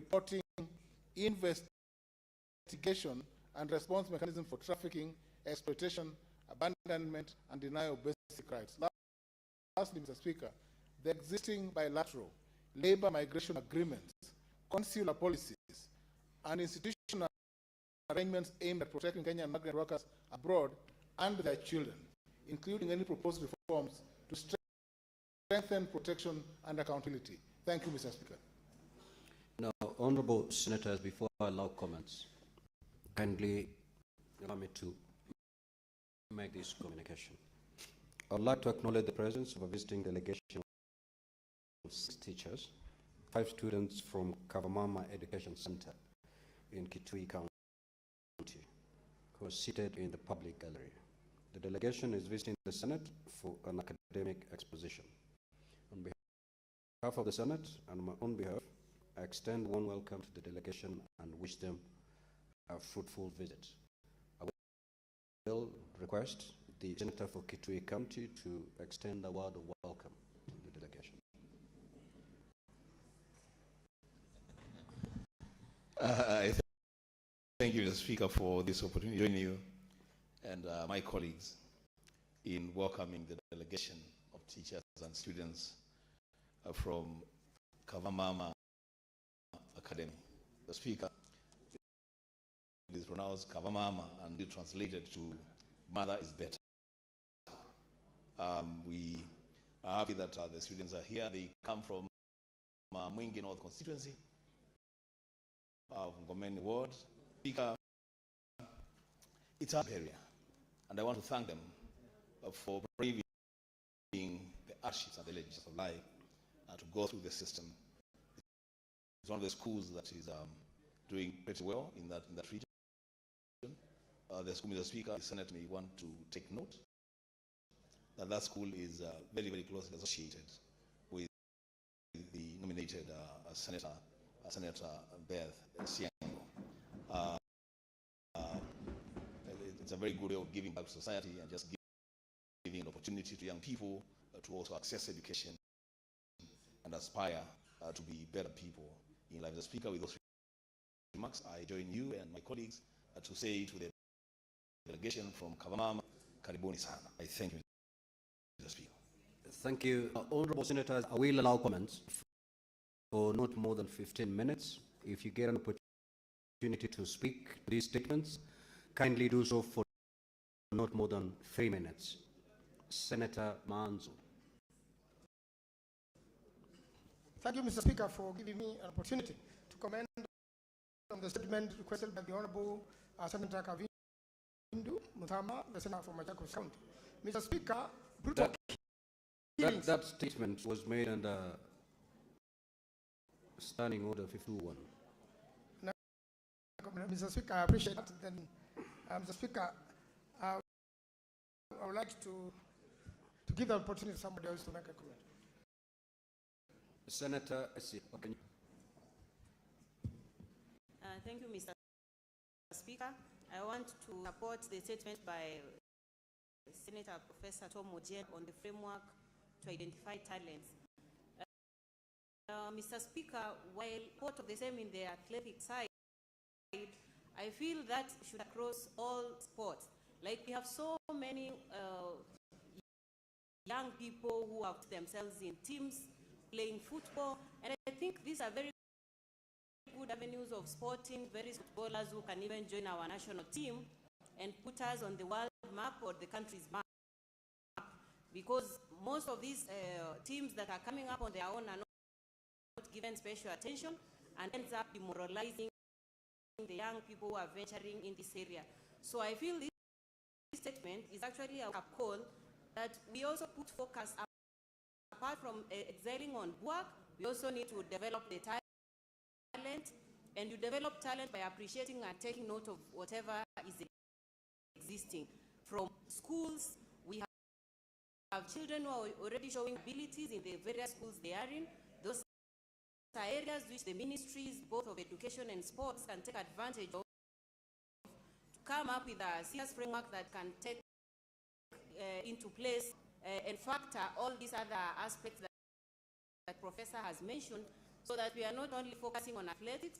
reporting, investigation, and response mechanism for trafficking, exploitation, abandonment, and denial of basic rights. Lastly, Mr. Speaker, the existing bilateral labor migration agreements, consular policies, and institutional arrangements aimed at protecting Kenyan migrant workers abroad and their children, including any proposed reforms to strengthen protection and accountability. Thank you, Mr. Speaker. Now, honorable senators, before I allow comments, kindly allow me to make this communication. I would like to acknowledge the presence of a visiting delegation of 6 teachers, 5 students from Kavamama Education Center in Kitui County, who are seated in the public gallery. The delegation is visiting the Senate for an academic exposition. On behalf of the Senate and on my own behalf, I extend one welcome to the delegation and wish them a fruitful visit. I will request the Senator for Kitui County to extend a word of welcome to the delegation. Thank you, Mr. Speaker, for this opportunity to join you and my colleagues in welcoming the delegation of teachers and students from Kavamama Academy. The Speaker, it is pronounced Kavamama and it translated to Mother is Better. We are happy that the students are here. They come from Mwingi North constituency of Ngomeni Ward. Speaker, it's our area, and I want to thank them for braving the hardships and the challenges of life to go through the system. It's one of the schools that is doing pretty well in that region. The school, Mr. Speaker, the Senate may want to take note that school is very, very closely associated with the nominated Senator Beth Siango. It's a very good way of giving back to society and just giving an opportunity to young people to also access education and aspire to be better people in life. Mr. Speaker, with those remarks, I join you and my colleagues to say to the delegation from Kavamama, Karibuni Sana. I thank you, Mr. Speaker. Thank you. Honorable senators, I will allow comments for not more than 15 minutes. If you get an opportunity to speak these statements, kindly do so for not more than 3 minutes. Senator Manzo. Thank you, Mr. Speaker, for giving me an opportunity to comment on the statement requested by the Honorable Senator Kavindu Muthama, the Senator from Machakos County. Mr. Speaker, that statement was made under Standing Order 51. No, Mr. Speaker, I appreciate that. Then, Mr. Speaker, I would like to give the opportunity to somebody else to make a comment. Senator, okay. Thank you, Mr. Speaker. I want to support the statement by Senator Professor Tom Ojen on the framework to identify talents. Mr. Speaker, while part of the same in the athletic side, I feel that should across all sports. Like we have so many young people who have themselves in teams playing football, and I think these are very good avenues of sporting various footballers who can even join our national team and put us on the world map or the country's map. Because most of these teams that are coming up on their own are not given special attention and ends up demoralizing the young people who are venturing in this area. So I feel this statement is actually a call that we also put focus apart from excelling on work, we also need to develop the talent, and you develop talent by appreciating and taking note of whatever is existing. From schools, we have children who are already showing abilities in the various schools they are in. Those are areas which the ministries, both of education and sports, can take advantage of to come up with a serious framework that can take into place and factor all these other aspects that Professor has mentioned, so that we are not only focusing on athletics,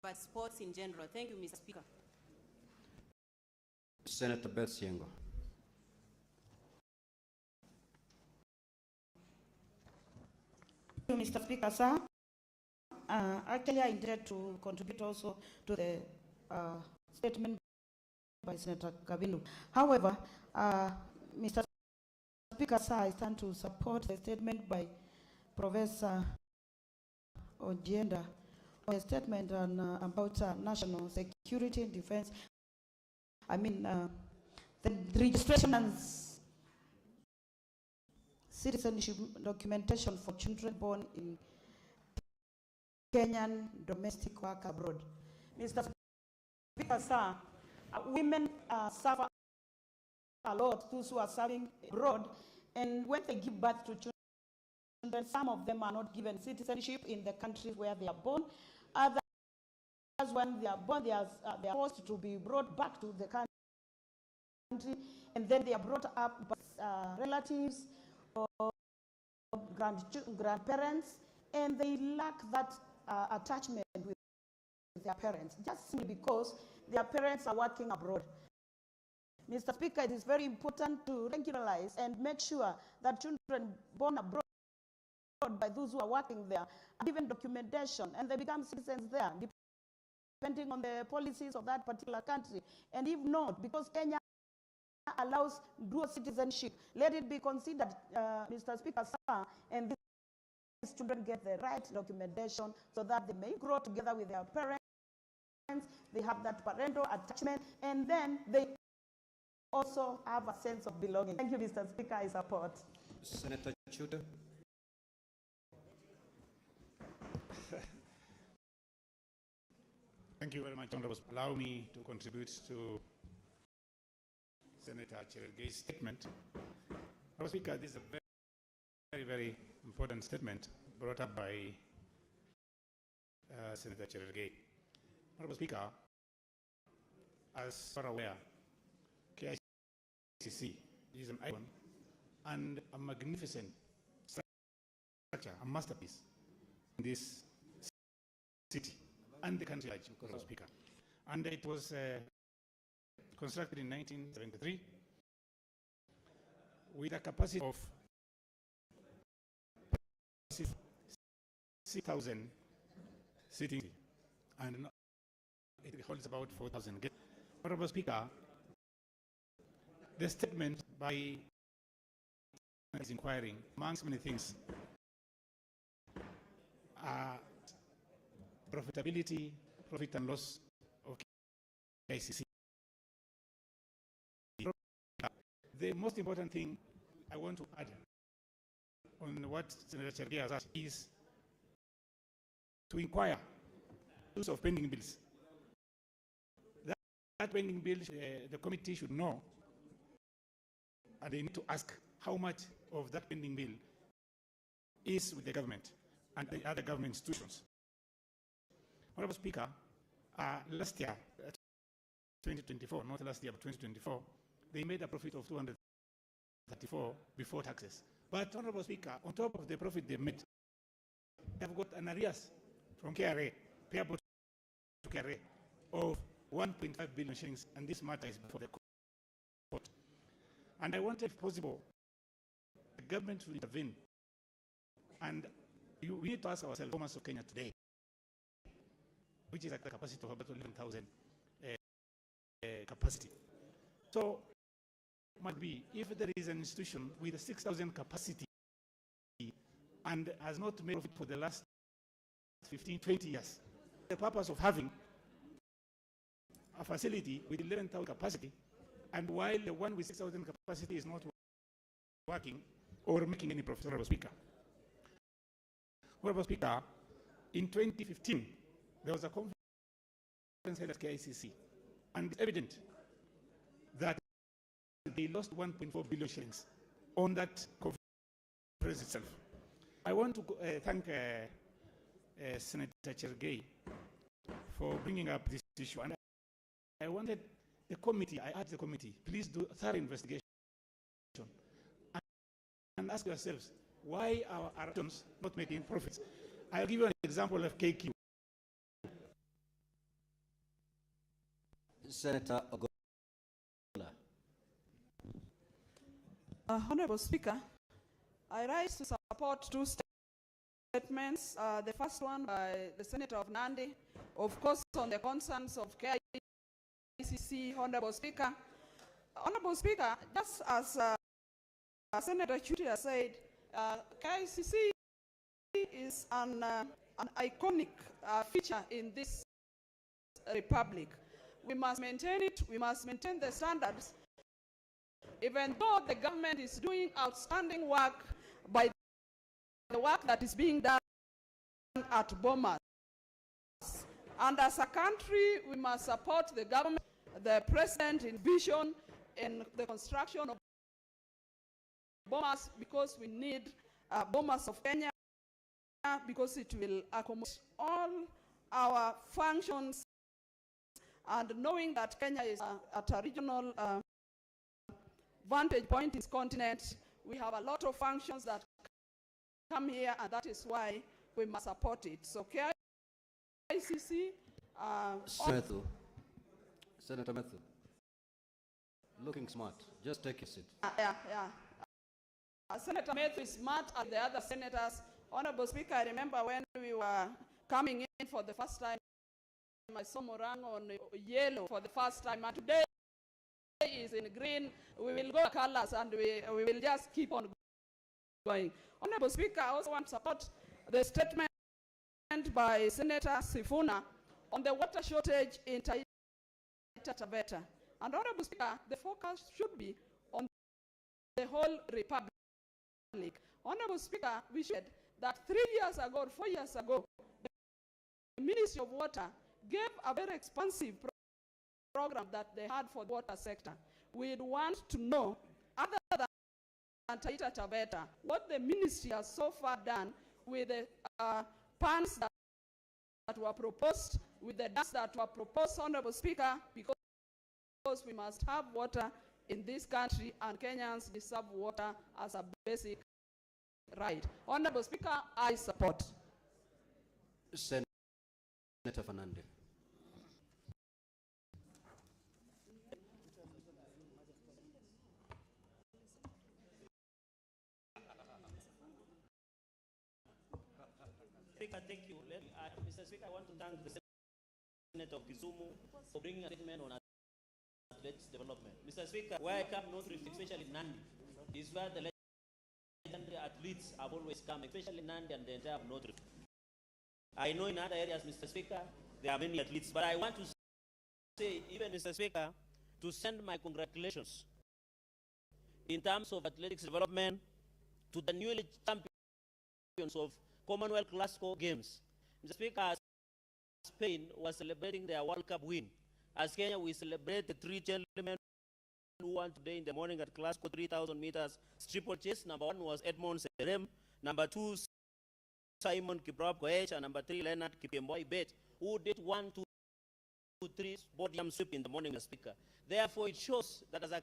but sports in general. Thank you, Mr. Speaker. Senator Beth Siengo. Thank you, Mr. Speaker, sir. Actually, I intended to contribute also to the statement by Senator Kabinu. However, Mr. Speaker, sir, I stand to support the statement by Professor Ojienda, a statement on, about national security and defense. I mean, the registration and citizenship documentation for children born in Kenyan domestic work abroad. Mr. Speaker, sir, women suffer a lot, those who are serving abroad, and when they give birth to children, some of them are not given citizenship in the countries where they are born. Others, when they are born, they are forced to be brought back to the country, and then they are brought up by relatives or grandparents, and they lack that attachment with their parents, just simply because their parents are working abroad. Mr. Speaker, it is very important to regularize and make sure that children born abroad by those who are working there are given documentation and they become citizens there, depending on the policies of that particular country. And if not, because Kenya allows dual citizenship, let it be considered, Mr. Speaker, sir, and these children get the right documentation so that they may grow together with their parents, they have that parental attachment, and then they also have a sense of belonging. Thank you, Mr. Speaker, I support. Senator Chuda. Thank you very much, Honorable. Allow me to contribute to Senator Cherelgei's statement. Honorable Speaker, this is a very, very important statement brought up by Senator Cherelgei. Honorable Speaker, as you are aware, KICC is an icon and a magnificent structure, a masterpiece in this city and the country, Honorable Speaker. And it was constructed in 1973 with a capacity of 6,000 seating, and it holds about 4,000 guests. Honorable Speaker, the statement by is inquiring, amongst many things, profitability, profit and loss of KICC. The most important thing I want to add on what Senator Cherelgei has asked is to inquire use of pending bills. That pending bill, the committee should know, and they need to ask how much of that pending bill is with the government and the other government institutions. Honorable Speaker, last year, 2024, not last year, but 2024, they made a profit of 234 before taxes. But, Honorable Speaker, on top of the profit they made, they have got an arrears from KRA, payable to KRA, of 1.5 billion shillings, and this matter is before the court. And I want, if possible, the government to intervene. And we need to ask ourselves, performance of Kenya today, which is at the capacity of about 11,000 capacity. So, might be, if there is an institution with a 6,000 capacity and has not made profit for the last 15, 20 years, the purpose of having a facility with 11,000 capacity, and while the one with 6,000 capacity is not working or making any profit, Honorable Speaker. Honorable Speaker, in 2015, there was a conference held at KICC, and it's evident that they lost 1.4 billion shillings on that conference itself. I want to thank Senator Cherelgei for bringing up this issue, and I wanted the committee, I asked the committee, please do a thorough investigation and ask yourselves, why are our actions not making profits? I'll give you an example of KQ. Senator Ogola. Honorable Speaker, I rise to support two statements. The first one by the Senator of Nandi, of course, on the concerns of KICC. Honorable Speaker, just as Senator Chuti has said, KICC is an iconic feature in this republic. We must maintain it. We must maintain the standards. Even though the government is doing outstanding work by the work that is being done at Bomas. And as a country, we must support the government, the president in vision in the construction of Bomas, because we need Bomas of Kenya, because it will accommodate all our functions. And knowing that Kenya is at a regional vantage point in this continent, we have a lot of functions that come here, and that is why we must support it. So KICC... Senator Matthew, looking smart. Just take a seat. Senator Matthew is smart, and the other senators. Honorable Speaker, I remember when we were coming in for the first time, I saw Morang on yellow for the first time, and today is in green. We will go colors, and we will just keep on going. Honorable Speaker, I also want to support the statement by Senator Sifuna on the water shortage in Taita Taveta. And Honorable Speaker, the focus should be on the whole republic. Honorable Speaker, we should that 3 years ago, or 4 years ago, the Ministry of Water gave a very expansive program that they had for the water sector. We'd want to know, other than Taita Taveta, what the ministry has so far done with the plans that were proposed, with the dams that were proposed, Honorable Speaker, because we must have water in this country, and Kenyans deserve water as a basic right. Honorable Speaker, I support. Senator Fernandez. Speaker, thank you. Mr. Speaker, I want to thank the Senator of Kisumu for bringing a statement on athletics development. Mr. Speaker, where I come North Rift, especially Nandi, is where the legendary athletes have always come, especially Nandi and the entire North Rift. I know in other areas, Mr. Speaker, there are many athletes, but I want to say, even Mr. Speaker, to send my congratulations in terms of athletics development to the newly champions of Commonwealth Glasgow Games. Mr. Speaker, Spain was celebrating their World Cup win. As Kenya, we celebrate the three gentlemen who won today in the morning at Glasgow 3,000 meters steeplechase. Number 1 was Edmond Serem. Number 2, Simon Kiprop Koech. And number 3, Leonard Kipemboi Bet, who did 1, 2, 3 podium sweep in the morning, Mr. Speaker. Therefore, it shows that as a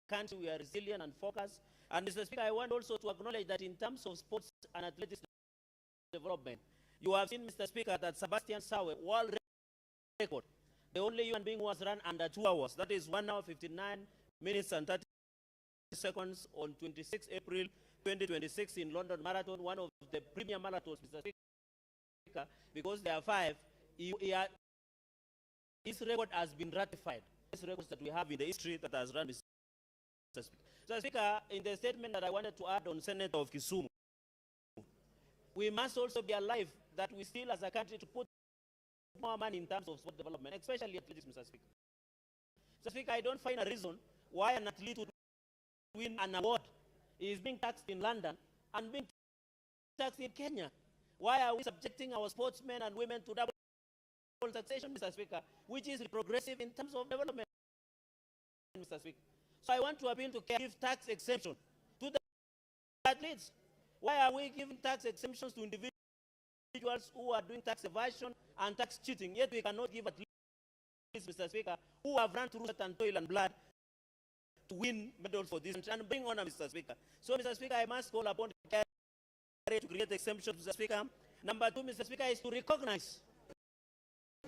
country, we are resilient and focused. And Mr. Speaker, I want also to acknowledge that in terms of sports and athletics development, you have seen, Mr. Speaker, that Sebastian Sawe, world record, the only human being who has run under 2 hours. That is 1 hour, 59 minutes and 30 seconds on 26 April 2026 in London Marathon, one of the premier marathons, Mr. Speaker, because there are 5. His record has been ratified. This records that we have in the history that has run, Mr. Speaker. So, Speaker, in the statement that I wanted to add on Senator of Kisumu, we must also be alive that we still, as a country, to put more money in terms of sport development, especially athletics, Mr. Speaker. Mr. Speaker, I don't find a reason why an athlete would win an award. He is being taxed in London and being taxed in Kenya. Why are we subjecting our sportsmen and women to double taxation, Mr. Speaker, which is progressive in terms of development, Mr. Speaker? So I want to appeal to give tax exemption to the athletes. Why are we giving tax exemptions to individuals who are doing tax evasion and tax cheating, yet we cannot give athletes, Mr. Speaker, who have run through sweat and toil and blood to win medals for this and bring honor, Mr. Speaker? So, Mr. Speaker, I must call upon the to create exemptions, Mr. Speaker, Number two, Mr. Speaker, is to recognize.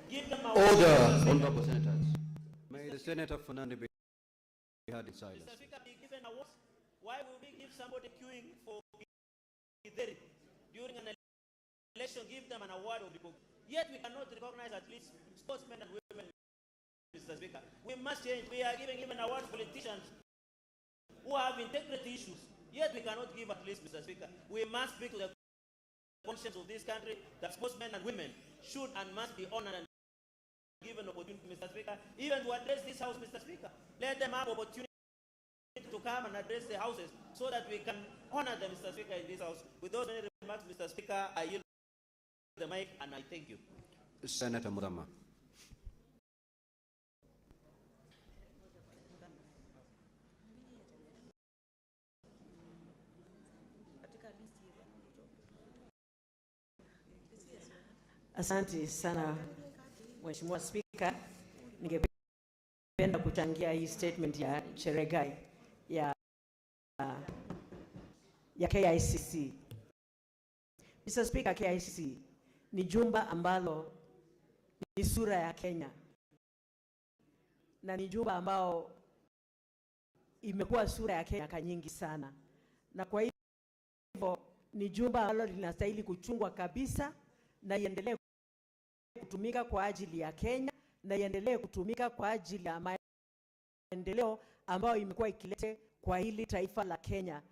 Give them Order, honorable senators. May the Senator Fernandez be heard in silence. Mr. Speaker, be given awards. Why would we give somebody queuing for during an election, give them an award of the book? Yet we cannot recognize at least sportsmen and women, Mr. Speaker. We must change. We are giving even awards to politicians who have integrity issues. Yet we cannot give at least, Mr. Speaker. We must speak to the conscience of this country that sportsmen and women should and must be honored and given opportunity, Mr. Speaker, even to address this house, Mr. Speaker. Let them have opportunity to come and address the houses so that we can honor them, Mr. Speaker, in this house. With those many remarks, Mr. Speaker, I yield the mic and I thank you. Senator Mudama. Asante sana Mheshimiwa Spika, ningependa kuchangia hii statement ya Cheregai ya KICC. Mr. Speaker, KICC ni jumba ambalo ni sura ya Kenya na ni jumba ambao imekuwa sura ya Kenya nyingi sana, na kwa hivyo ni jumba ambalo linastahili kuchungwa kabisa na iendelee kutumika kwa ajili ya Kenya na iendelee kutumika kwa ajili ya maendeleo ambayo imekuwa ikilete kwa hili taifa la Kenya,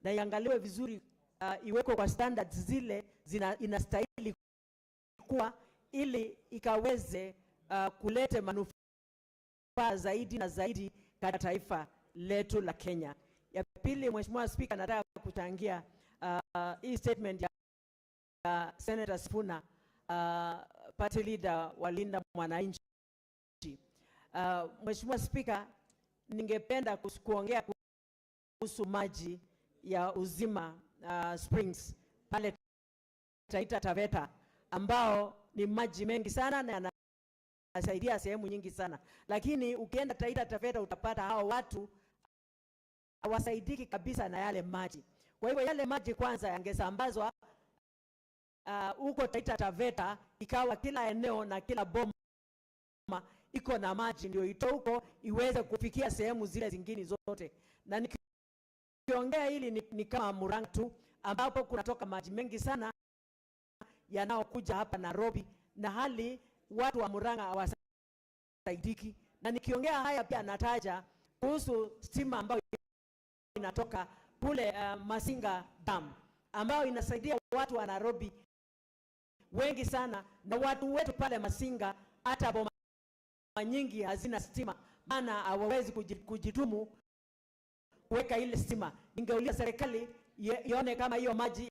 na iangaliwe vizuri, iwekwe kwa standards zile inastahili kuwa, ili ikaweze kulete manufaa zaidi na zaidi katika taifa letu la Kenya. Ya pili, Mheshimiwa Speaker, nataka kuchangia hii statement ya Senator Sifuna, party leader wa Linda Mwananchi. Mheshimiwa Speaker, ningependa kuongea kuhusu maji ya Uzima Springs pale Taita Taveta, ambao ni maji mengi sana na yanasaidia sehemu nyingi sana, lakini ukienda Taita Taveta utapata hao watu hawasaidiki kabisa na yale maji. Kwa hivyo yale maji kwanza yangesambazwa huko Taita Taveta, ikawa kila eneo na kila boma iko na maji, ndio ito huko iweze kufikia sehemu zile zingine zote. Na nikiongea hili ni kama Murang'a tu, ambapo kunatoka maji mengi sana yanaokuja hapa Nairobi, na hali watu wa Murang'a hawasaidiki. Na nikiongea haya pia nataja kuhusu stima ambayo inatoka kule Masinga Dam, ambayo inasaidia watu wa Nairobi wengi sana, na watu wetu pale Masinga hata boma nyingi hazina stima, maana hawawezi kujitumu kuweka ile stima. Ningeuliza serikali ione kama hiyo maji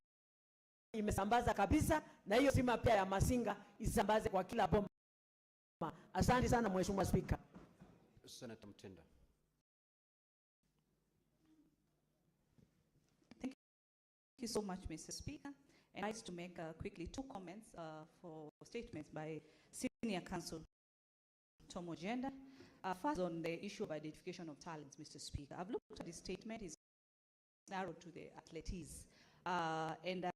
imesambaza kabisa, na hiyo stima pia ya Masinga isambaze kwa kila boma. Asante sana Mheshimiwa Speaker. Senator Mtinda. Thank you so much, Mr. Speaker. And I'd like to make quickly two comments for statements by Senior Counsel Tom Ojenda. First, on the issue of identification of talents, Mr. Speaker. I've looked at the statement. It's narrowed to the athletes. And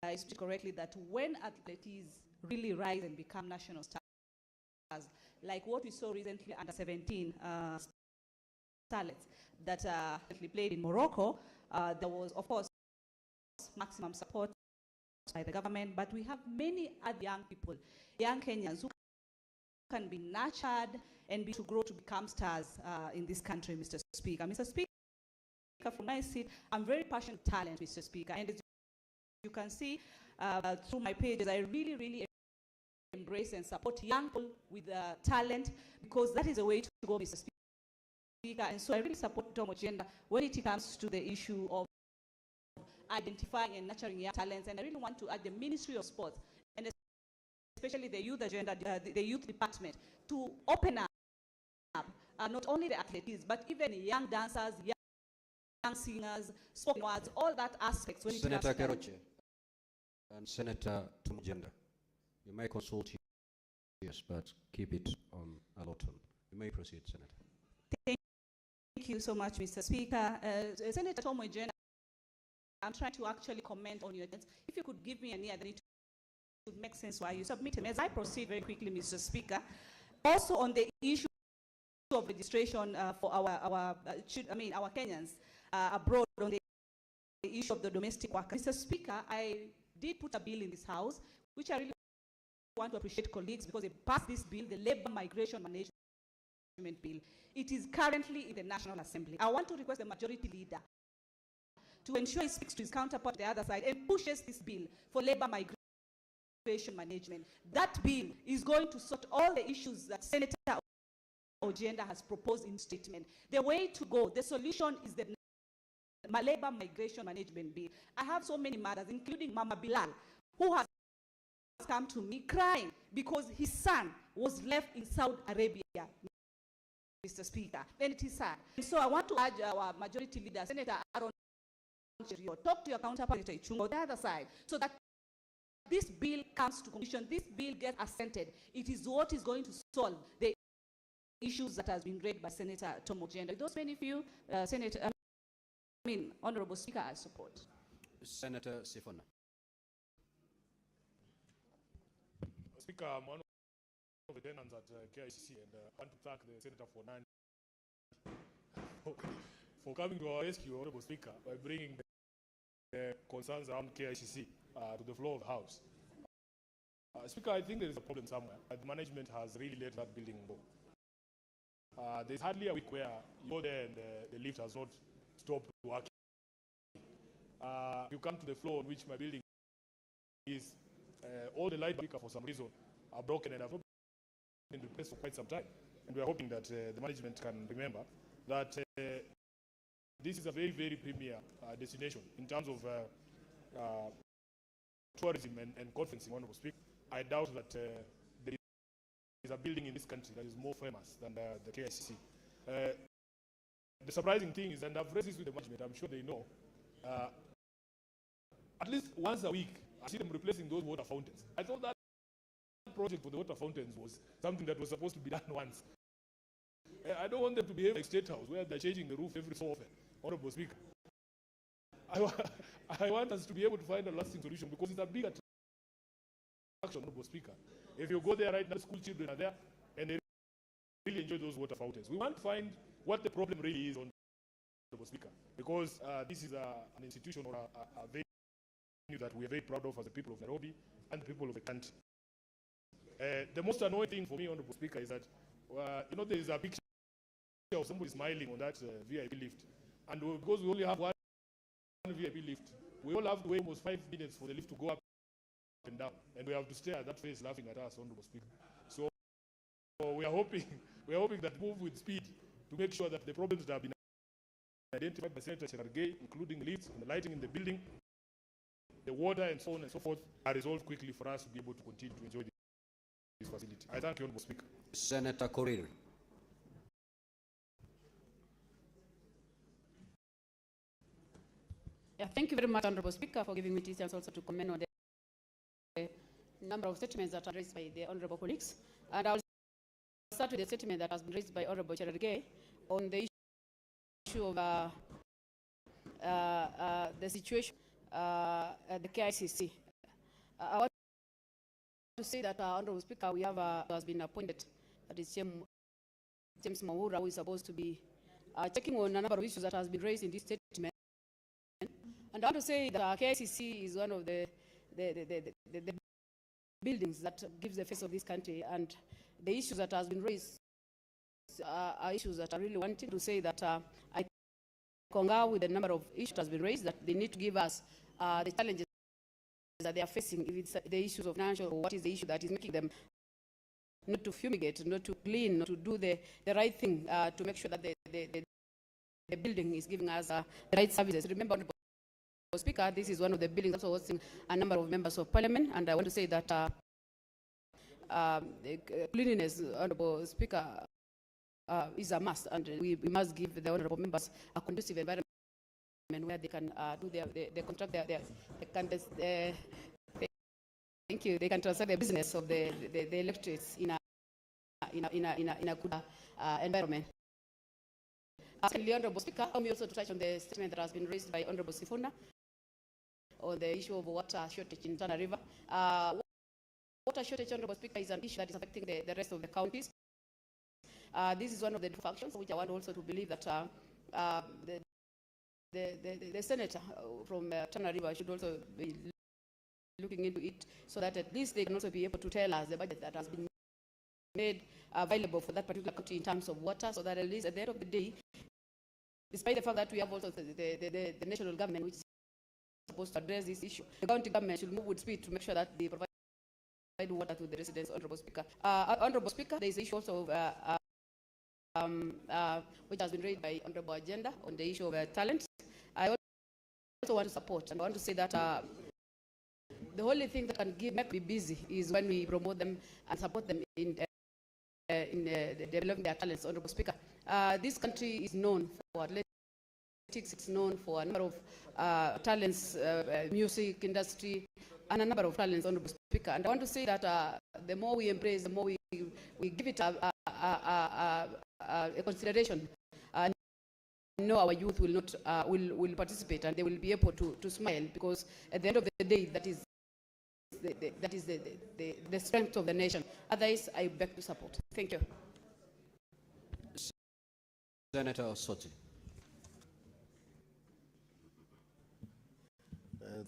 I speak correctly that when athletes really rise and become national stars, like what we saw recently under 17 starlets that played in Morocco, there was, of course, maximum support by the government, but we have many other young people, young Kenyans who can be nurtured and to grow to become stars in this country, Mr. Speaker. Mr. Speaker, from my seat, I'm very passionate about talent, Mr. Speaker, and as you can see through my pages, I really, really embrace and support young people with talent, because that is the way to go, Mr. Speaker. And so I really support Tom Ojenda when it comes to the issue of identifying and nurturing young talents. And I really want to add the Ministry of Sports, and especially the youth agenda, the youth department, to open up not only the athletes, but even young dancers, young singers, spoken words, all that aspects. When Senator Keroche and Senator Tumujenda, you may consult, yes, but keep it on a lot. You may proceed, Senator. Thank you so much, Mr. Speaker. Senator Tom Ojenda I'm trying to actually comment on your things. If you could give me an ear, then it would make sense why you submit them. As I proceed very quickly, Mr. Speaker, also on the issue of registration for our Kenyans abroad on the issue of the domestic workers. Mr. Speaker, I did put a bill in this House, which I really want to appreciate colleagues because they passed this bill, the Labor Migration Management Bill. It is currently in the National Assembly. I want to request the majority leader to ensure he speaks to his counterpart on the other side and pushes this bill for labor migration management. That bill is going to sort all the issues that Senator Ojenda has proposed in statement. The way to go, the solution is the labor migration management bill. I have so many mothers, including Mama Bilal, who has come to me crying because his son was left in Saudi Arabia, Mr. Speaker, and it is sad. And so I want to urge our majority leader, Senator Aaron Cherio, talk to your counterpart, Senator Ichungo, on the other side, so that this bill comes to conclusion, this bill gets assented. It is what is going to solve the issues that has been raised by Senator Tom Ojenda. Those many of you, Honorable Speaker, I support. Senator Sifuna. Speaker, I'm one of the tenants at KICC, and I want to thank the Senator for coming to our rescue, Honorable Speaker, by bringing the concerns around KICC to the floor of the House. Speaker, I think there is a problem somewhere. The management has really let that building go. There's hardly a week where you go there and the lift has not stopped working. You come to the floor on which my building is, all the light for some reason are broken and have not been replaced for quite some time. And we are hoping that the management can remember that this is a very, very premier destination in terms of tourism and conferencing, Honorable Speaker. I doubt that there is a building in this country that is more famous than the KICC. The surprising thing is, and I've raised this with the management, I'm sure they know, at least once a week, I see them replacing those water fountains. I thought that project for the water fountains was something that was supposed to be done once. I don't want them to behave like State House, where they're changing the roof every so often, Honorable Speaker. I want us to be able to find a lasting solution because it's a big attraction, Honorable Speaker. If you go there right now, school children are there, and they really enjoy those water fountains. We want to find what the problem really is, Honorable Speaker, because this is an institution or a venue that we are very proud of as the people of Nairobi and the people of the country. The most annoying thing for me, Honorable Speaker, is that there is a picture of somebody smiling on that VIP lift, and because we only have one VIP lift, we all have to wait almost 5 minutes for the lift to go up and down, and we have to stare at that face laughing at us, Honorable Speaker. So we are hoping that move with speed to make sure that the problems that have been identified by Senator Cherargei, including lifts and the lighting in the building, the water and so on and so forth, are resolved quickly for us to be able to continue to enjoy this facility. I thank you, Honorable Speaker. Senator Korir. Yeah, thank you very much, Honorable Speaker, for giving me this chance also to comment on the number of statements that are raised by the Honorable colleagues. And I'll start with the statement that has been raised by Honorable Cherargei on the issue of the situation at the KICC. I want to say that, Honorable Speaker, we have has been appointed, that is James Mwaura, who is supposed to be checking on a number of issues that has been raised in this statement. And I want to say that KICC is one of the buildings that gives the face of this country, and the issues that has been raised are issues that I really wanted to say that I concur with the number of issues that has been raised, that they need to give us the challenges that they are facing, if it's the issues of financial, or what is the issue that is making them not to fumigate, not to clean, not to do the right thing to make sure that the building is giving us the right services. Remember, Honorable Speaker, this is one of the buildings also hosting a number of members of parliament, and I want to say that cleanliness, Honorable Speaker, is a must, and we must give the honorable members a conducive environment where they can do they conduct thank you. They can transact the business of the electorates in a good environment. Secondly, Honorable Speaker, allow me also to touch on the statement that has been raised by Honorable Sifuna on the issue of water shortage in Tana River. Water shortage, Honorable Speaker, is an issue that is affecting the rest of the counties. This is one of the functions which I want also to believe that the senator from Tana River should also be looking into it, so that at least they can also be able to tell us the budget that has been made available for that particular county in terms of water, so that at least at the end of the day, despite the fact that we have also the national government which is supposed to address this issue, the county government should move with speed to make sure that they provide water to the residents. Honorable Speaker. Honorable Speaker, there is an issue also of, which has been raised by Honorable Agenda on the issue of talent. I also want to support and I want to say that the only thing that can make me busy is when we promote them and support them in developing their talents. Honorable Speaker, this country is known for athletics. It's known for a number of talents, music industry, and a number of talents, Honorable Speaker. And I want to say that the more we embrace, the more we give it a consideration. I know our youth will not will participate and they will be able to smile, because at the end of the day, that is the strength of the nation. Otherwise, I beg to support. Thank you. Senator Osoti.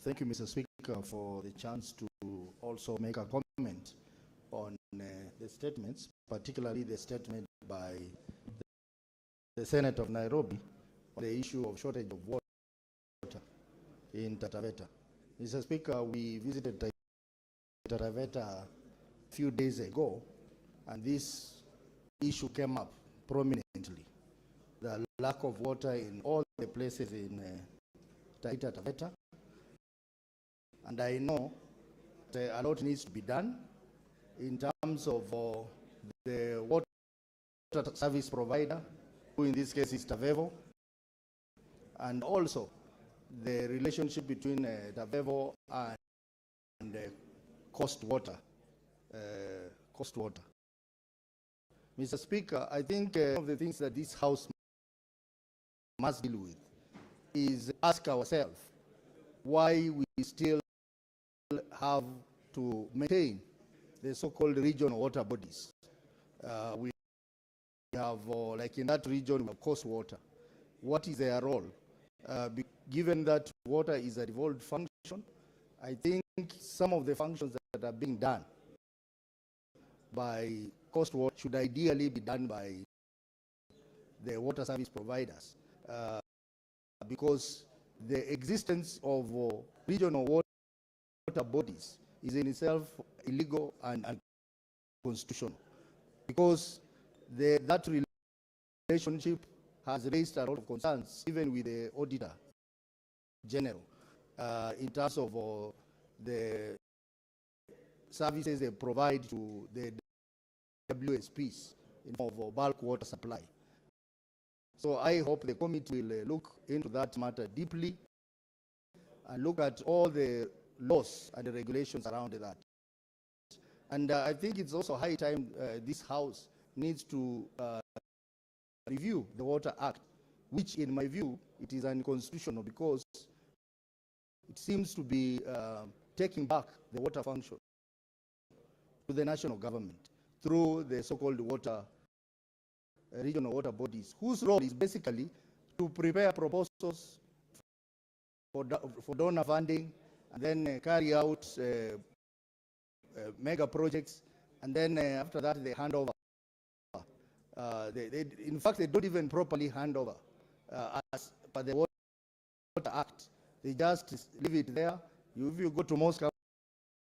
Thank you, Mr. Speaker, for the chance to also make a comment on the statements, particularly the statement by the Senator of Nairobi on the issue of shortage of water in Taveta. Mr. Speaker, we visited Taveta a few days ago, and this issue came up prominently. The lack of water in all the places in Taveta. And I know that a lot needs to be done in terms of the water service provider, who in this case is Tavevo, and also the relationship between Tavevo and coast water. Mr. Speaker, I think one of the things that this House must deal with is ask ourselves why we still have to maintain the so-called regional water bodies. We have, like in that region, we have coast water. What is their role? Given that water is a devolved function, I think some of the functions that are being done by coast water should ideally be done by the water service providers, because the existence of regional water bodies is in itself illegal and unconstitutional, because that relationship has raised a lot of concerns, even with the Auditor General, in terms of the services they provide to the WSPs in form of bulk water supply. So I hope the committee will look into that matter deeply and look at all the laws and the regulations around that. And I think it's also high time this House needs to review the Water Act, which in my view, it is unconstitutional, because it seems to be taking back the water function to the national government through the so-called regional water bodies, whose role is basically to prepare proposals for donor funding, and then carry out mega projects, and then after that they hand over. In fact, they don't even properly hand over as per the Water Act. They just leave it there. If you go to most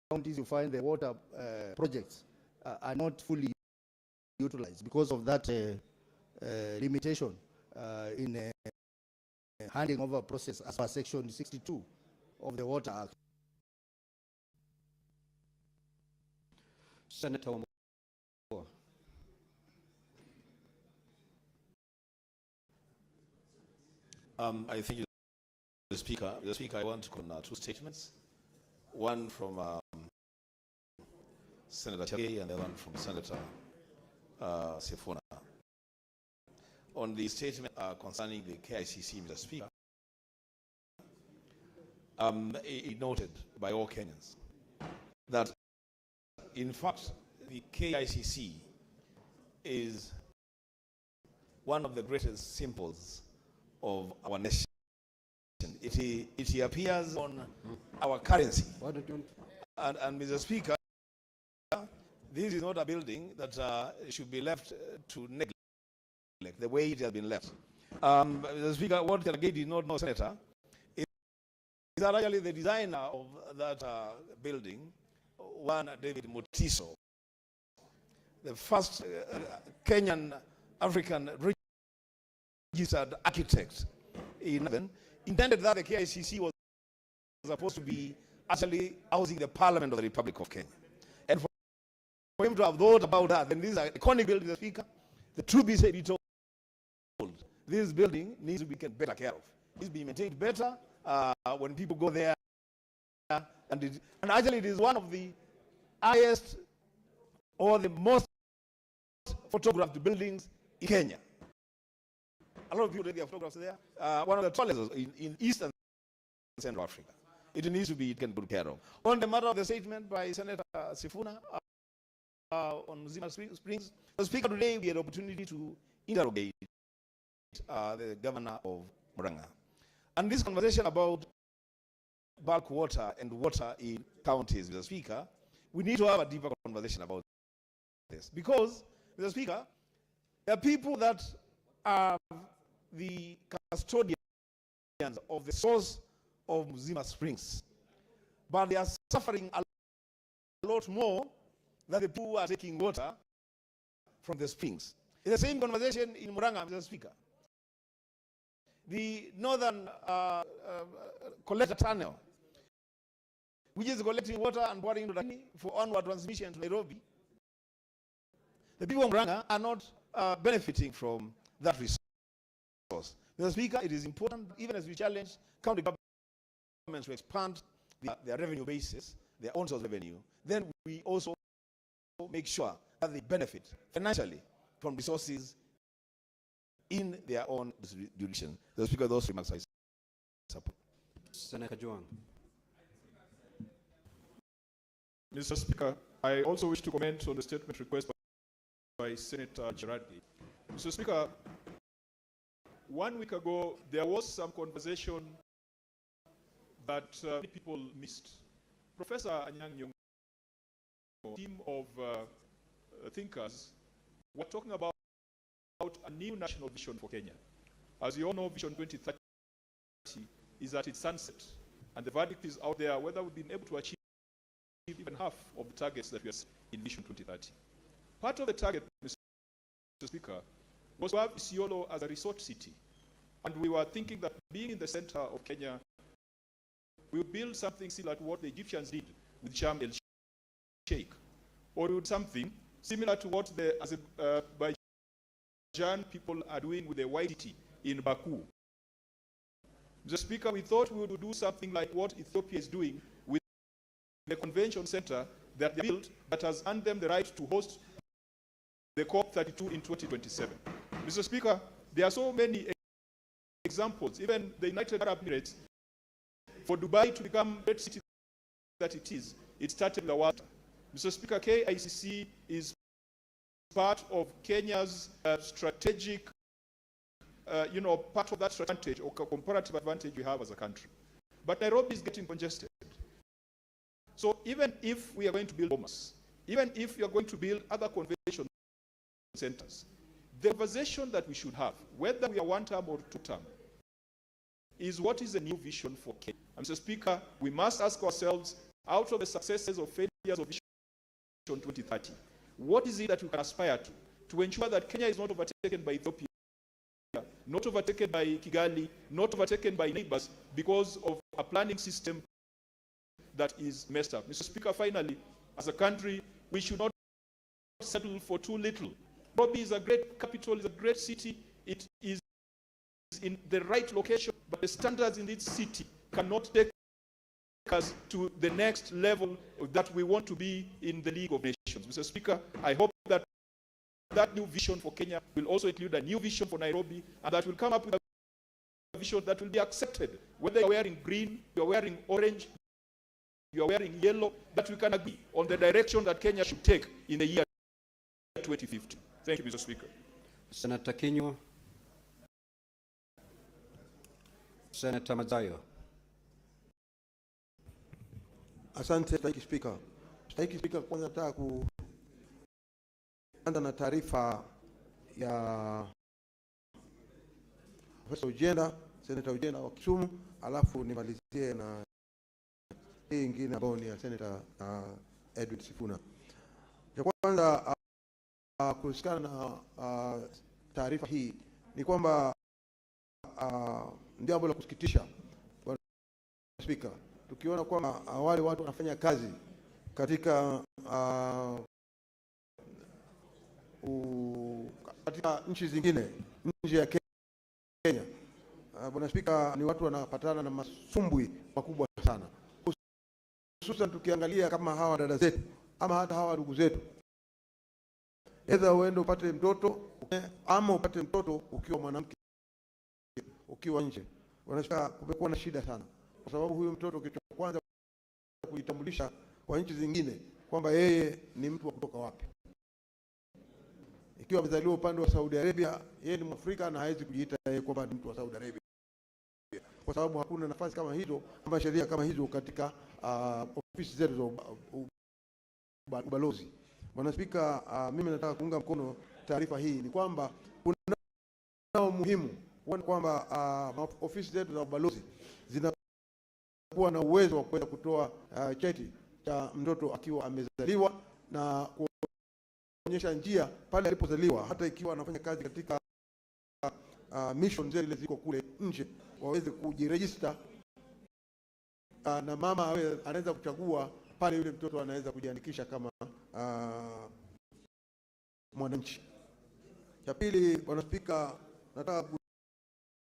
counties, you find the water projects are not fully utilized because of that limitation in handing over process as per Section 62 of the Water Act. Senator Moore. I thank you, the Speaker. The Speaker, I want to comment two statements. One from Senator Chage and the other one from Senator Sifuna. On the statement concerning the KICC, Mr. Speaker, noted by all Kenyans that, in fact, the KICC is one of the greatest symbols of our nation. It appears on our currency. And Mr. Speaker, this is not a building that should be left to neglect the way it has been left. Mr. Speaker, what Kalagay did not know, Senator, is that actually the designer of that building, one David Mutiso, the first Kenyan African registered architect in heaven, intended that the KICC was supposed to be actually housing the Parliament of the Republic of Kenya. And for him to have thought about that, then this is an iconic building, Mr. Speaker. The truth be said, be told, this building needs to be better care of. It needs to be maintained better when people go there. And actually, it is one of the highest or the most photographed buildings in Kenya. A lot of people take their photographs there. One of the tallest in East and Central Africa. It needs to be taken good care of. On the matter of the statement by Senator Sifuna on Zima Springs, the Speaker, today we had the opportunity to interrogate the governor of Murang'a. And this conversation about bulk water and water in counties, Mr. Speaker, we need to have a deeper conversation about this. Because, Mr. Speaker, there are people that are the custodians of the source of Zima Springs, but they are suffering a lot more than the people who are taking water from the springs. In the same conversation in Murang'a, Mr. Speaker, the northern collector tunnel, which is collecting water and pouring into the for onward transmission to Nairobi, the people of Murang'a are not benefiting from that resource. Mr. Speaker, it is important, even as we challenge county governments to expand their revenue basis, their own source of revenue, then we also make sure that they benefit financially from resources in their own jurisdiction. Mr. Speaker, those remarks I support. Senator Juang. Mr. Speaker, I also wish to comment on the statement requested by Senator Gerardi. Mr. Speaker, 1 week ago, there was some conversation that many people missed. Professor Anyang' Nyong'o, team of thinkers, were talking about a new national vision for Kenya. As you all know, Vision 2030 is at its sunset, and the verdict is out there whether we've been able to achieve even half of the targets that we are in Vision 2030. Part of the target, Mr. Speaker, was to have Isiolo as a resort city. And we were thinking that being in the center of Kenya, we would build something similar to what the Egyptians did with Sharm el-Sheikh, or we would something similar to what the Azerbaijan people are doing with the White City in Baku. Mr. Speaker, we thought we would do something like what Ethiopia is doing with the convention center that they built that has earned them the right to host the COP32 in 2027. Mr. Speaker, there are so many examples. Even the United Arab Emirates, for Dubai to become the great city that it is, it started with the water. Mr. Speaker, KICC is part of Kenya's strategic, part of that advantage or comparative advantage we have as a country. But Nairobi is getting congested. So even if we are going to build Bomas, even if we are going to build other convention centers, the conversation that we should have, whether we are one term or two term, is what is the new vision for Kenya? And Mr. Speaker, we must ask ourselves, out of the successes or failures of Vision 2030, what is it that we can aspire to ensure that Kenya is not overtaken by Ethiopia, not overtaken by Kigali, not overtaken by neighbors because of a planning system that is messed up. Mr. Speaker, finally, as a country, we should not settle for too little. Nairobi is a great capital, is a great city. It is in the right location, but the standards in this city cannot take us to the next level that we want to be in the League of Nations. Mr. Speaker, I hope that that new vision for Kenya will also include a new vision for Nairobi, and that will come up with a vision that will be accepted. Whether you're wearing green, you're wearing orange, you're wearing yellow, that we can agree on the direction that Kenya should take in the year 2050. Thank you, Mr. Speaker. Senator Kinyua. Senator Mazayo. Asante, Mr. Speaker. Mr. Speaker, kwanza nataka kuanza na taarifa ya Professor Ujenda, Senator Ujenda wa Kisumu, alafu nimalizie na hii nyingine ambayo ni ya Senator Edwin Sifuna. Ya kwanza kuhusiana na taarifa hii ni kwamba jambo la kusikitisha, Bwana Speaker, tukiona kwamba wale watu wanafanya kazi katika katika nchi zingine nje ya Kenya, Bwana Speaker, ni watu wanapatana na masumbwi makubwa sana, hususan tukiangalia kama hawa dada zetu ama hata hawa ndugu zetu. Either uende upate mtoto ama upate mtoto ukiwa mwanamke ukiwa nje. Bwana Speaker, kumekuwa na shida sana, kwa sababu huyu mtoto kitu kwanza kuitambulisha kwa nchi zingine kwamba yeye ni mtu wa kutoka wapi. Ikiwa amezaliwa upande wa Saudi Arabia, yeye ni Mwafrika na hawezi kujiita yeye kwamba ni mtu wa Saudi Arabia, kwa sababu hakuna nafasi kama hizo ama sheria kama hizo katika ofisi zetu za ubalozi. Bwana Speaker, mimi nataka kuunga mkono taarifa hii. Ni kwamba kuna umuhimu kwamba ofisi zetu za ubalozi zinakuwa na uwezo wa kuweza kutoa cheti cha mtoto akiwa amezaliwa na kuonyesha njia pale alipozaliwa, hata ikiwa anafanya kazi katika mission zile ziko kule nje, waweze kujiregister na mama anaweza kuchagua pale yule mtoto anaweza kujiandikisha kama mwananchi. Ya pili, Bwana Speaker, nataka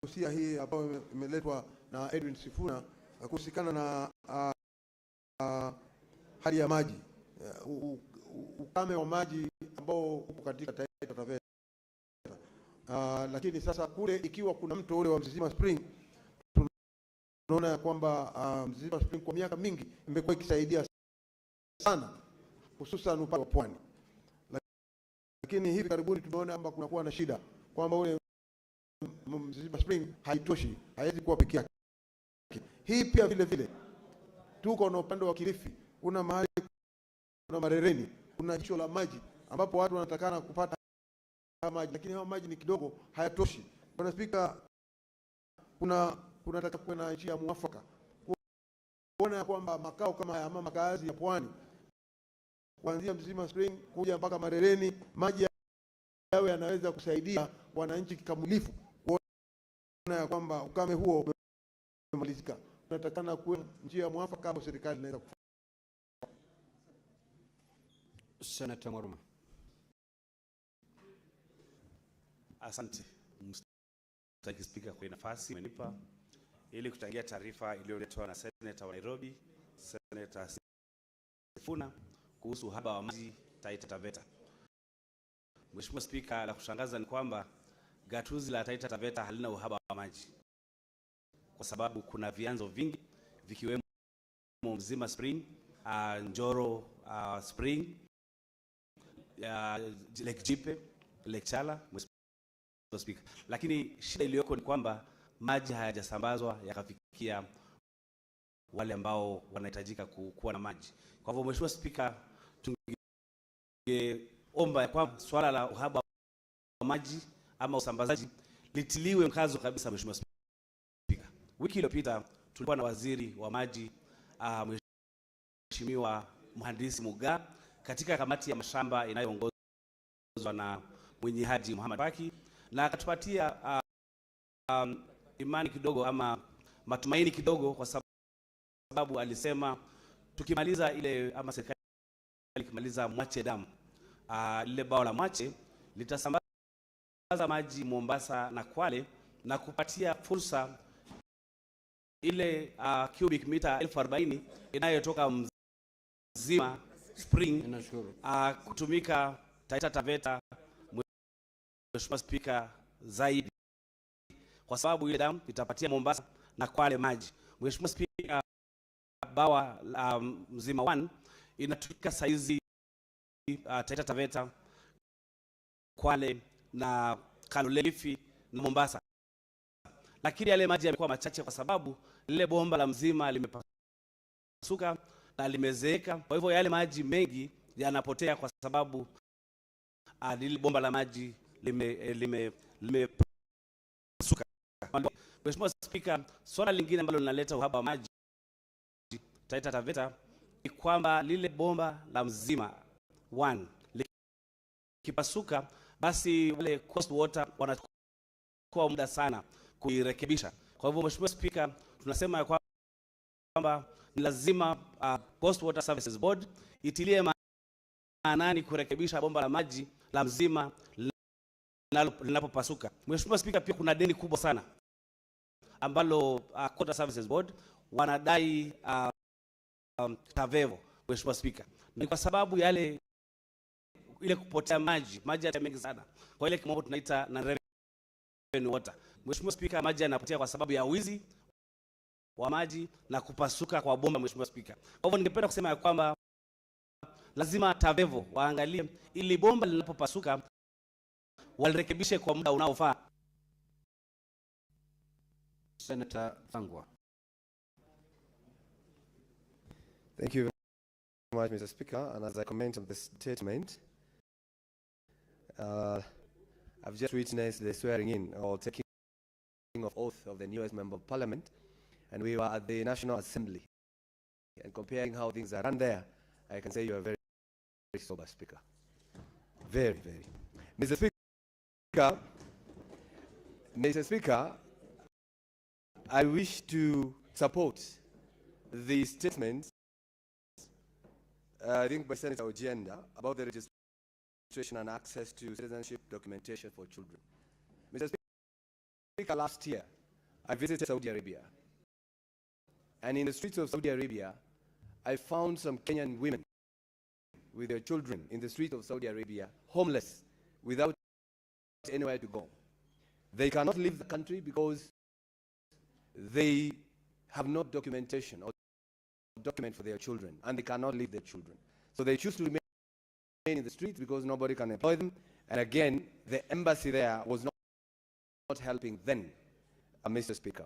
kuhusia hii ambayo imeletwa na Edwin Sifuna kuhusikana na hali ya maji, ukame wa maji ambao uko katika Taita Taveta. Lakini sasa kule ikiwa kuna mto ule wa Mzizima Spring, tunaona ya kwamba Mzizima Spring kwa miaka mingi imekuwa ikisaidia sana hususan upande wa pwani. Lakini hivi karibuni tumeona kwamba kunakuwa na shida kwamba ule Mzizima Spring haitoshi, haiwezi kuwa peke yake. Hii pia vile vile tuko na upande wa Kilifi, kuna mahali kuna Marereni, kuna jisho la maji ambapo watu wanatakana kupata maji, lakini hayo maji ni kidogo, hayatoshi. Bwana Speaker, kunataka kuwa na njia mwafaka kuona kwamba makao kama haya ama makazi ya pwani kuanzia Mzizima Spring kuja mpaka Marereni, maji yawe yanaweza kusaidia wananchi kikamilifu, kuona kwamba ukame huo umemalizika. Tunatakana kuwa njia mwafaka ambayo serikali inaweza kufanya. Senator Mwaruma. Asante Mr. Speaker kwa nafasi umenipa ili kuchangia taarifa iliyoletwa na Senator wa Nairobi, Senator Sifuna, kuhusu uhaba wa maji Taita Taveta. Mheshimiwa Speaker, la kushangaza ni kwamba gatuzi la Taita Taveta halina uhaba wa maji, kwa sababu kuna vyanzo vingi vikiwemo Mzizima Spring, Njoro Spring, Lake Jipe, Lake Chala, Mheshimiwa Speaker. Lakini shida iliyoko ni kwamba maji hayajasambazwa yakafikia wale ambao wanahitajika kuwa na maji. Kwa hivyo Mheshimiwa Speaker, tungeomba ya kwamba swala la uhaba wa maji ama usambazaji litiliwe mkazo kabisa. Mheshimiwa Speaker, wiki iliyopita tulikuwa na waziri wa maji Mheshimiwa Mhandisi Muga katika kamati ya mashamba inayoongozwa na Mwenye Haji Muhammad Baki, na akatupatia imani kidogo ama matumaini kidogo, kwa sababu alisema tukimaliza ile ama serikali ikimaliza Mwache Dam, lile bao la Mwache litasambaza maji Mombasa na Kwale na kupatia fursa ile cubic mita 40,000 inayotoka Mzizima Spring kutumika Taita Taveta. Mheshimiwa Speaker, zaidi kwa sababu ile damu itapatia Mombasa na Kwale maji. Mheshimiwa Spika, bawa Mzima 1 inatumika saizi Taita Taveta, Kwale na Kalolelifi na Mombasa, lakini yale maji yamekuwa machache kwa sababu lile bomba la Mzima limepasuka na limezeeka. Kwa hivyo yale maji mengi yanapotea kwa sababu lile bomba la maji limepasuka. Mheshimiwa Spika, swala lingine ambalo linaleta uhaba wa maji Taita Taveta ni kwamba lile bomba la Mzima 1 likipasuka, basi wale coast water wanachukua muda sana kuirekebisha. Kwa hivyo Mheshimiwa Spika, tunasema ya kwamba ni lazima Coast Water Services Board itilie maanani kurekebisha bomba la maji la Mzima linapopasuka. Mheshimiwa Spika, pia kuna deni kubwa sana ambalo Water Services Board wanadai TAVEVO. Mheshimiwa Spika, ni kwa sababu ile kupotea maji ya mengi sana, kwa ile kimombo tunaita non-revenue water. Mheshimiwa Spika, maji yanapotea kwa sababu ya wizi wa maji na kupasuka kwa bomba. Mheshimiwa Spika, kwa hivyo ningependa kusema ya kwamba lazima TAVEVO waangalie ili bomba linapopasuka walirekebishe kwa muda unaofaa. Senator Thangwa. Thank you very much, Mr. Speaker. And as I comment on the statement, I've just witnessed the swearing in or taking of oath of the newest member of Parliament, and we were at the National Assembly. And comparing how things are run there, I can say you are very, very sober, Speaker. Very, very. Mr. Speaker, I wish to support the statements I think by Senator Ojenda about the registration and access to citizenship documentation for children. Mr. Speaker, last year I visited Saudi Arabia, and in the streets of Saudi Arabia I found some Kenyan women with their children in the streets of Saudi Arabia, homeless, without anywhere to go. They cannot leave the country because they have no documentation or document for their children, and they cannot leave their children. So they choose to remain in the streets because nobody can employ them. And again, the embassy there was not helping then, Mr. Speaker.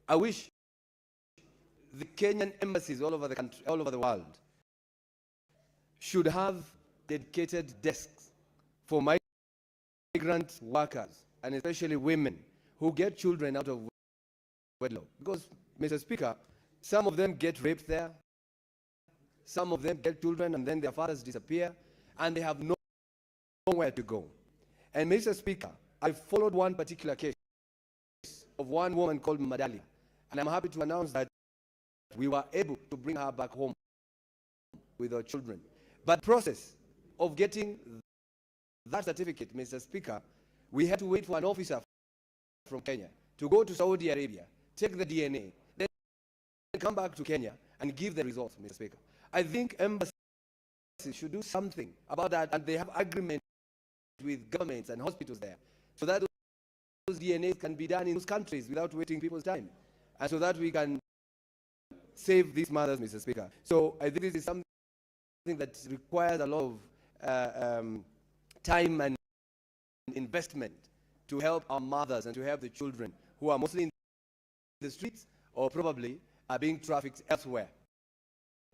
I wish the Kenyan embassies all over the country, all over the world, should have dedicated desks for migrant workers, and especially women who get children out of wedlock. Because, Mr. Speaker, some of them get raped there, some of them get children and then their fathers disappear, and they have nowhere to go. And Mr. Speaker, I followed one particular case of one woman called Madali, and I'm happy to announce that we were able to bring her back home with her children. But the process of getting that certificate, Mr. Speaker, we had to wait for an officer from Kenya to go to Saudi Arabia, take the DNA, then come back to Kenya and give the results, Mr. Speaker. I think embassies should do something about that, and they have agreement with governments and hospitals there, so that those DNAs can be done in those countries without wasting people's time, and so that we can save these mothers, Mr. Speaker. So I think this is something that requires a lot of time and investment to help our mothers and to help the children who are mostly in the streets or probably are being trafficked elsewhere,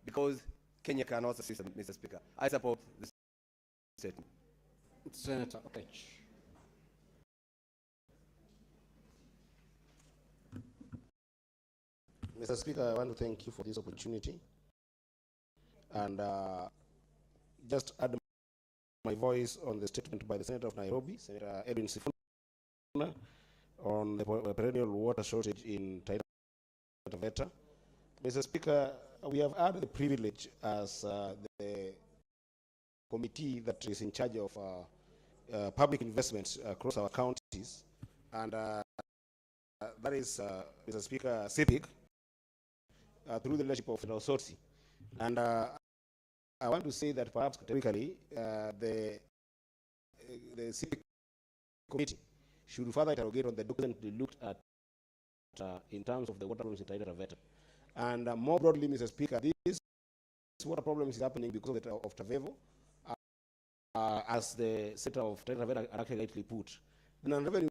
because Kenya cannot assist them, Mr. Speaker. I support this statement. Senator Okech. Mr. Speaker, I want to thank you for this opportunity, and just add my voice on the statement by the Senator of Nairobi, Senator Edwin Sifuna, on the perennial water shortage in Taita Taveta. Mr. Speaker, we have had the privilege as the committee that is in charge of public investments across our counties, and that is, Mr. Speaker, CIPIC, through the leadership of Sosi. And I want to say that perhaps categorically the CIPIC committee should further interrogate on the document they looked at in terms of the water problems in Taita Taveta. And more broadly, Mr. Speaker, this water problem is happening because of Tavevo, as the Senator of Taita Taveta actually rightly put. The non-revenue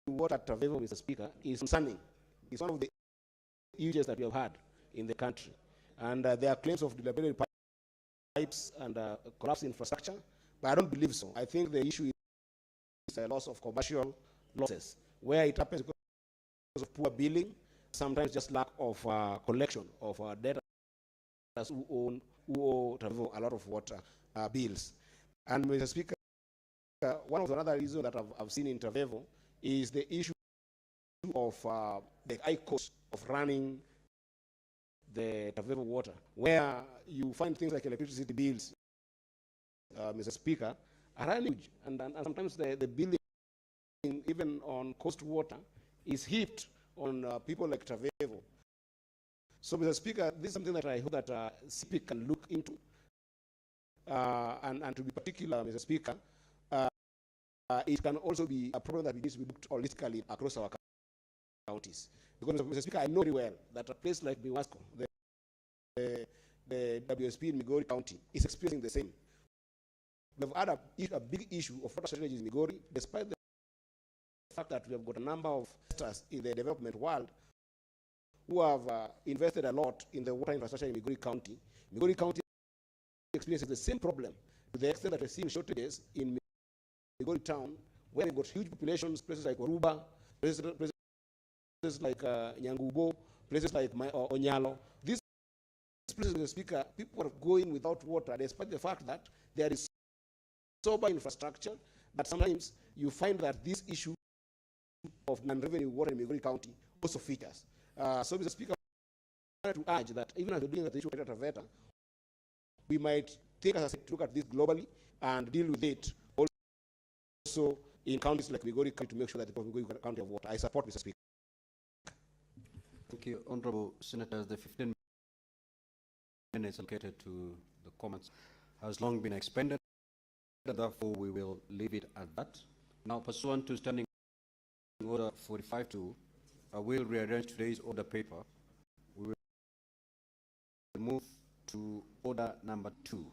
water at Tavevo, Mr. Speaker, is concerning. It's one of the issues that we have had in the country. And there are claims of dilapidated pipes and collapsed infrastructure, but I don't believe so. I think the issue is a loss of commercial losses, where it happens because of poor billing, sometimes just lack of collection of debtors who owe Tavevo a lot of water bills. And Mr. Speaker, one of the other reasons that I've seen in Tavevo is the issue of the high cost of running the Tavevo water, where you find things like electricity bills, Mr. Speaker, are huge, and sometimes the billing, even on coast water, is heaped on people like Tavevo. So, Mr. Speaker, this is something that I hope that CP can look into, and to be particular, Mr. Speaker, it can also be a problem that needs to be looked holistically across our counties. Because, Mr. Speaker, I know very well that a place like Biwasco, the WSP in Migori County, is experiencing the same. We've had a big issue of water shortages in Migori, despite the fact that we have got a number of investors in the development world who have invested a lot in the water infrastructure in Migori County. Migori County experiences the same problem to the extent that we're seeing shortages in Migori town, where we've got huge populations, places like Oruba, places like Nyangubo, places like Onyalo. These places, Mr. Speaker, people are going without water, despite the fact that there is sober infrastructure, but sometimes you find that this issue of non-revenue water in Migori County also features. So, Mr. Speaker, I want to urge that even as we're dealing with the issue of Taveta, we might take as a look at this globally and deal with it also in counties like Migori County to make sure that the Migori County have water. I support, Mr. Speaker. Thank you, Honorable Senators. The 15 minutes allocated to the comments has long been expended. Therefore, we will leave it at that. Now, pursuant to Standing Order 45-2, I will rearrange today's order paper. We will move to order number 2.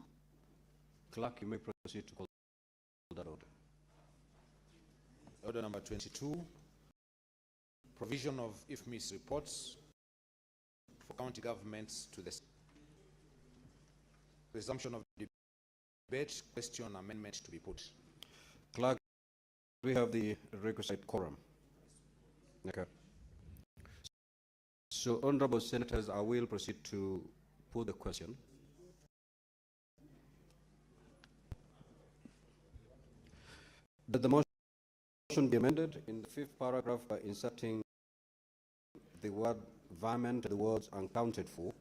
Clerk, you may proceed to call that order. Order number 22, provision of IFMIS reports for county governments to the resumption of debate, question, amendment to be put. Clerk, we have the requisite quorum. Okay. So, honorable senators, I will proceed to put the question. That the motion be amended in the 5th paragraph by inserting the word environment, the words unaccounted for,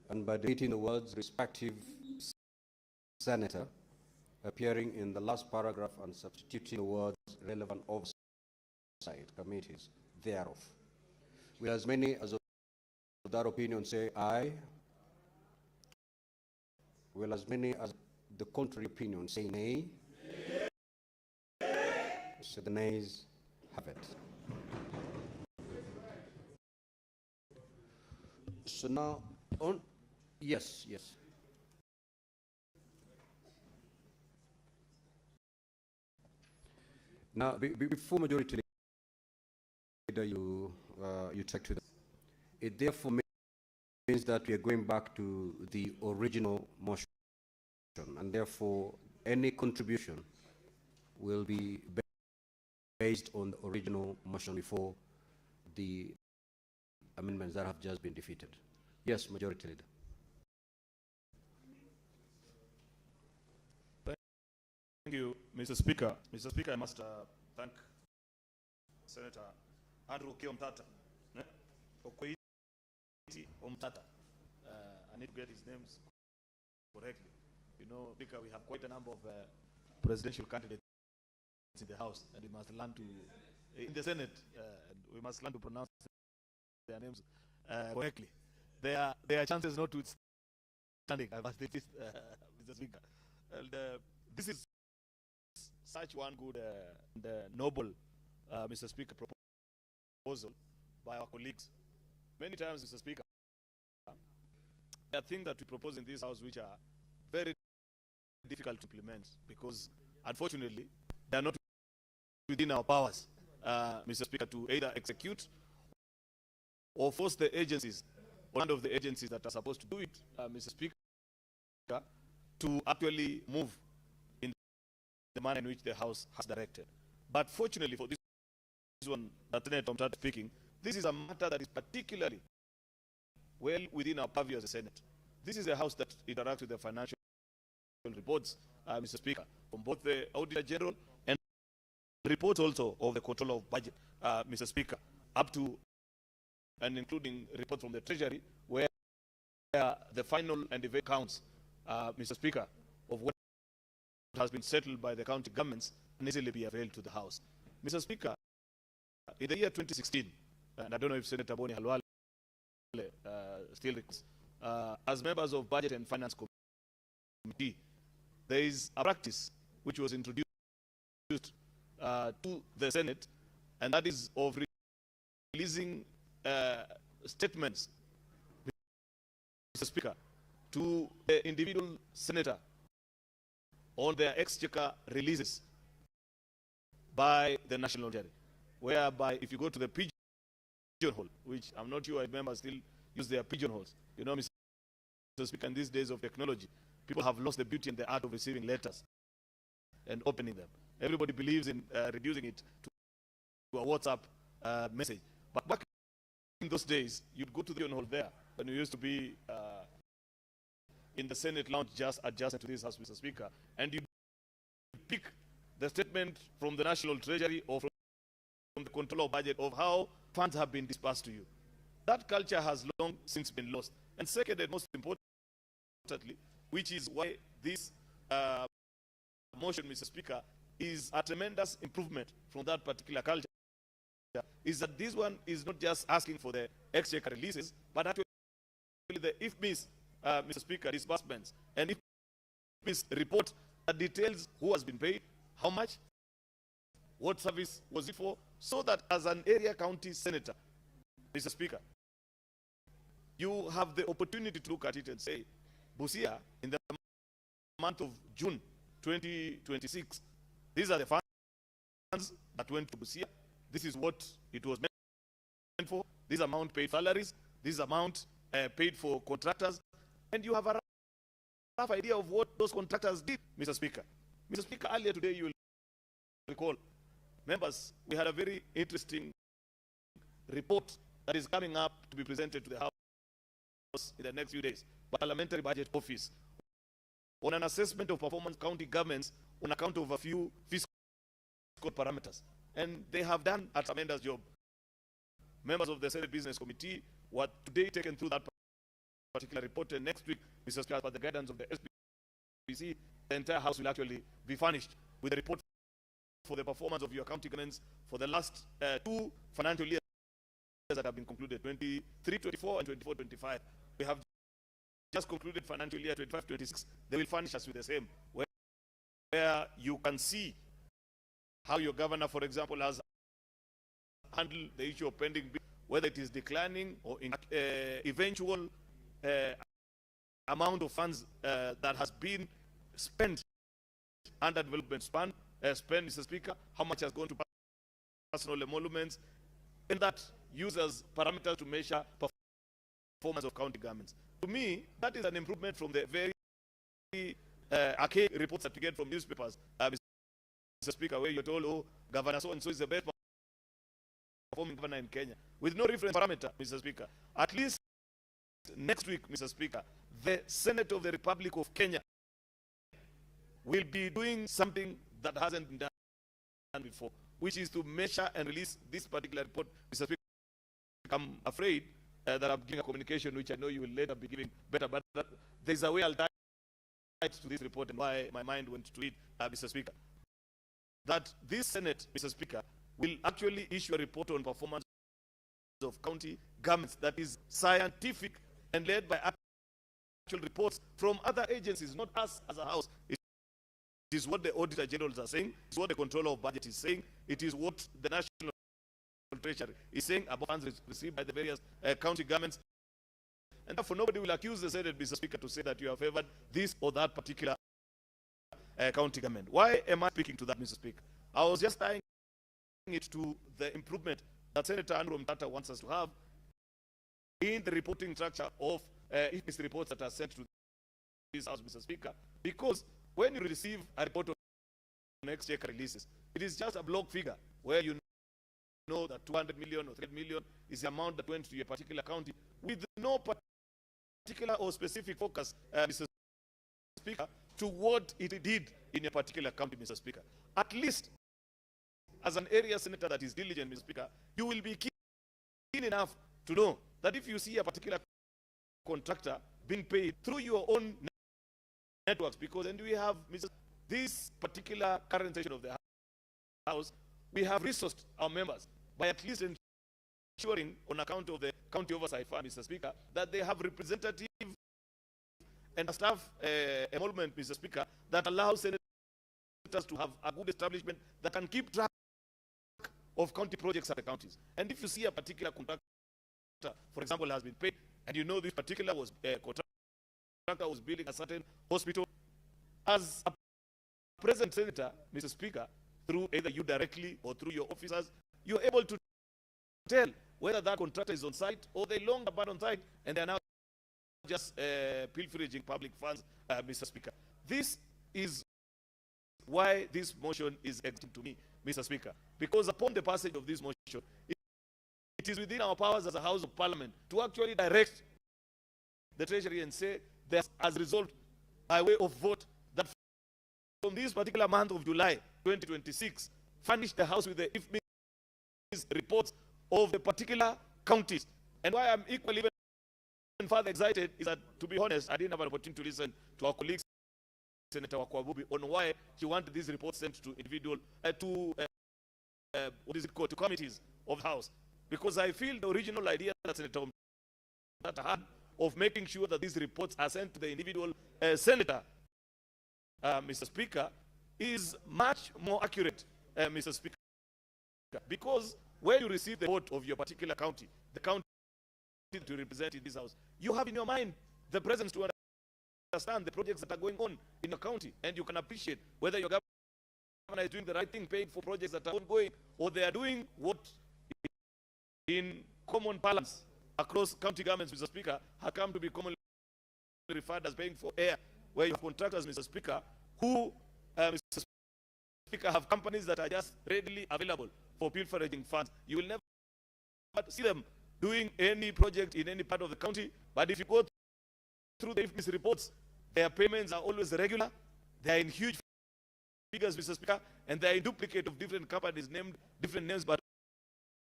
and by deleting the words respective senator appearing in the last paragraph and substituting the words relevant oversight committees thereof. Will as many as of that opinion say aye? Will as many as the contrary opinion say nay? So the nays have it. So now on, yes. Now, before majority leader you take to that, it therefore means that we are going back to the original motion, and therefore any contribution will be based on the original motion before the amendments that have just been defeated. Yes, majority leader. Thank you, Mr. Speaker. Mr. Speaker, I must thank Senator Andrew K. Omtata. Omtata. I need to get his names correctly. You know, Speaker, we have quite a number of presidential candidates in the House, and we must learn to, in the Senate, we must learn to pronounce their names correctly. There are chances not to standing, I must say this, Mr. Speaker. And this is such one good and noble Mr. Speaker, proposal by our colleagues. Many times, Mr. Speaker, there are things that we propose in this House which are very difficult to implement because, unfortunately, they are not within our powers, Mr. Speaker, to either execute or force the agencies, one of the agencies that are supposed to do it, Mr. Speaker, to actually move in the manner in which the House has directed. But fortunately for this one, that Senator started speaking, this is a matter that is particularly well within our purview as a Senate. This is a House that interacts with the financial reports, Mr. Speaker, from both the Auditor General and reports also of the Controller of Budget, Mr. Speaker, up to and including reports from the Treasury, where the final and event counts, Mr. Speaker, of what has been settled by the county governments can easily be availed to the House. Mr. Speaker, in the year 2016, and I don't know if Senator Boni Halwale still recalls, as members of Budget and Finance Committee, there is a practice which was introduced to the Senate, and that is of releasing statements, Mr. Speaker, to the individual senator on their exchequer releases by the National Treasury, whereby if you go to the pigeonhole, which I'm not sure if members still use their pigeonholes, you know, Mr. Speaker, in these days of technology, people have lost the beauty and the art of receiving letters and opening them. Everybody believes in reducing it to a WhatsApp message. But back in those days, you'd go to the pigeonhole there when you used to be in the Senate lounge just adjacent to this House, Mr. Speaker, and you pick the statement from the National Treasury or from the Controller of Budget of how funds have been dispersed to you. That culture has long since been lost. And second, and most importantly, which is why this motion, Mr. Speaker, is a tremendous improvement from that particular culture, is that this one is not just asking for the exchequer releases, but actually the IFMIS, Mr. Speaker, disbursements, and IFMIS report that details who has been paid, how much, what service was it for, so that as an area county senator, Mr. Speaker, you have the opportunity to look at it and say, Busia, in the month of June 2026, these are the funds that went to Busia. This is what it was meant for. This amount paid salaries. This amount paid for contractors. And you have a rough idea of what those contractors did, Mr. Speaker. Mr. Speaker, earlier today, you will recall, members, we had a very interesting report that is coming up to be presented to the House in the next few days by Parliamentary Budget Office on an assessment of performance county governments on account of a few fiscal parameters. And they have done a tremendous job. Members of the Senate Business Committee were today taken through that particular report, and next week, Mr. Speaker, by the guidance of the SPC, the entire House will actually be furnished with a report for the performance of your county governments for the last 2 financial years that have been concluded, 23-24 and 24-25. We have just concluded financial year 25-26. They will furnish us with the same, where you can see how your governor, for example, has handled the issue of pending bill, whether it is declining or in eventual amount of funds that has been spent under development spend, Mr. Speaker, how much has gone to personal emoluments, and that uses parameters to measure performance of county governments. To me, that is an improvement from the very archaic reports that we get from newspapers, Mr. Speaker, where you're told, oh, Governor so-and-so is the best performing governor in Kenya, with no reference parameter, Mr. Speaker. At least next week, Mr. Speaker, the Senate of the Republic of Kenya will be doing something that hasn't been done before, which is to measure and release this particular report, Mr. Speaker. I'm afraid that I'm giving a communication which I know you will later be giving better, but there's a way I'll tie it to this report and why my mind went to it, Mr. Speaker. That this Senate, Mr. Speaker, will actually issue a report on performance of county governments that is scientific and led by actual reports from other agencies, not us as a House. is what the Auditor Generals are saying. It is what the Controller of Budget is saying. It is what the National Treasury is saying about funds received by the various county governments. And therefore, nobody will accuse the Senate, Mr. Speaker, to say that you have favored this or that particular county government. Why am I speaking to that, Mr. Speaker? I was just tying it to the improvement that Senator Andrew Mtata wants us to have in the reporting structure of his reports that are sent to this House, Mr. Speaker. Because when you receive a report on exchequer releases, it is just a block figure where you know that 200 million or 300 million is the amount that went to a particular county with no particular or specific focus, Mr. Speaker, to what it did in a particular county, Mr. Speaker. At least, as an area senator that is diligent, Mr. Speaker, you will be keen enough to know that if you see a particular contractor being paid through your own networks, because and we have, this particular current session of the House, we have resourced our members by at least ensuring, on account of the County Oversight Fund, Mr. Speaker, that they have representative and staff involvement, Mr. Speaker, that allows senators to have a good establishment that can keep track of county projects at the counties. And if you see a particular contractor, for example, has been paid, and you know this particular contractor was building a certain hospital, as a present senator, Mr. Speaker, through either you directly or through your officers, you're able to tell whether that contractor is on site or they long about on site and they are now just pilfering public funds, Mr. Speaker. This is why this motion is existing to me, Mr. Speaker, because upon the passage of this motion, it is within our powers as a House of Parliament to actually direct the Treasury and say, that as a result, by way of vote, that from this particular month of July 2026, furnish the House with the reports of the particular counties. And why I'm equally even further excited is that, to be honest, I didn't have an opportunity to listen to our colleague, Senator Wakwabubi, on why she wanted these reports sent to individual, what is it called, to committees of the House. Because I feel the original idea that Senator Mtata had of making sure that these reports are sent to the individual senator, Mr. Speaker, is much more accurate, Mr. Speaker. Because when you receive the vote of your particular county, the county to represent in this House, you have in your mind the presence to understand the projects that are going on in your county, and you can appreciate whether your governor is doing the right thing, paying for projects that are ongoing, or they are doing what in common parlance across county governments, Mr. Speaker, have come to be commonly referred as paying for air, where you have contractors, Mr. Speaker, who, Mr. Speaker, have companies that are just readily available for pilfering funds. You will never see them doing any project in any part of the county, but if you go through the IFMIS reports, their payments are always regular, they are in huge figures, Mr. Speaker, and they are in duplicate of different companies named different names, but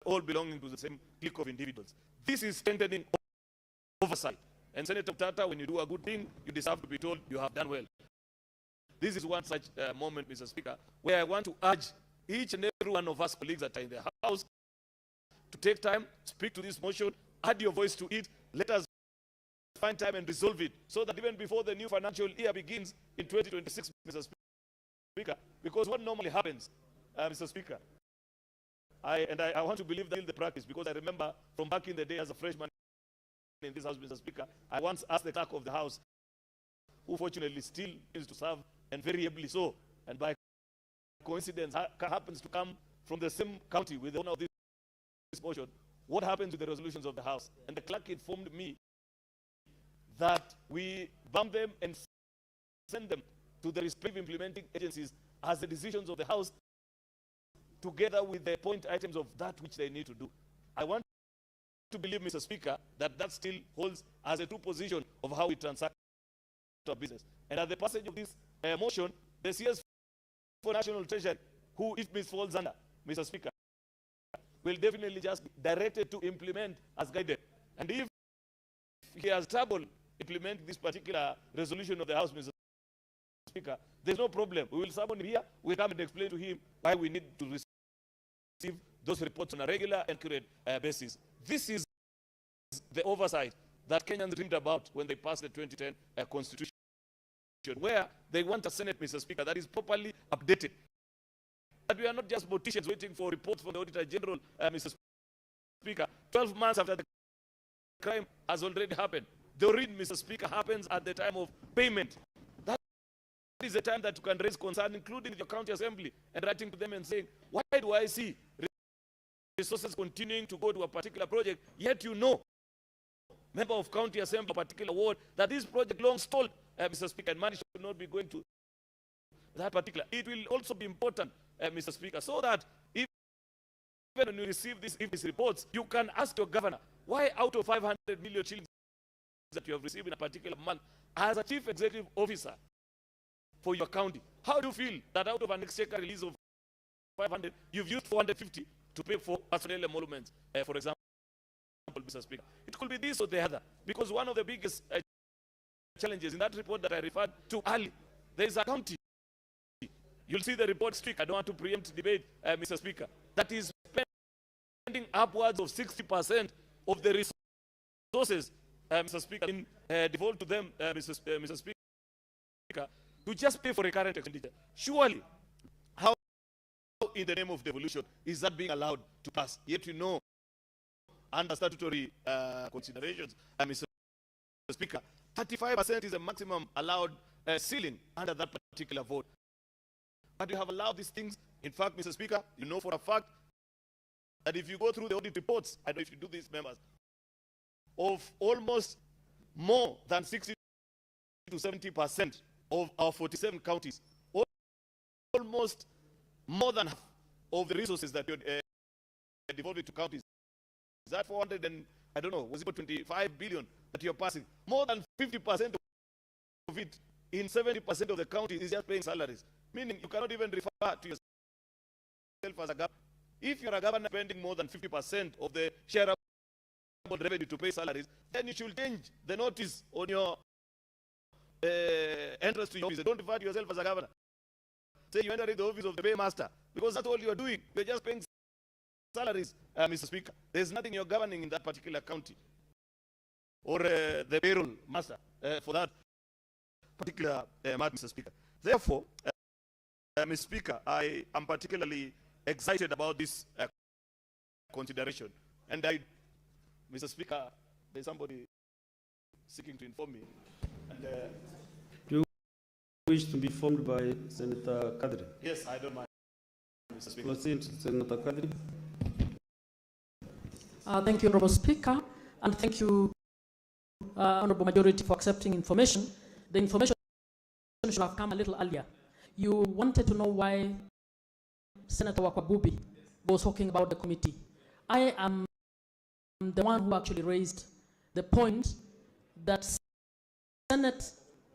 all belonging to the same clique of individuals. This is strengthening oversight. And Senator Mtata, when you do a good thing, you deserve to be told you have done well. This is one such moment, Mr. Speaker, where I want to urge each and every one of us colleagues that are in the House to take time, speak to this motion, add your voice to it, let us find time and resolve it, so that even before the new financial year begins in 2026, Mr. Speaker, because what normally happens, Mr. Speaker, I want to believe that in the practice, because I remember from back in the day as a freshman in this House, Mr. Speaker, I once asked the clerk of the House, who fortunately still is to serve, and very ably so, and by coincidence happens to come from the same county with the owner of this motion, what happens to the resolutions of the House? And the clerk informed me that we bump them and send them to the respective implementing agencies as the decisions of the House, together with the point items of that which they need to do. I want to believe, Mr. Speaker, that that still holds as a true position of how we transact our business. And at the passage of this motion, the CS for National Treasury, who if this falls under, Mr. Speaker, will definitely just be directed to implement as guided. And if he has trouble implementing this particular resolution of the House, Mr. Speaker, there's no problem. We will summon him here. We'll come and explain to him why we need to receive those reports on a regular and accurate basis. This is the oversight that Kenyans dreamed about when they passed the 2010 Constitution. where they want a Senate, Mr. Speaker, that is properly updated. That we are not just politicians waiting for reports from the Auditor General, Mr. Speaker. 12 months after the crime has already happened. The audit, Mr. Speaker, happens at the time of payment. That is the time that you can raise concern, including your county assembly, and writing to them and saying, why do I see resources continuing to go to a particular project, yet you know, member of county assembly, a particular ward, that this project long stalled, Mr. Speaker, and money should not be going to that particular. It will also be important, Mr. Speaker, so that even when you receive these reports, you can ask your governor, why out of 500 million shillings that you have received in a particular month, as a chief executive officer for your county, how do you feel that out of an exchequer release of 500, you've used 450 to pay for personnel emoluments, for example, Mr. Speaker? It could be this or the other, because one of the biggest challenges in that report that I referred to earlier, there is a county. You'll see the report strict. I don't want to preempt debate, Mr. Speaker, that is spending upwards of 60% of the resources, Mr. Speaker, in default to them, Mr. Speaker, to just pay for recurrent expenditure. Surely, how in the name of devolution is that being allowed to pass? Yet you know, under statutory considerations, Mr. Speaker, 35% is the maximum allowed ceiling under that particular vote. But you have allowed these things. In fact, Mr. Speaker, you know for a fact that if you go through the audit reports, I don't know if you do this, members, of almost more than 60 to 70% of our 47 counties, almost more than half of the resources that you're devoted to counties, is that 400 and, I don't know, was it 25 billion that you're passing? More than 50% of it in 70% of the counties is just paying salaries. Meaning you cannot even refer to yourself as a governor. If you're a governor spending more than 50% of the shareable revenue to pay salaries, then you should change the notice on your entrance to your office. Don't refer to yourself as a governor. Say you enter the office of the paymaster, because that's all you are doing. You're just paying salaries, Mr. Speaker. There's nothing you're governing in that particular county, or the payroll master for that particular matter, Mr. Speaker. Therefore, Mr. Speaker, I am particularly excited about this consideration. And Mr. Speaker, there's somebody seeking to inform me. And, do you wish to be informed by Senator Kadri? Yes, I don't mind, Mr. Speaker. Proceed, Senator Kadri. Thank you, Honorable Speaker, and thank you, Honorable Majority, for accepting information. The information should have come a little earlier. You wanted to know why Senator Wakabubi was talking about the committee. I am the one who actually raised the point that Senate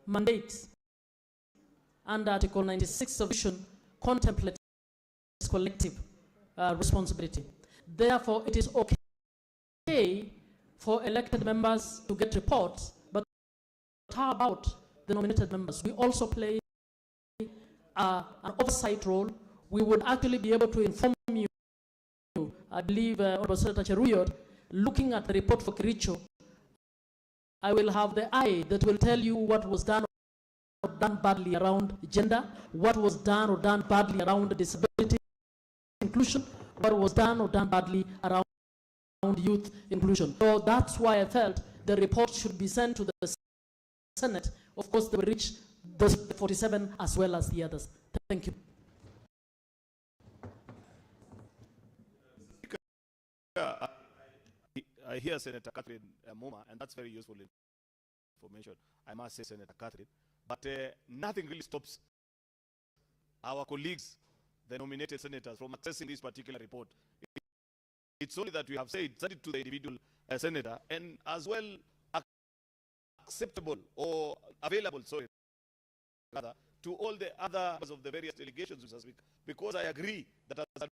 mandates under Article 96 subdivision contemplates collective responsibility. Therefore, it is okay for elected members to get reports, but how about the nominated members? We also play an oversight role. We would actually be able to inform you. I believe, Honorable Senator Cheruyot, looking at the report for Kericho, I will have the eye that will tell you what was done or done badly around gender, what was done or done badly around disability inclusion, what was done or done badly around youth inclusion. So that's why I felt the report should be sent to the Senate. Of course, they will reach those 47 as well as the others. Thank you. I hear Senator Catherine Moma, and that's very useful information, I must say, Senator Catherine. But nothing really stops our colleagues, the nominated senators, from accessing this particular report. It's only that we have said, send it to the individual senator, and as well acceptable or available, sorry, rather, to all the other members of the various delegations, Mr. Speaker, because I agree that as a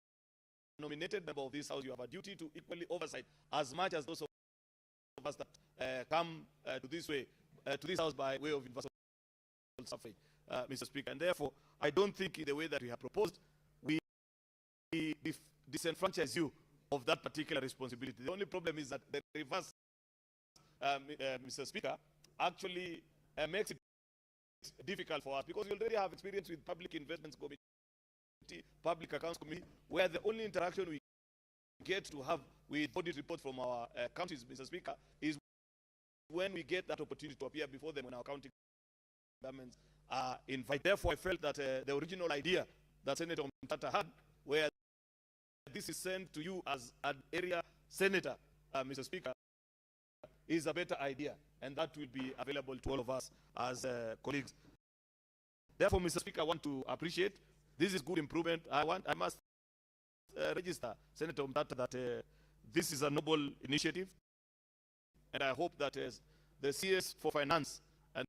nominated member of this House, you have a duty to equally oversight as much as those of us that come to this House by way of universal suffrage, Mr. Speaker. And therefore, I don't think in the way that we have proposed, we disenfranchise you of that particular responsibility. The only problem is that the reverse, Mr. Speaker, actually makes it difficult for us because we already have experience with Public Investments Committee, Public Accounts Committee, where the only interaction we get to have with audit reports from our counties, Mr. Speaker, is when we get that opportunity to appear before them when our county governments are invited. Therefore, I felt that the original idea that Senator Mtata had, where this is sent to you as an area senator, Mr. Speaker, is a better idea, and that will be available to all of us as colleagues. Therefore, Mr. Speaker, I want to appreciate this is good improvement. I must register, Senator Mtata, that this is a noble initiative, and I hope that the CS for Finance and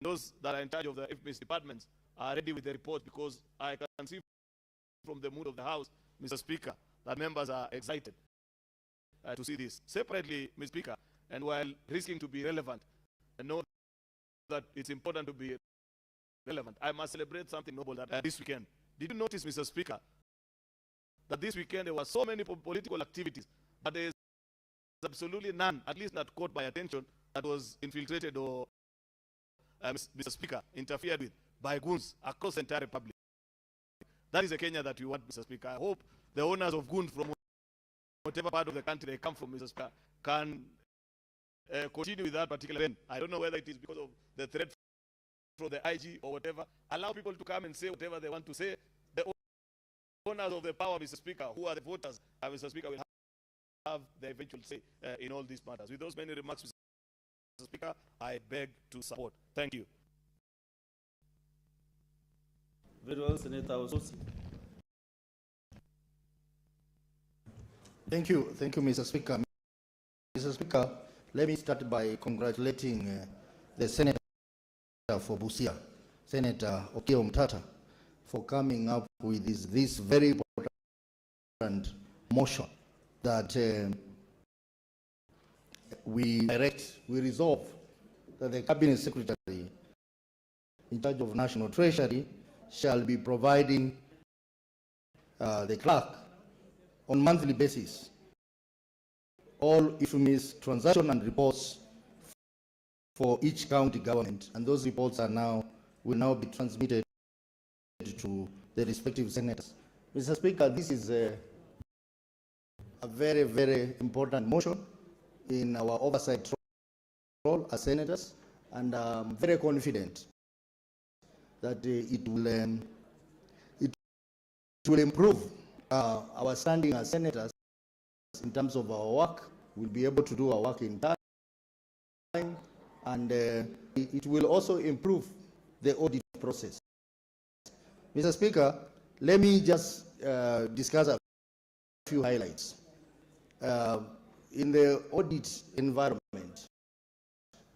those that are in charge of the FMS departments are ready with the report, because I can see from the mood of the House, Mr. Speaker, that members are excited to see this. Separately, Mr. Speaker, and while risking to be relevant, and know that it's important to be relevant, I must celebrate something noble that this weekend. Did you notice, Mr. Speaker, that this weekend there were so many political activities, but there is absolutely none, at least not caught my attention, that was infiltrated or, Mr. Speaker, interfered with by goons across the entire republic. That is the Kenya that we want, Mr. Speaker. I hope the owners of goons from whatever part of the country they come from, Mr. Speaker, can continue with that particular trend. I don't know whether it is because of the threat from the IG or whatever. Allow people to come and say whatever they want to say. The owners of the power, Mr. Speaker, who are the voters, Mr. Speaker, will have the eventual say in all these matters. With those many remarks, Mr. Speaker, I beg to support. Thank you. Very well, Senator Ososi. Thank you, Mr. Speaker. Mr. Speaker, let me start by congratulating the Senator for Busia, Senator Okiya Mtata, for coming up with this very important motion that we resolve that the Cabinet Secretary in charge of National Treasury shall be providing the clerk on monthly basis all FMS transaction and reports for each county government, and those reports will now be transmitted to the respective senators. Mr. Speaker, this is a very, very important motion in our oversight role as senators, and I'm very confident that it will improve our standing as senators in terms of our work. We'll be able to do our work in time, and it will also improve the audit process. Mr. Speaker, let me just discuss a few highlights. In the audit environment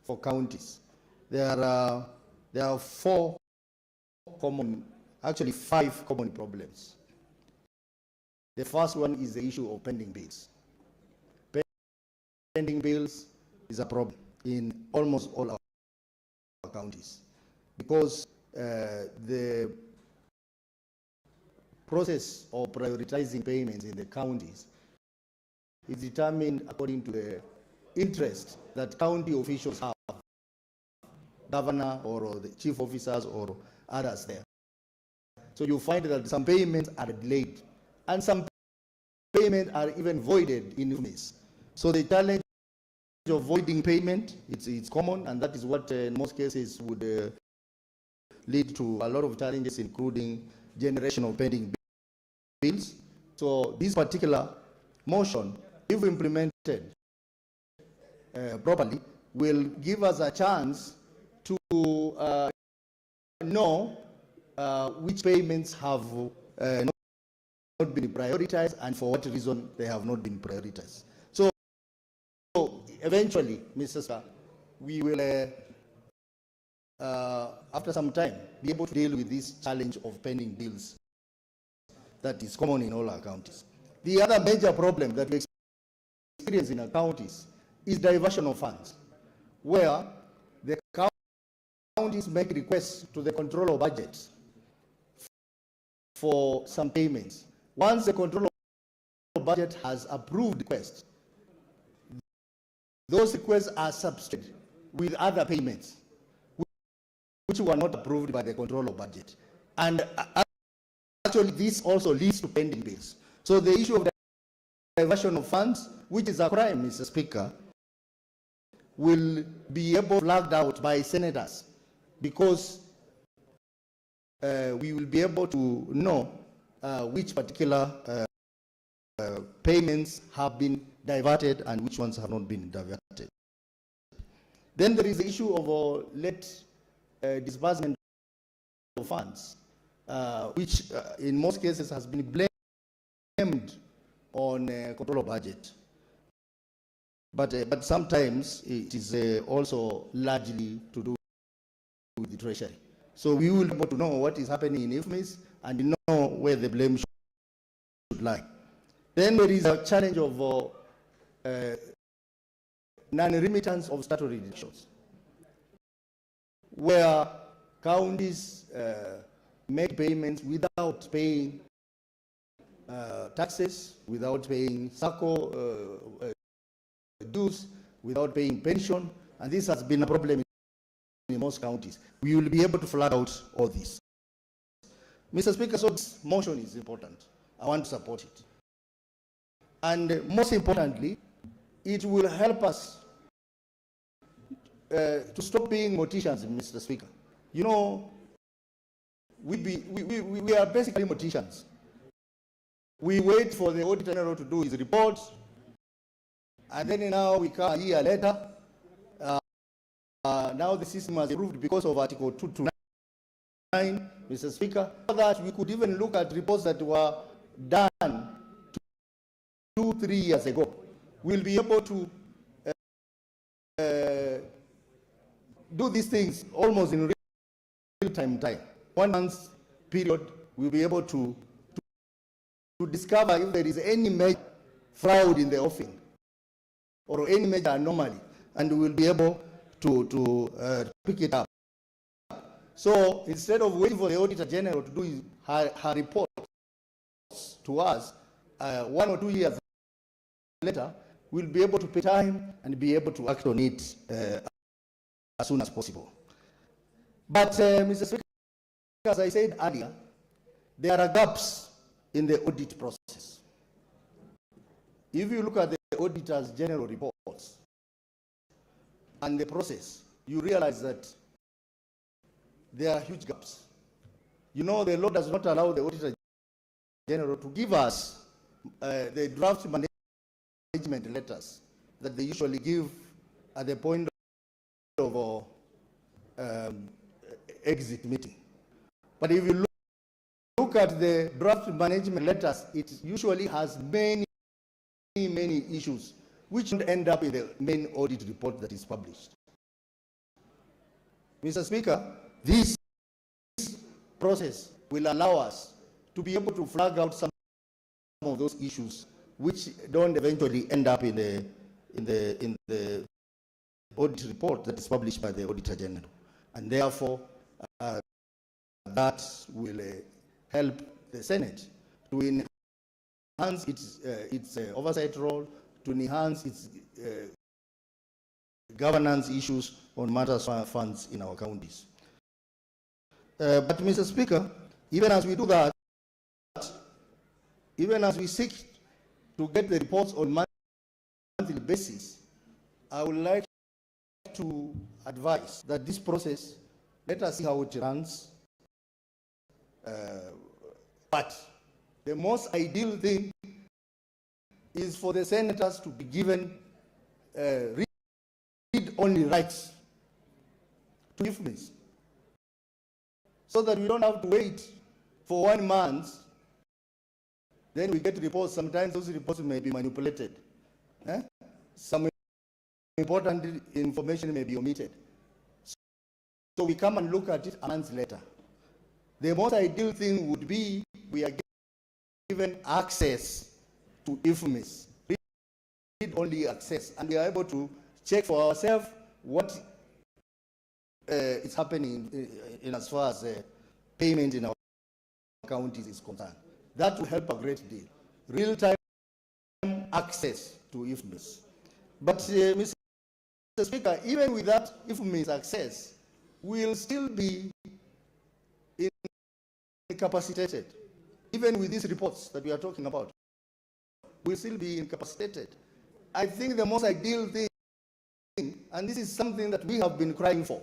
for counties, there are 5 common problems. The first one is the issue of pending bills. Pending bills is a problem in almost all our counties, because the process of prioritizing payments in the counties is determined according to the interest that county officials have, governor or the chief officers or others there. So you find that some payments are delayed, and some payments are even voided in FMS. So the challenge of voiding payment, it's common, and that is what in most cases would lead to a lot of challenges, including generation of pending bills. So this particular motion, if implemented properly, will give us a chance to know which payments have not been prioritized and for what reason they have not been prioritized. So eventually, Mr. Speaker, we will, after some time, be able to deal with this challenge of pending bills that is common in all our counties. The other major problem that we experience in our counties is diversion of funds, where the counties make requests to the controller of budgets for some payments. Once the controller of budget has approved requests, those requests are substituted with other payments, which were not approved by the control of budget. And actually, this also leads to pending bills. So the issue of diversion of funds, which is a crime, Mr. Speaker, will be flagged out by senators, because we will be able to know which particular payments have been diverted and which ones have not been diverted. Then there is the issue of late disbursement of funds, which in most cases has been blamed on control of budget. But sometimes it is also largely to do with the Treasury. So we will be able to know what is happening in IFMIS and know where the blame should lie. Then there is a challenge of non-remittance of statutory deductions, where counties make payments without paying taxes, without paying SACCO dues, without paying pension, and this has been a problem in most counties. We will be able to flag out all this. Mr. Speaker, so this motion is important. I want to support it. And most importantly, it will help us to stop being morticians, Mr. Speaker. You know, we are basically morticians. We wait for the Auditor General to do his report, and then now we come a year later. Now the system has improved because of Article 229, Mr. Speaker, so that we could even look at reports that were done 2-3 years ago. We'll be able to do these things almost in real-time. 1 month period, we'll be able to discover if there is any major fraud in the offering or any major anomaly, and we will be able to pick it up. So instead of waiting for the Auditor General to do her report to us 1 or 2 years later, we'll be able to pay time and be able to act on it as soon as possible. But Mr. Speaker, as I said earlier, there are gaps in the audit process. If you look at the Auditor's General reports and the process, you realize that there are huge gaps. You know, the law does not allow the Auditor General to give us the draft management letters that they usually give at the point of exit meeting. But if you look at the draft management letters, it usually has many issues which would end up in the main audit report that is published. Mr. Speaker, this process will allow us to be able to flag out some of those issues which don't eventually end up in the audit report that is published by the Auditor General. And therefore, that will help the Senate to enhance its oversight role, to enhance its governance issues on matters of funds in our counties. But Mr. Speaker, even as we do that, even as we seek to get the reports on monthly basis, I would like to advise that this process, let us see how it runs. But the most ideal thing is for the senators to be given read-only rights to IFMIS, so that we don't have to wait for 1 month. Then we get reports. Sometimes those reports may be manipulated. Some important information may be omitted. So we come and look at it a month later. The most ideal thing would be we are given access to IFMIS, read-only access, and we are able to check for ourselves what is happening in as far as payment in our counties is concerned. That will help a great deal. Real-time access to IFMIS. But Mr. Speaker, even with that IFMIS access, will still be incapacitated. Even with these reports that we are talking about, will still be incapacitated. I think the most ideal thing, and this is something that we have been crying for,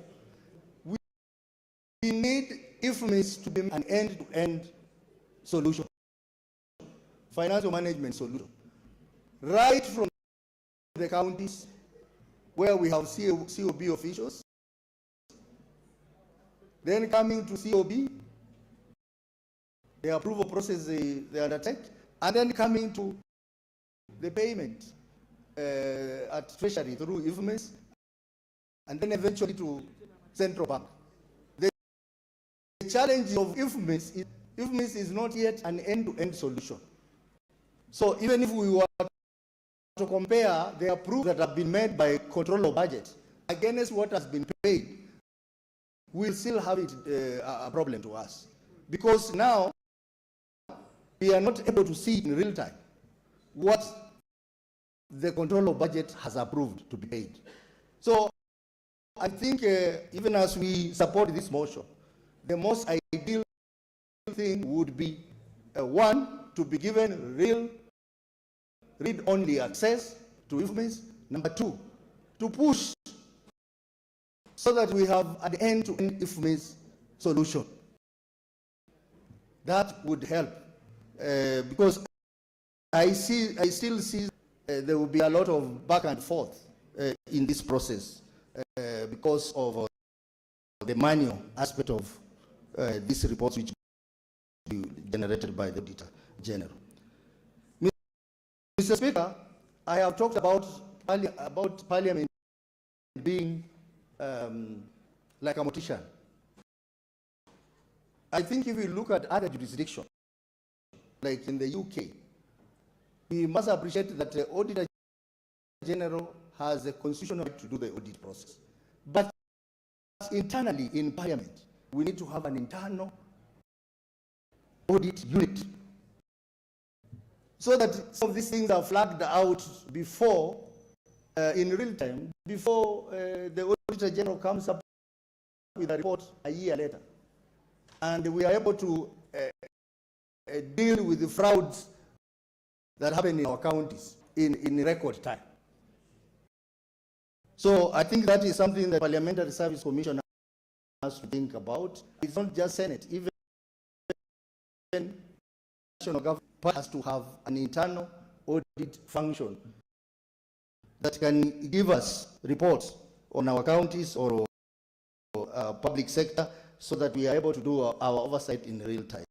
we need IFMIS to be an end-to-end solution, financial management solution, right from the counties where we have COB officials, then coming to COB, the approval process they undertake, and then coming to the payment at Treasury through IFMIS, and then eventually to Central Bank. The challenge of IFMIS is not yet an end-to-end solution. So even if we were to compare the approvals that have been made by control of budget against what has been paid, we'll still have it a problem to us. Because now, we are not able to see in real time what the control of budget has approved to be paid. So I think even as we support this motion, the most ideal thing would be, one, to be given real read-only access to IFMIS. Number two, to push so that we have an end-to-end IFMIS solution. That would help, because I still see there will be a lot of back and forth in this process because of the manual aspect of these reports which be generated by the Auditor General. Mr. Speaker, I have talked about Parliament being like a mortician. I think if we look at other jurisdictions, like in the UK, we must appreciate that the Auditor General has a constitutional right to do the audit process. But internally in Parliament, we need to have an internal audit unit so that some of these things are flagged out before, in real time, before the Auditor General comes up with a report a year later. And we are able to deal with the frauds that happen in our counties in record time. So I think that is something that Parliamentary Service Commission has to think about. It's not just Senate, even national government has to have an internal audit function that can give us reports on our counties or public sector so that we are able to do our oversight in real time.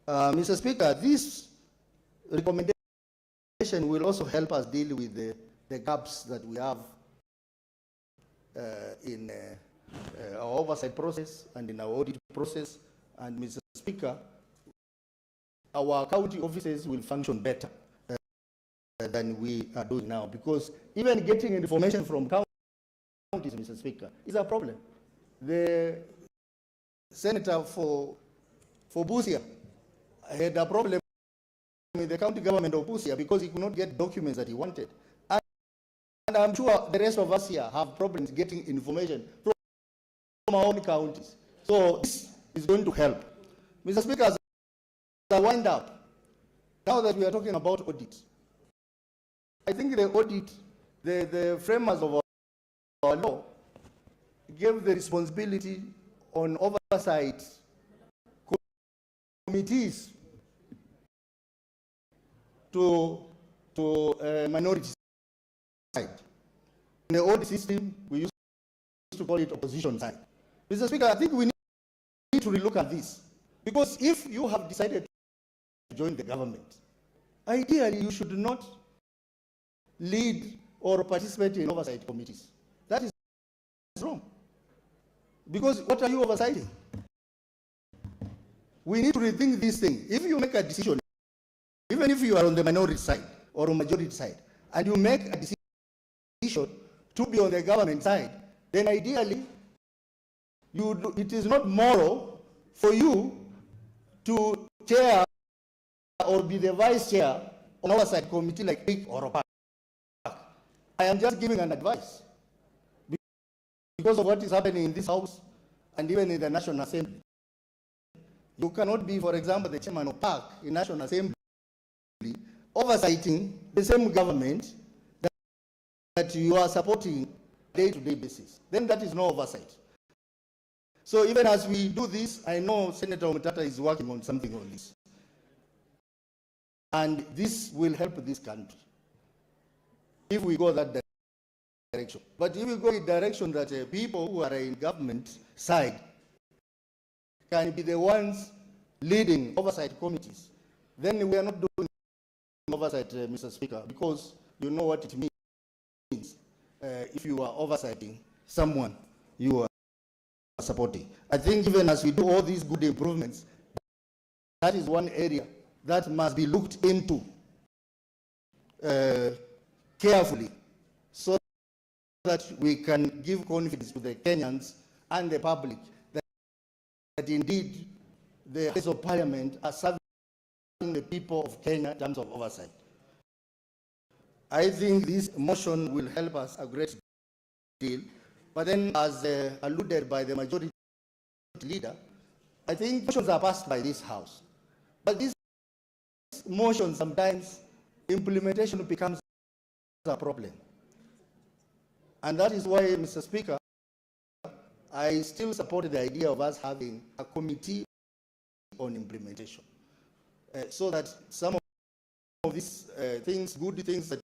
Mr. Speaker, this recommendation will also help us deal with the gaps that we have in our oversight process and in our audit process. And Mr. Speaker, our county offices will function better than we are doing now, because even getting information from counties, Mr. Speaker, is a problem. The senator for Busia had a problem with the county government of Busia because he could not get documents that he wanted. And I'm sure the rest of us here have problems getting information from our own counties. So this is going to help. Mr. Speaker, as I wind up, now that we are talking about audit, I think the audit, the framers of our law gave the responsibility on oversight committees to minority side. In the old system, we used to call it opposition side. Mr. Speaker, I think we need to relook at this, because if you have decided to join the government, ideally you should not lead or participate in oversight committees. That is wrong. Because what are you oversighting? We need to rethink this thing. If you make a decision, even if you are on the minority side or on majority side, and you make a decision to be on the government side, then ideally, it is not moral for you to chair or be the vice chair on oversight committee like PIC or OPAC. I am just giving an advice. because of what is happening in this House and even in the National Assembly. You cannot be, for example, the chairman of PAC in National Assembly oversighting the same government that you are supporting day-to-day basis. Then that is no oversight. So even as we do this, I know Senator Omutata is working on something on this. And this will help this country if we go that direction. But if we go in direction that people who are in government side can be the ones leading oversight committees, then we are not doing oversight, Mr. Speaker, because you know what it means if you are oversighting someone you are supporting. I think even as we do all these good improvements, that is one area that must be looked into carefully so that we can give confidence to the Kenyans and the public that indeed the House of Parliament are serving the people of Kenya in terms of oversight. I think this motion will help us a great deal, but then as alluded by the majority leader, I think motions are passed by this House. But this motion, sometimes implementation becomes a problem. And that is why, Mr. Speaker, I still support the idea of us having a committee on implementation, so that some of these things, good things that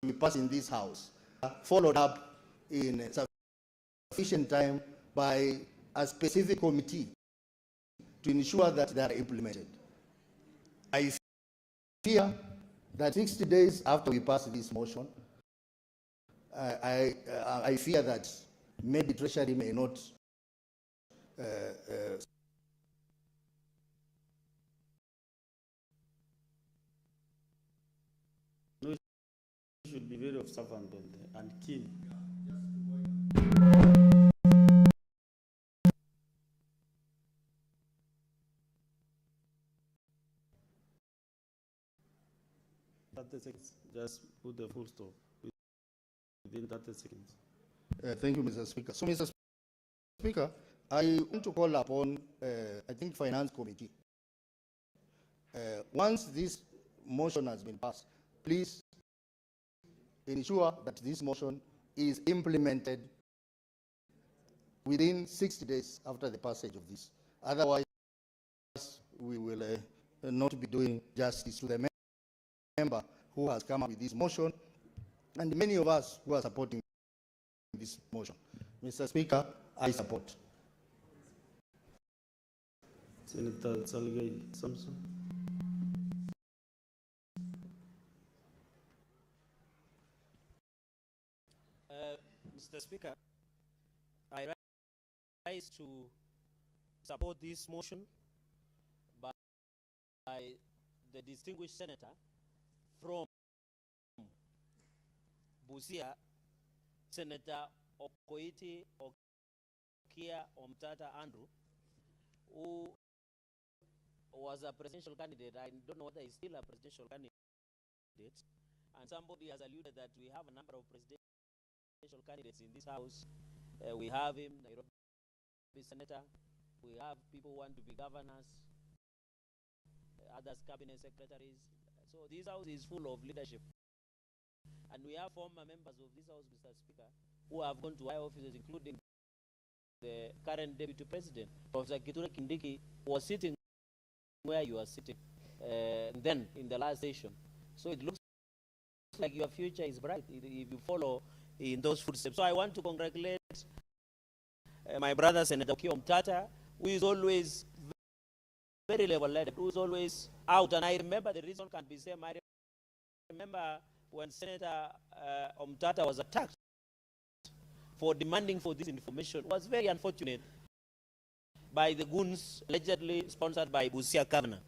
we pass in this House, are followed up in sufficient time by a specific committee to ensure that they are implemented. I fear that 60 days after we pass this motion, I fear that maybe Treasury may not No, you should be very observant and keen. Just put the full stop within 30 seconds. Thank you, Mr. Speaker. So, Mr. Speaker, I want to call upon, I think, Finance Committee. Once this motion has been passed, please ensure that this motion is implemented within 60 days after the passage of this. Otherwise, we will not be doing justice to the member who has come up with this motion and many of us who are supporting this motion. Mr. Speaker, I support. Senator Salgai Samson. Mr. Speaker, I rise to support this motion by the distinguished senator from Busia, Senator Okoiti Okia Omtata Andrew, who was a presidential candidate. I don't know whether he's still a presidential candidate. And somebody has alluded that we have a number of presidential candidates in this House. We have him, Nairobi Senator. We have people who want to be governors, others cabinet secretaries. So this House is full of leadership. And we have former members of this House, Mr. Speaker, who have gone to high offices, including the current Deputy President, Professor Kithure Kindiki, was sitting where you are sitting then in the last session. So it looks like your future is bright if you follow in those footsteps. So I want to congratulate my brother, Senator Okia Omtata, who is always very level-headed, who is always out. And I remember the reason can be same. I remember when Senator Omtata was attacked for demanding for this information. It was very unfortunate by the goons allegedly sponsored by Busia Governor.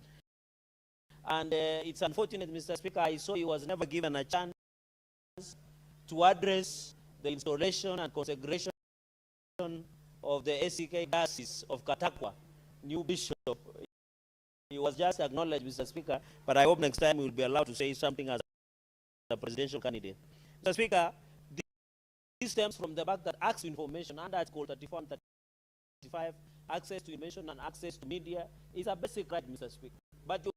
And it's unfortunate, Mr. Speaker, I saw he was never given a chance to address the installation and consecration of the SCK Diocese of Katakwa, new bishop. He was just acknowledged, Mr. Speaker, but I hope next time we will be allowed to say something as a presidential candidate. Mr. Speaker, stems from the fact that access to information under Article 34 and 35, access to information and access to media is a basic right, Mr. Speaker. But you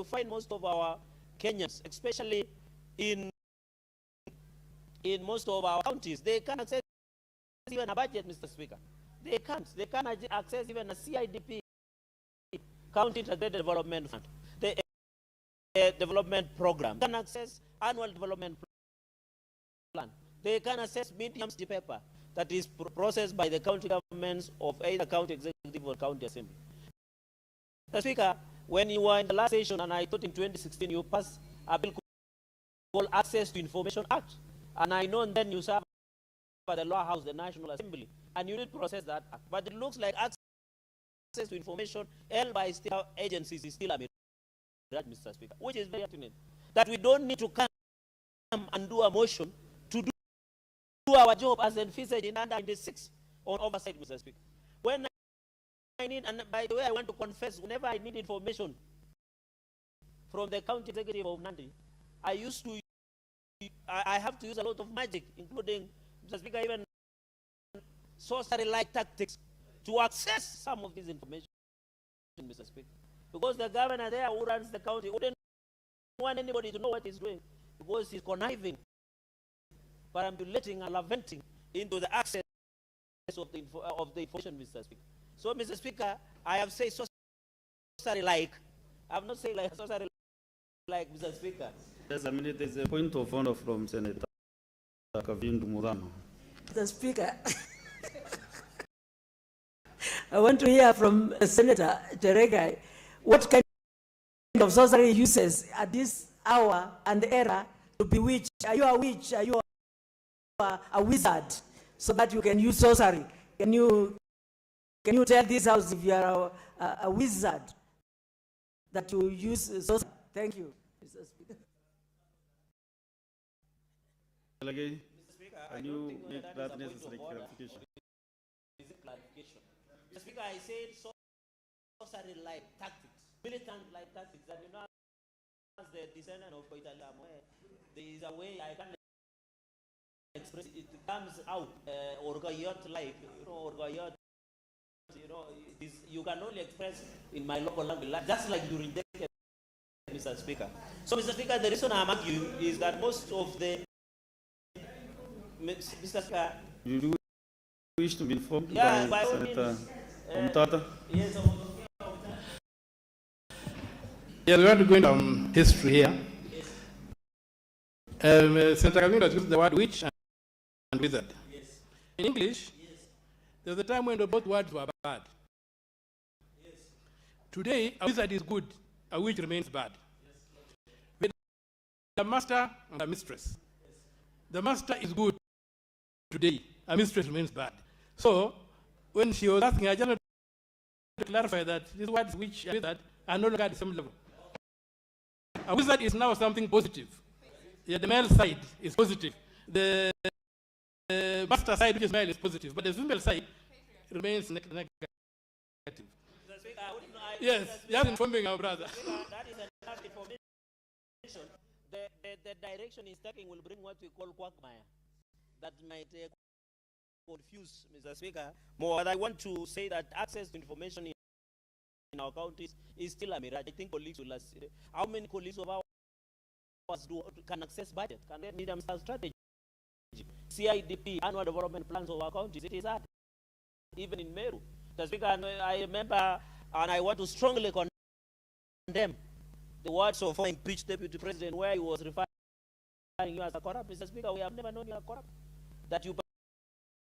find most of our Kenyans, especially in most of our counties, they can't access even a budget, Mr. Speaker. They can't access even a CIDP, County Integrated Development Fund, the development program. They can access annual development plan. They can access medium paper that is processed by the county governments of either county executive or county assembly. Mr. Speaker, when you were in the last session, and I thought in 2016 you passed a bill called Access to Information Act, and I know then you serve by the lower house, the National Assembly, and you did process that act. But it looks like access to information held by state agencies is still a mirage, Mr. Speaker, which is very unfortunate. That we don't need to come and do a motion to do our job as envisaged in under 96 on oversight, Mr. Speaker. When I need, and by the way, I want to confess, whenever I need information from the county executive of Nandi, I have to use a lot of magic, including, Mr. Speaker, even sorcery-like tactics to access some of this information, Mr. Speaker. Because the governor there who runs the county wouldn't want anybody to know what he's doing, because he's conniving, perambulating and lamenting into the access of the information, Mr. Speaker. So, Mr. Speaker, I have said sorcery-like. I have not said like sorcery-like, Mr. Speaker. There's a point of honor from Senator Kavindu Mudhama. Mr. Speaker, I want to hear from Senator Teregai what kind of sorcery he uses at this hour and era to bewitch. Are you a witch? Are you a wizard? So that you can use sorcery. Can you tell this house if you are a wizard that you use sorcery? Thank you, Mr. Speaker. Mr. Speaker, can you make that necessary clarification? Is it clarification? Mr. Speaker, I said sorcery-like tactics, militant-like tactics, that you know, as the descendant of Koitalam, there is a way I can express it. It comes out, Orgayot-like, Orgayot, you can only express in my local language, just like during decades, Mr. Speaker. So, Mr. Speaker, the reason I'm arguing is that most of the Mr. Speaker, you do wish to be informed by Senator Omtata? Yes, Yes, we want to go into history here. Senator Kavindu has used the word witch and wizard. Yes. In English, there was a time when both words were bad. Yes. Today, a wizard is good, a witch remains bad. Yes. The master and the mistress. Yes. The master is good today, a mistress remains bad. So, when she was asking, I just wanted to clarify that these words witch and wizard are no longer at the same level. A wizard is now something positive. Yeah, the male side is positive. The master side, which is male, is positive. But the female side remains negative. Yes, just informing our brother. That is enough information. The direction he's taking will bring what we call quagmire. That might confuse, Mr. Speaker, more. But I want to say that access to information in our counties is still a mirage. I think colleagues will ask, how many colleagues of ours can access budget? Can they need themselves strategy? CIDP, annual development plans of our counties, it is hard. Even in Meru. Mr. Speaker, I remember, and I want to strongly condemn the words of former impeached deputy president where he was referring you as a corrupt. Mr. Speaker, we have never known you are corrupt. That you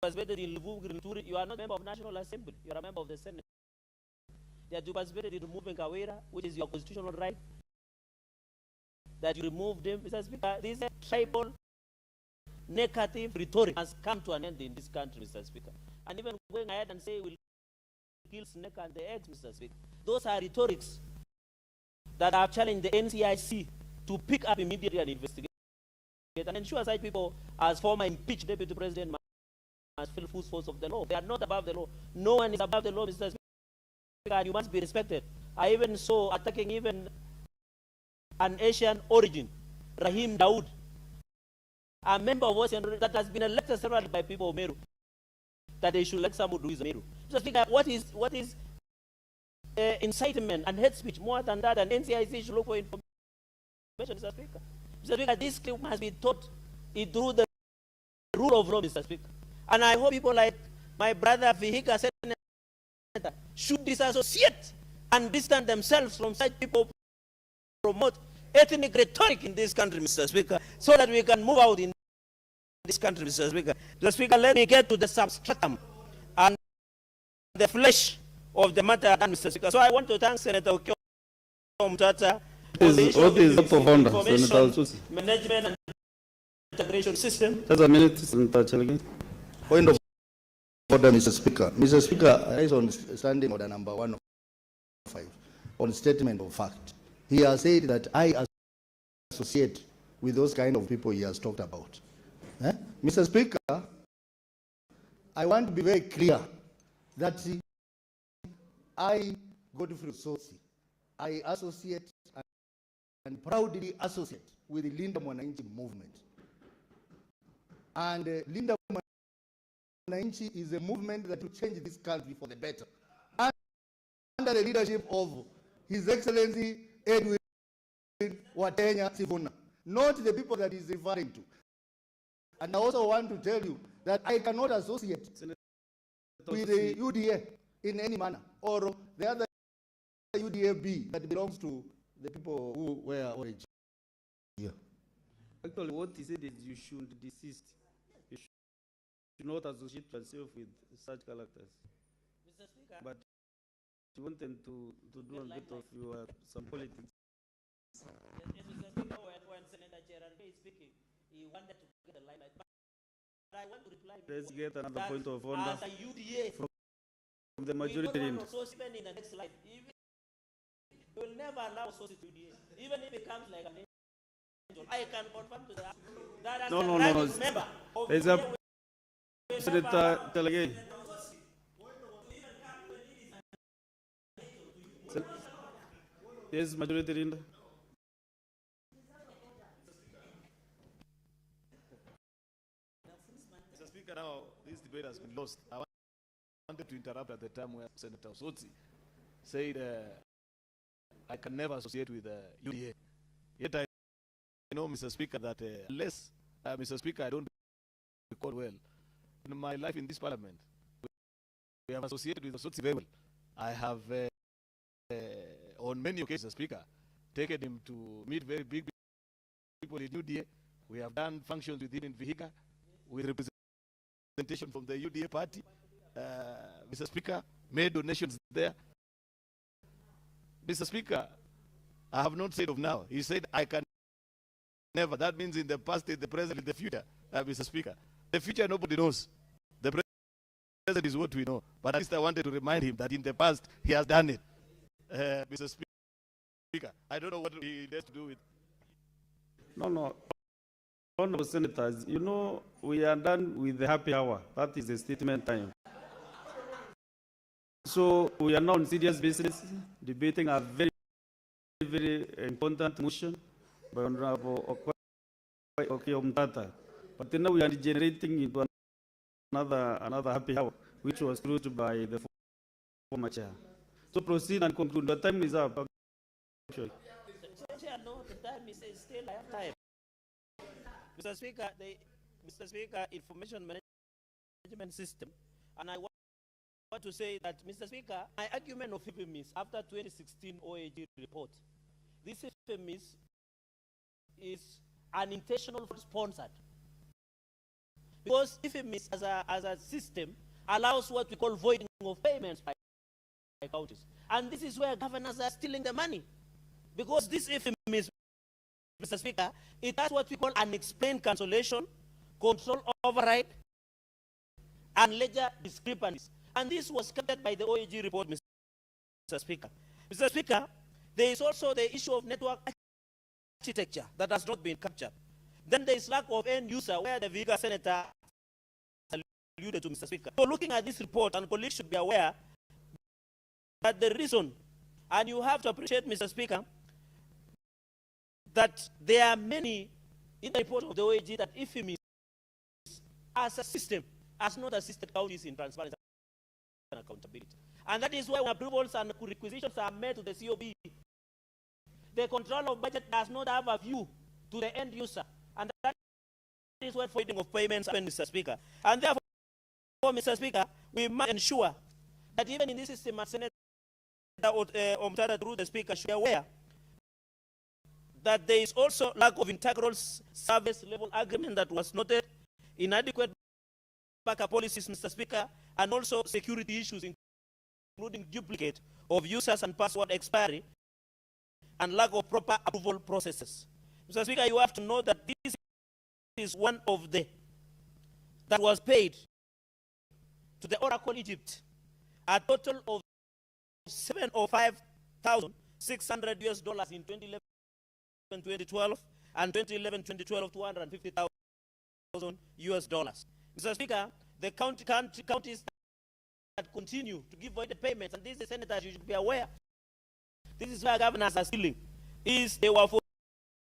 participated in Livu, you are not a member of National Assembly, you are a member of the Senate. That you participated in removing Kawira, which is your constitutional right. That you removed him. Mr. Speaker, this tribal negative rhetoric has come to an end in this country, Mr. Speaker. And even going ahead and say we'll kill snake and the eggs, Mr. Speaker. Those are rhetorics that have challenged the NCIC to pick up immediately and investigate and ensure such people as former impeached deputy president must feel full force of the law. They are not above the law. No one is above the law, Mr. Speaker, and you must be respected. I even saw attacking even an Asian origin, Rahim Dawood, a member of Ocean that has been elected severally by people of Meru, that they should let somebody who is Meru. Mr. Speaker, what is incitement and hate speech more than that? And NCIC should look for information, Mr. Speaker. Mr. Speaker, this claim must be taught through the rule of law, Mr. Speaker. And I hope people like my brother Vihiga Senator should disassociate and distance themselves from such people who promote ethnic rhetoric in this country, Mr. Speaker, so that we can move out in this country, Mr. Speaker. Mr. Speaker, let me get to the substratum and the flesh of the matter, Mr. Speaker. So I want to thank Senator Okiya Omtata for the issue of information management and integration system. Just a minute, Senator Chelgi. Point of order, Mr. Speaker. Mr. Speaker, I is on standing order number 105 on statement of fact. He has said that I associate with those kind of people he has talked about. Mr. Speaker, I want to be very clear that I, Godfrey Sosi, I associate and proudly associate with the Linda Mwananchi movement. And Linda Mwananchi is a movement that will change this country for the better. And under the leadership of His Excellency Edwin Watenya Sifuna, not the people that he's referring to. And I also want to tell you that I cannot associate with the UDA in any manner, or the other UDA-B that belongs to the people who were origin. Yeah. Actually, what he said is you should desist. You should not associate yourself with such characters. Mr. Speaker. But you want them to do a bit of some politics. Yes, Mr. Speaker, when Senator Cherargei is speaking, he wanted to get the limelight. But I want to reply. Let's get another point of order as a UDA, from the majority. We don't want to even in the next slide. We will never allow sources to UDA, even if it comes like an angel. I can confirm to that. That as No. member of There's a Senator Chelgi. Yes, majority leader. Mr. Speaker, now this debate has been lost. I wanted to interrupt at the time where Senator Sotsi said, I can never associate with UDA. Yet I know, Mr. Speaker, that unless, Mr. Speaker, I don't record well, in my life in this parliament, we have associated with Sotsi very well. I have, on many occasions, Speaker, taken him to meet very big people in UDA. We have done functions with him in Vihiga, with representation from the UDA party. Mr. Speaker, made donations there. Mr. Speaker, I have not said of now. He said, I can never. That means in the past, in the present, in the future, Mr. Speaker. The future, nobody knows. The present is what we know. But at least I wanted to remind him that in the past, he has done it. Mr. Speaker, I don't know what he has to do with. No. Honorable Senators, you know, we are done with the happy hour. That is the statement time. So we are now on serious business, debating a very, very important motion by Honorable Okiya Omtata. But now we are degenerating into another happy hour, which was approved by the former chair. So proceed and conclude. The time is up. Actually. No, the time is still I have time. Mr. Speaker, Mr. Speaker, information management system, and I want to say that, Mr. Speaker, my argument of FIPMIS after 2016 OAG report, this FIPMIS is unintentional sponsored. Because FIPMIS as a system allows what we call voiding of payments by counties. And this is where governors are stealing the money. Because this FIPMIS, Mr. Speaker, it has what we call unexplained cancellation, control override, and ledger discrepancies. And this was captured by the OAG report, Mr. Speaker. Mr. Speaker, there is also the issue of network architecture that has not been captured. Then there is lack of end user, where the Vihiga Senator alluded to, Mr. Speaker. So looking at this report, and colleagues should be aware that the reason, and you have to appreciate, Mr. Speaker, that there are many in the report of the OAG that IFMIS as a system has not assisted counties in transparency and accountability. And that is why when approvals and requisitions are made to the COB, the control of budget does not have a view to the end user. And that is where voiding of payments happen, Mr. Speaker. And therefore, Mr. Speaker, we must ensure that even in this system, as Senator Omtata through the Speaker should be aware that there is also lack of integral service level agreement that was noted, inadequate backup policies, Mr. Speaker, and also security issues, including duplicate of users and password expiry, and lack of proper approval processes. Mr. Speaker, you have to know that this is one of the that was paid to the Oracle Egypt, a total of $705,600 in 2011-2012, and 2011-2012, $250,000. Mr. Speaker, the counties that continue to give voided payments, and this is, senators, you should be aware, this is where governors are stealing, is they were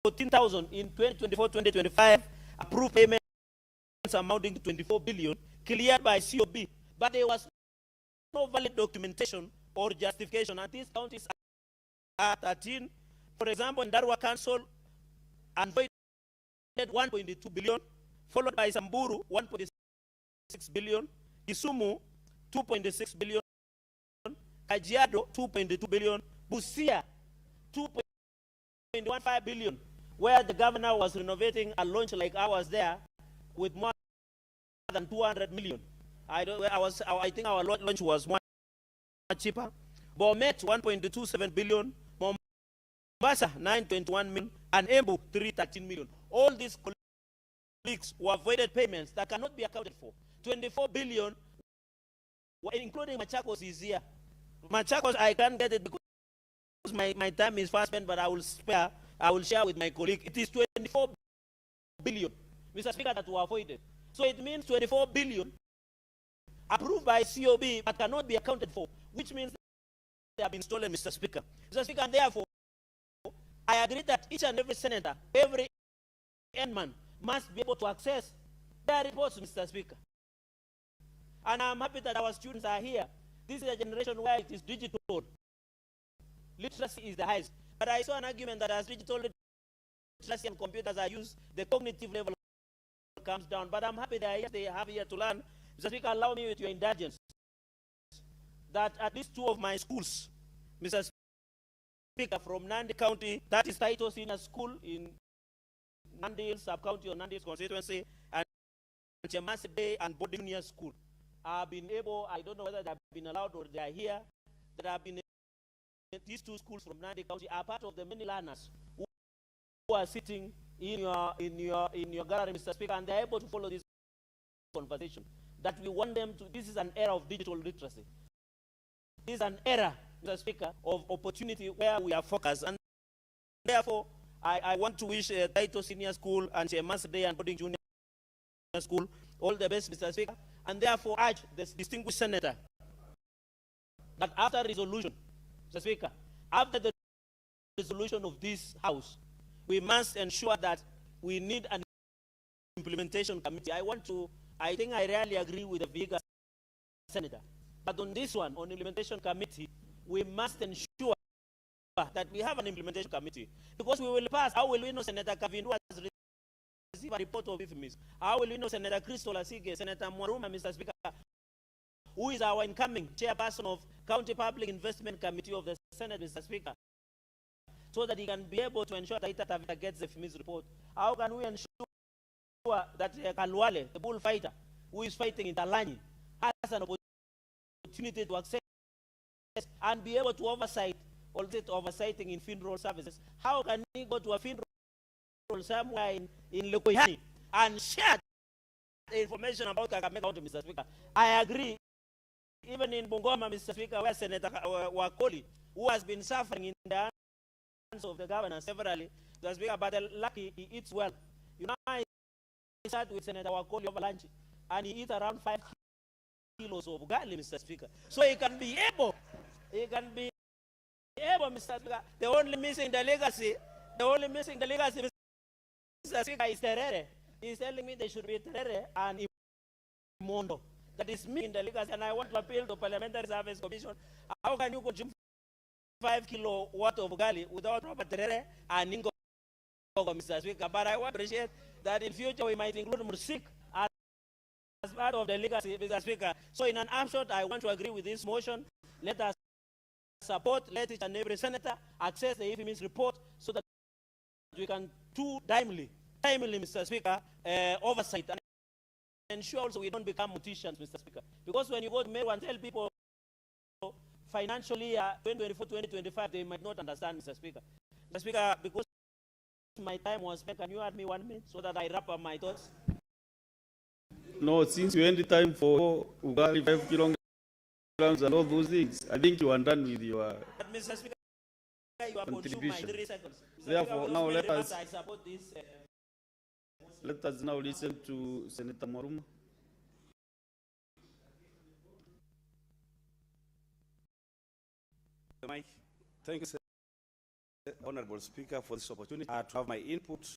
14,000 in 2024-2025, approved payments amounting to 24 billion, cleared by COB, but there was no valid documentation or justification, and these counties are 13. For example, in Darwa Council, unvoided 1.2 billion, followed by Samburu, 1.6 billion, Kisumu, 2.6 billion, Kajiado, 2.2 billion, Busia, 2.15 billion, where the governor was renovating a launch like ours there with more than 200 million. I think our launch was much cheaper. Bomet, 1.27 billion, Mombasa, 9.1 million, and Embu, 313 million. All these colleagues were avoided payments that cannot be accounted for. 24 billion, including Machakos, is here. Machakos, I can't get it because my time is fast spent, but I will share with my colleague. It is 24 billion, Mr. Speaker, that were avoided. So it means 24 billion approved by COB but cannot be accounted for, which means they have been stolen, Mr. Speaker. Mr. Speaker, and therefore, I agree that each and every senator, every endman, must be able to access their reports, Mr. Speaker. And I'm happy that our students are here. This is a generation where it is digital. Literacy is the highest. But I saw an argument that as digital literacy and computers are used, the cognitive level comes down. But I'm happy that they have here to learn. Mr. Speaker, allow me with your indulgence that at least two of my schools, Mr. Speaker, from Nandi County, that is Taito Senior School in Nandi Sub-County or Nandi constituency, and Chemasi Bay and Bodi Junior School, have been able, I don't know whether they have been allowed or they are here, that have been, these two schools from Nandi County are part of the many learners who are sitting in your gallery, Mr. Speaker, and they are able to follow this conversation. That we want them to, this is an era of digital literacy. This is an era, Mr. Speaker, of opportunity where we are focused. And therefore, I want to wish Taito Senior School and Chemasi Day and Boarding Junior School all the best, Mr. Speaker. And therefore, urge this distinguished senator that after resolution, Mr. Speaker, after the resolution of this House, we must ensure that we need an implementation committee. I think I rarely agree with the Vihiga senator. But on this one, on implementation committee, we must ensure that we have an implementation committee. Because we will pass. How will we know Senator Kavindu has received a report of IFMIS? How will we know Senator Crystal Asige, Senator Mwaruma, Mr. Speaker, who is our incoming chairperson of County Public Investment Committee of the Senate, Mr. Speaker, so that he can be able to ensure that Taita Taveta gets the IFMIS report? How can we ensure that Kalwale, the bullfighter, who is fighting in Talanyi, has an opportunity to access and be able to oversight, oversighting in funeral services? How can he go to a funeral somewhere in Lukoyani and share the information about Kakamega County, Mr. Speaker? I agree. Even in Bungoma, Mr. Speaker, where Senator Wakoli, who has been suffering in the hands of the governor severally, Mr. Speaker, but lucky he eats well. You know, I sat with Senator Wakoli over lunch, and he eats around 5 kilos of ugali, Mr. Speaker. So he can be able, Mr. Speaker. The only missing the legacy, Mr. Mr. Speaker, is Terere. He's telling me they should be Terere and Imondo. That is me in the legacy, and I want to appeal to Parliamentary Service Commission. How can you consume 5 kilo worth of ugali without proper Terere and Ningo, Mr. Speaker? But I want to appreciate that in future we might include Mursik as part of the legacy, Mr. Speaker. So in an upshot, I want to agree with this motion. Let us support, let each and every senator access the IFMI's report so that we can do timely, Mr. Speaker, oversight and ensure also we don't become morticians, Mr. Speaker. Because when you go to Meru and tell people financially 2024-2025, they might not understand, Mr. Speaker. Mr. Speaker, because my time was spent, can you add me 1 minute so that I wrap up my thoughts? No, since you end the time for ugali 5 kilograms and all those things, I think you are done with your Mr. Speaker, you have consumed my 3 seconds. Mr. Therefore, Speaker, now let us I support this. Let us now listen to Senator Maruma. Mike, thank you, Honorable Speaker, for this opportunity to have my input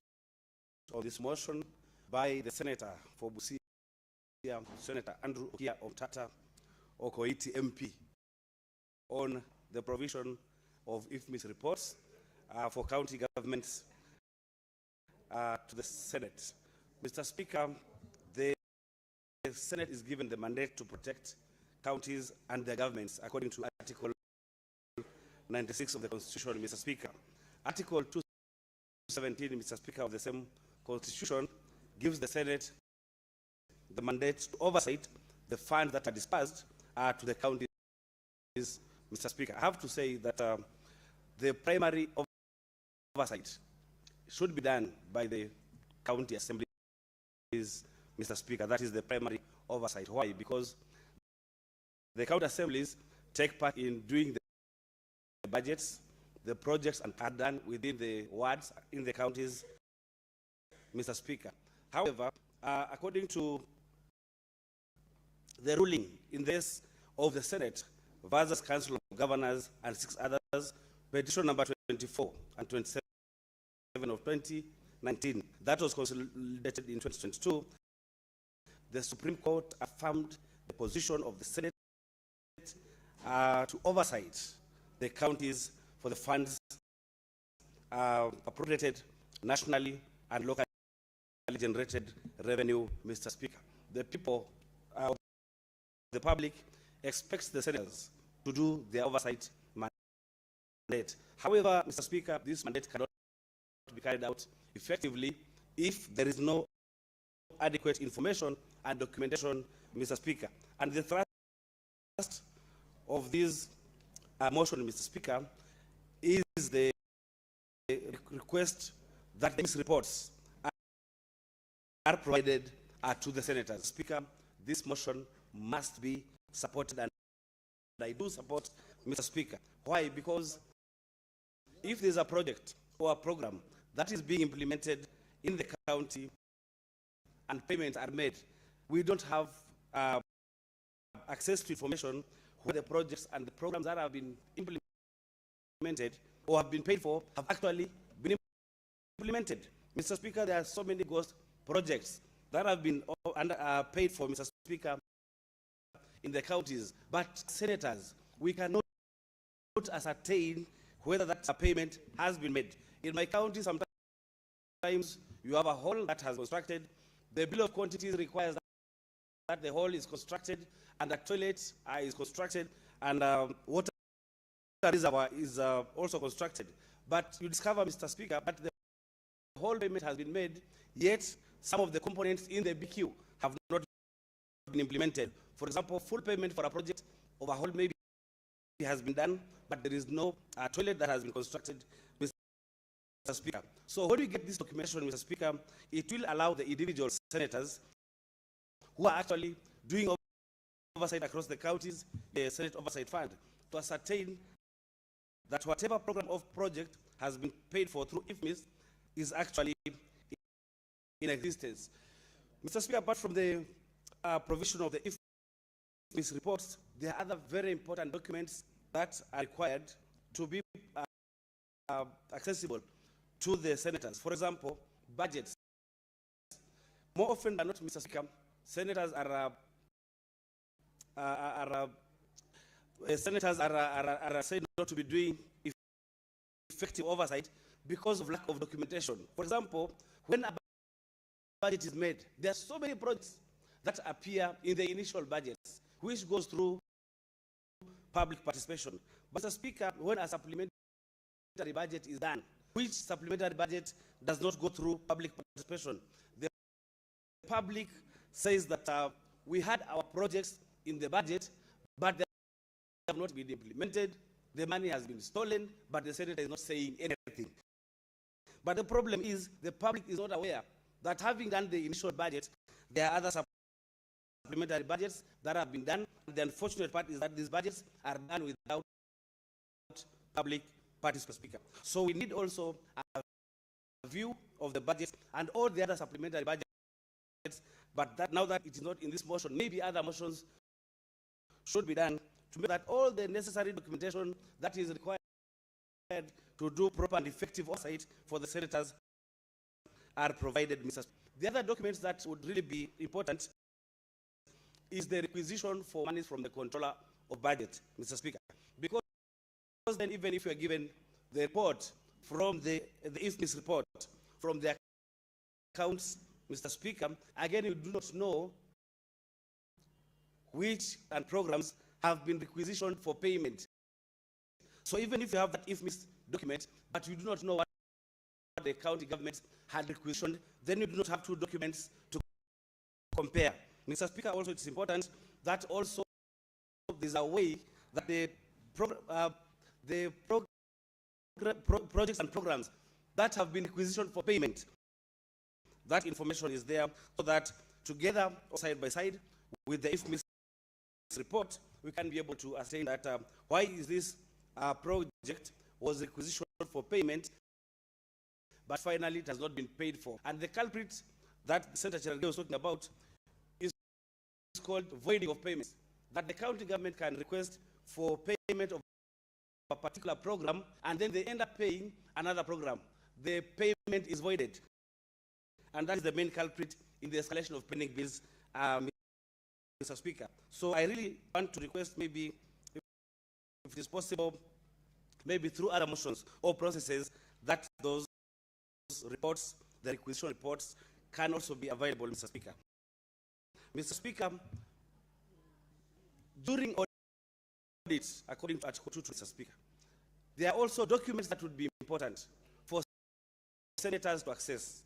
on this motion by the Senator for Busia, Senator Andrew Okia Omtata Okoiti MP, on the provision of IFMI's reports for county governments to the Senate. Mr. Speaker, the Senate is given the mandate to protect counties and their governments according to Article 96 of the Constitution, Mr. Speaker. Article 217, Mr. Speaker, of the same Constitution gives the Senate the mandate to oversight the funds that are dispersed to the counties, Mr. Speaker. I have to say that the primary oversight should be done by the county assemblies, Mr. Speaker. That is the primary oversight. Why? Because the county assemblies take part in doing the budgets, the projects are done within the wards in the counties, Mr. Speaker. However, according to the ruling in this of the Senate versus Council of Governors and 6 others, petition number 24 and 27 of 2019, that was consolidated in 2022, the Supreme Court affirmed the position of the Senate to oversight the counties for the funds appropriated nationally and locally generated revenue, Mr. Speaker. The people, the public, expects the senators to do their oversight mandate. However, Mr. Speaker, this mandate cannot be carried out effectively if there is no adequate information and documentation, Mr. Speaker. And the thrust of this motion, Mr. Speaker, is the request that these reports are provided to the senators. Speaker, this motion must be supported, and I do support, Mr. Speaker. Why? Because if there's a project or a program that is being implemented in the county and payments are made, we don't have access to information where the projects and the programs that have been implemented or have been paid for have actually been implemented. Mr. Speaker, there are so many ghost projects that have been paid for, Mr. Speaker, in the counties, but senators, we cannot ascertain whether that payment has been made. In my county, sometimes you have a hall that has constructed. The bill of quantities requires that the hall is constructed and the toilet is constructed and water reservoir is also constructed. But you discover, Mr. Speaker, that the whole payment has been made, yet some of the components in the BQ have not been implemented. For example, full payment for a project of a hall maybe has been done, but there is no toilet that has been constructed, Mr. Speaker. So when we get this documentation, Mr. Speaker, it will allow the individual senators who are actually doing oversight across the counties, the Senate Oversight Fund, to ascertain that whatever program of project has been paid for through IFMIS is actually in existence. Mr. Speaker, apart from the provision of the IFMIS reports, there are other very important documents that are required to be accessible to the senators. For example, budgets more often than not, Mr. Speaker, senators are said not to be doing effective oversight because of lack of documentation. For example, when a budget is made, there are so many projects that appear in the initial budgets, which goes through public participation. But Mr. Speaker, when a supplementary budget is done, which supplementary budget does not go through public participation, the public says that we had our projects in the budget, but they have not been implemented. The money has been stolen, but the senator is not saying anything. But the problem is the public is not aware that having done the initial budget, there are other supplementary budgets that have been done. The unfortunate part is that these budgets are done without public participation, Speaker. So we need also a view of the budget and all the other supplementary budgets, but that now that it is not in this motion, maybe other motions should be done to make that all the necessary documentation that is required to do proper and effective oversight for the senators are provided, Mr. Speaker. The other documents that would really be important is the requisition for monies from the controller of budget, Mr. Speaker. Because then even if you are given the report from the IFMIS report from the accounts, Mr. Speaker, again you do not know which and programs have been requisitioned for payment. So even if you have that IFMIS document, but you do not know what the county government had requisitioned, then you do not have two documents to compare. Mr. Speaker, also it's important that also there's a way that the projects and programs that have been requisitioned for payment, that information is there, so that together, or side by side, with the IFMIS report, we can be able to ascertain that why is this project was requisitioned for payment, but finally it has not been paid for. And the culprit that Senator Cherargei was talking about is called voiding of payments, that the county government can request for payment of a particular program, and then they end up paying another program. The payment is voided. And that is the main culprit in the escalation of pending bills, Mr. Speaker. So I really want to request maybe, if it is possible, maybe through other motions or processes, that those reports, the requisition reports, can also be available, Mr. Speaker. Mr. Speaker, during audits, according to Article 2, Mr. Speaker, there are also documents that would be important for senators to access,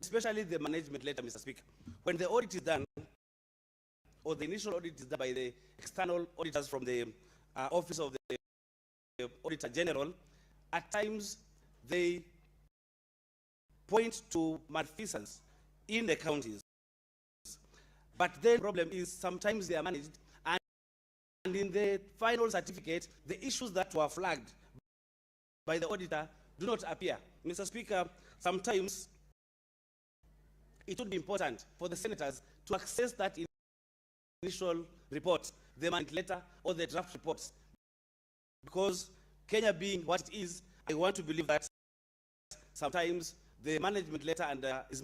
especially the management letter, Mr. Speaker. When the audit is done, or the initial audit is done by the external auditors from the Office of the Auditor General, at times they point to malfeasance in the counties. But then the problem is sometimes they are managed, and in the final certificate, the issues that were flagged by the auditor do not appear. Mr. Speaker, sometimes it would be important for the senators to access that initial report, the management letter or the draft reports. Because Kenya being what it is, I want to believe that sometimes the management letter is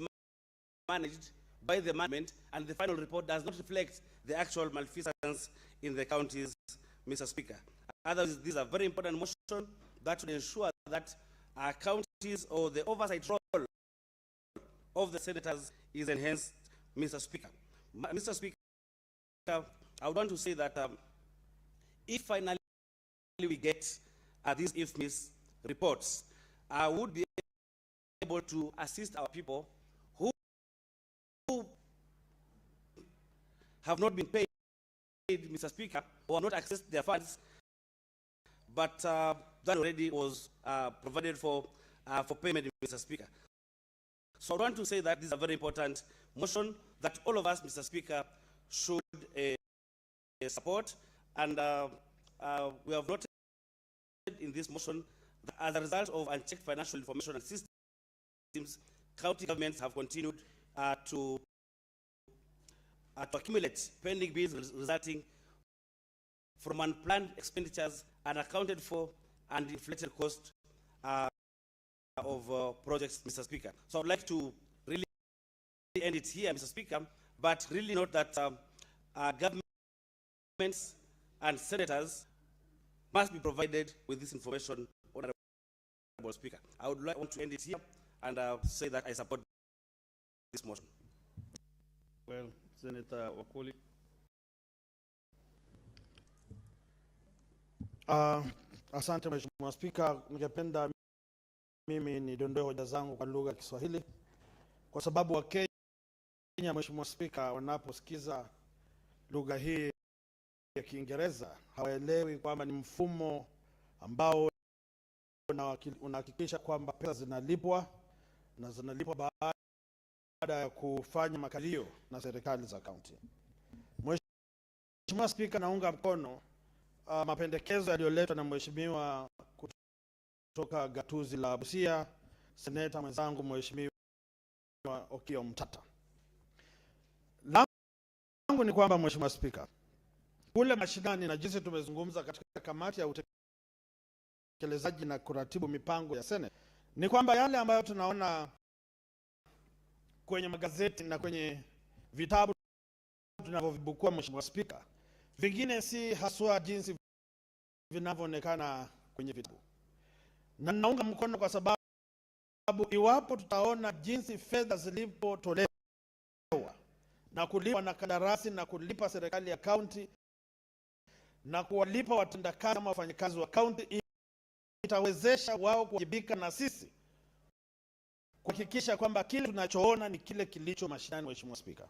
managed by the management, and the final report does not reflect the actual malfeasance in the counties, Mr. Speaker. Otherwise, these are very important motions that would ensure that our counties or the oversight role of the senators is enhanced, Mr. Speaker. Mr. Speaker, I would want to say that if finally we get these IFMIS reports, I would be able to assist our people who have not been paid, Mr. Speaker, or not accessed their funds, but that already was provided for payment, Mr. Speaker. So I want to say that this is a very important motion that all of us, Mr. Speaker, should support. And we have noted in this motion that as a result of unchecked financial information and systems, county governments have continued to accumulate pending bills resulting from unplanned expenditures, unaccounted for, and inflated cost of projects, Mr. Speaker. So I would like to really end it here, Mr. Speaker, but really note that governments and senators must be provided with this information, Honorable Speaker. I would want to end it here and say that I support this motion. Well, Senator Wakoli. Asante Mheshimiwa Spika, ningependa mimi nidondoe hoja zangu kwa lugha ya Kiswahili kwa sababu Wakenya, Mheshimiwa Spika, wanaposikiza lugha hii ya Kiingereza hawaelewi kwamba ni mfumo ambao unahakikisha kwamba pesa zinalipwa na zinalipwa baada ya kufanya makalio na serikali za kaunti. Mheshimiwa Spika, naunga mkono mapendekezo yaliyoletwa na Mheshimiwa kutoka gatuzi la Busia, seneta mwenzangu Mheshimiwa Okiya Omtata. Langu ni kwamba Mheshimiwa Spika, kule mashinani na jinsi tumezungumza katika kamati ya utekelezaji na kuratibu mipango ya Senate, ni kwamba yale ambayo tunaona kwenye magazeti na kwenye vitabu tunavyovibukua, Mheshimiwa Spika, vingine si haswa jinsi vinavyoonekana kwenye vitabu. Na naunga mkono kwa sababu iwapo tutaona jinsi fedha zilipotolewa na kulipa na kandarasi na kulipa serikali ya kaunti na kuwalipa watendakazi kama wafanyakazi wa kaunti, itawezesha wao kuwajibika na sisi kuhakikisha kwamba kile tunachoona ni kile kilicho mashinani. Mheshimiwa Spika,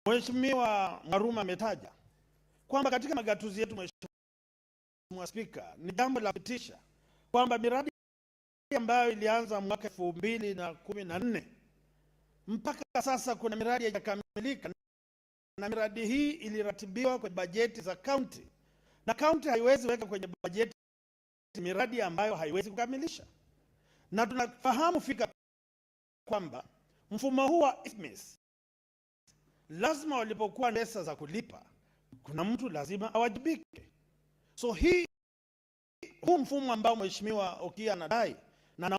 Mheshimiwa Maruma ametaja kwamba katika magatuzi yetu, Mheshimiwa Spika, ni jambo la kutisha kwamba miradi ambayo ilianza mwaka 2014 mpaka sasa kuna miradi haijakamilika, na miradi hii iliratibiwa kwa bajeti za kaunti, na kaunti haiwezi weka kwenye bajeti miradi ambayo haiwezi kukamilisha. Na tunafahamu fika kwamba mfumo huu wa IFMIS lazima walipokuwa pesa za kulipa, kuna mtu lazima awajibike. So huu mfumo ambao Mheshimiwa Okiya anadai, na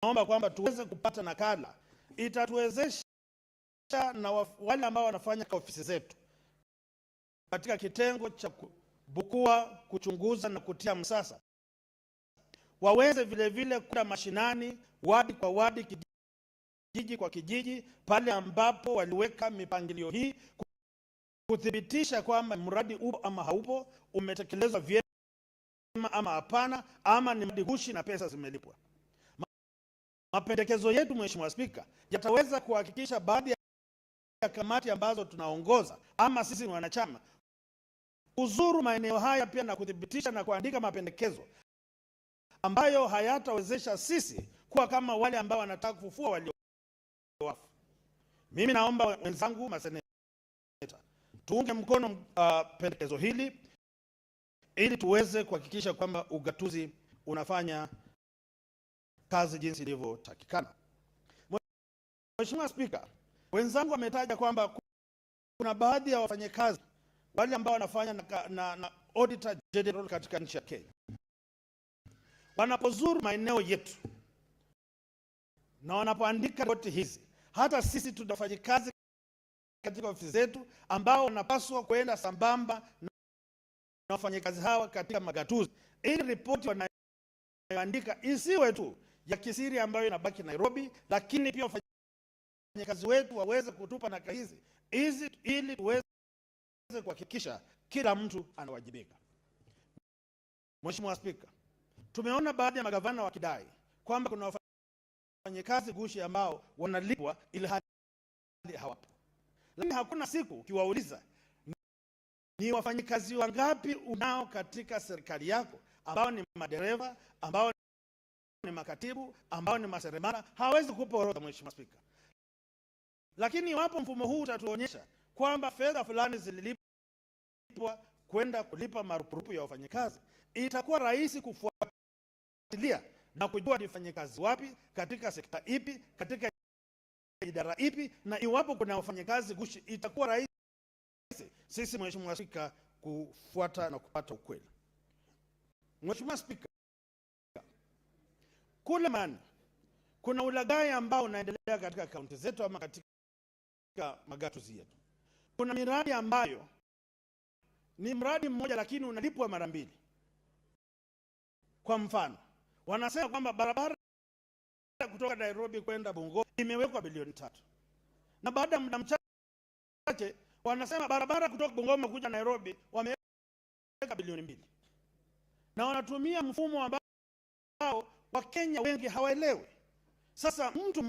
naomba kwamba tuweze kupata nakala, itatuwezesha na wale ambao wanafanya kwa ofisi zetu katika kitengo cha kubukua, kuchunguza na kutia msasa, waweze vile vile kwenda mashinani, wadi kwa wadi, kijiji kwa kijiji, pale ambapo waliweka mipangilio hii, kuthibitisha kwamba mradi upo ama haupo, umetekelezwa vyema ama hapana, ama ni mradi gushi na pesa zimelipwa. Mapendekezo yetu, Mheshimiwa Spika, yataweza kuhakikisha baadhi ya kamati ambazo tunaongoza ama sisi ni wanachama kuzuru maeneo haya pia na kuthibitisha na kuandika mapendekezo ambayo hayatawezesha sisi kuwa kama wale ambao wanataka kufufua waliowafu. Mimi naomba wenzangu maseneta tuunge mkono pendekezo hili ili tuweze kuhakikisha kwamba ugatuzi unafanya kazi jinsi ilivyotakikana. Mheshimiwa Spika, wenzangu wametaja kwamba kuna baadhi ya wafanyakazi wale ambao wanafanya na Auditor General katika nchi ya Kenya, wanapozuru maeneo yetu na wanapoandika ripoti hizi, hata sisi tunafanya kazi katika ofisi zetu ambao wanapaswa kuenda sambamba na wafanyakazi hawa katika magatuzi, ili ripoti wanayoandika isiwe tu ya kisiri ambayo inabaki Nairobi, lakini pia wafanyakazi wetu waweze kutupa nakala hizi ili tuweze kuhakikisha kila mtu anawajibika. Mheshimiwa Spika, tumeona baadhi ya magavana wakidai kwamba kuna wafanyakazi gushi ambao wanalipwa ili hali hawapo. Lakini hakuna siku ukiwauliza ni wafanyakazi wangapi unao katika serikali yako ambao ni madereva, ambao ni makatibu, ambao ni maseremala, hawezi kupa orodha, Mheshimiwa Spika. Lakini iwapo mfumo huu utatuonyesha kwamba fedha fulani zililipwa kwenda kulipa marupurupu ya wafanyakazi, itakuwa rahisi kufuatilia na kujua ni wafanyakazi wapi, katika sekta ipi, katika idara ipi, na iwapo kuna wafanyakazi gushi, itakuwa rahisi sisi, Mheshimiwa Spika, kufuata na kupata ukweli. Mheshimiwa Spika, kule Mani kuna ulaghai ambao unaendelea katika kaunti zetu ama katika magatuzi yetu. Kuna miradi ambayo ni mradi mmoja lakini unalipwa mara mbili. Kwa mfano, wanasema kwamba barabara kutoka Nairobi kwenda Bungoma imewekwa bilioni 3. Na baada ya muda mchache wanasema barabara kutoka Bungoma kuja Nairobi wameweka bilioni 2. Na wanatumia mfumo ambao Wakenya wengi hawaelewi. Sasa mtu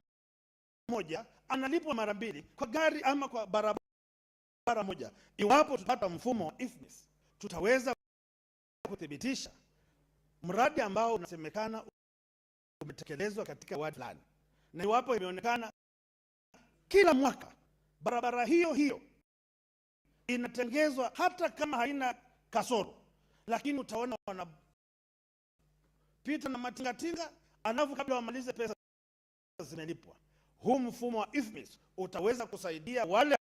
mmoja analipwa mara mbili kwa gari ama kwa barabara moja. Iwapo tutapata mfumo wa IFMIS, tutaweza kuthibitisha mradi ambao unasemekana umetekelezwa katika wadi fulani. Na iwapo imeonekana kila mwaka barabara hiyo inatengezwa hata kama haina kasoro, lakini utaona wanapita na matingatinga, alafu kabla wamalize pesa zimelipwa. Huu mfumo wa IFMIS utaweza kusaidia wale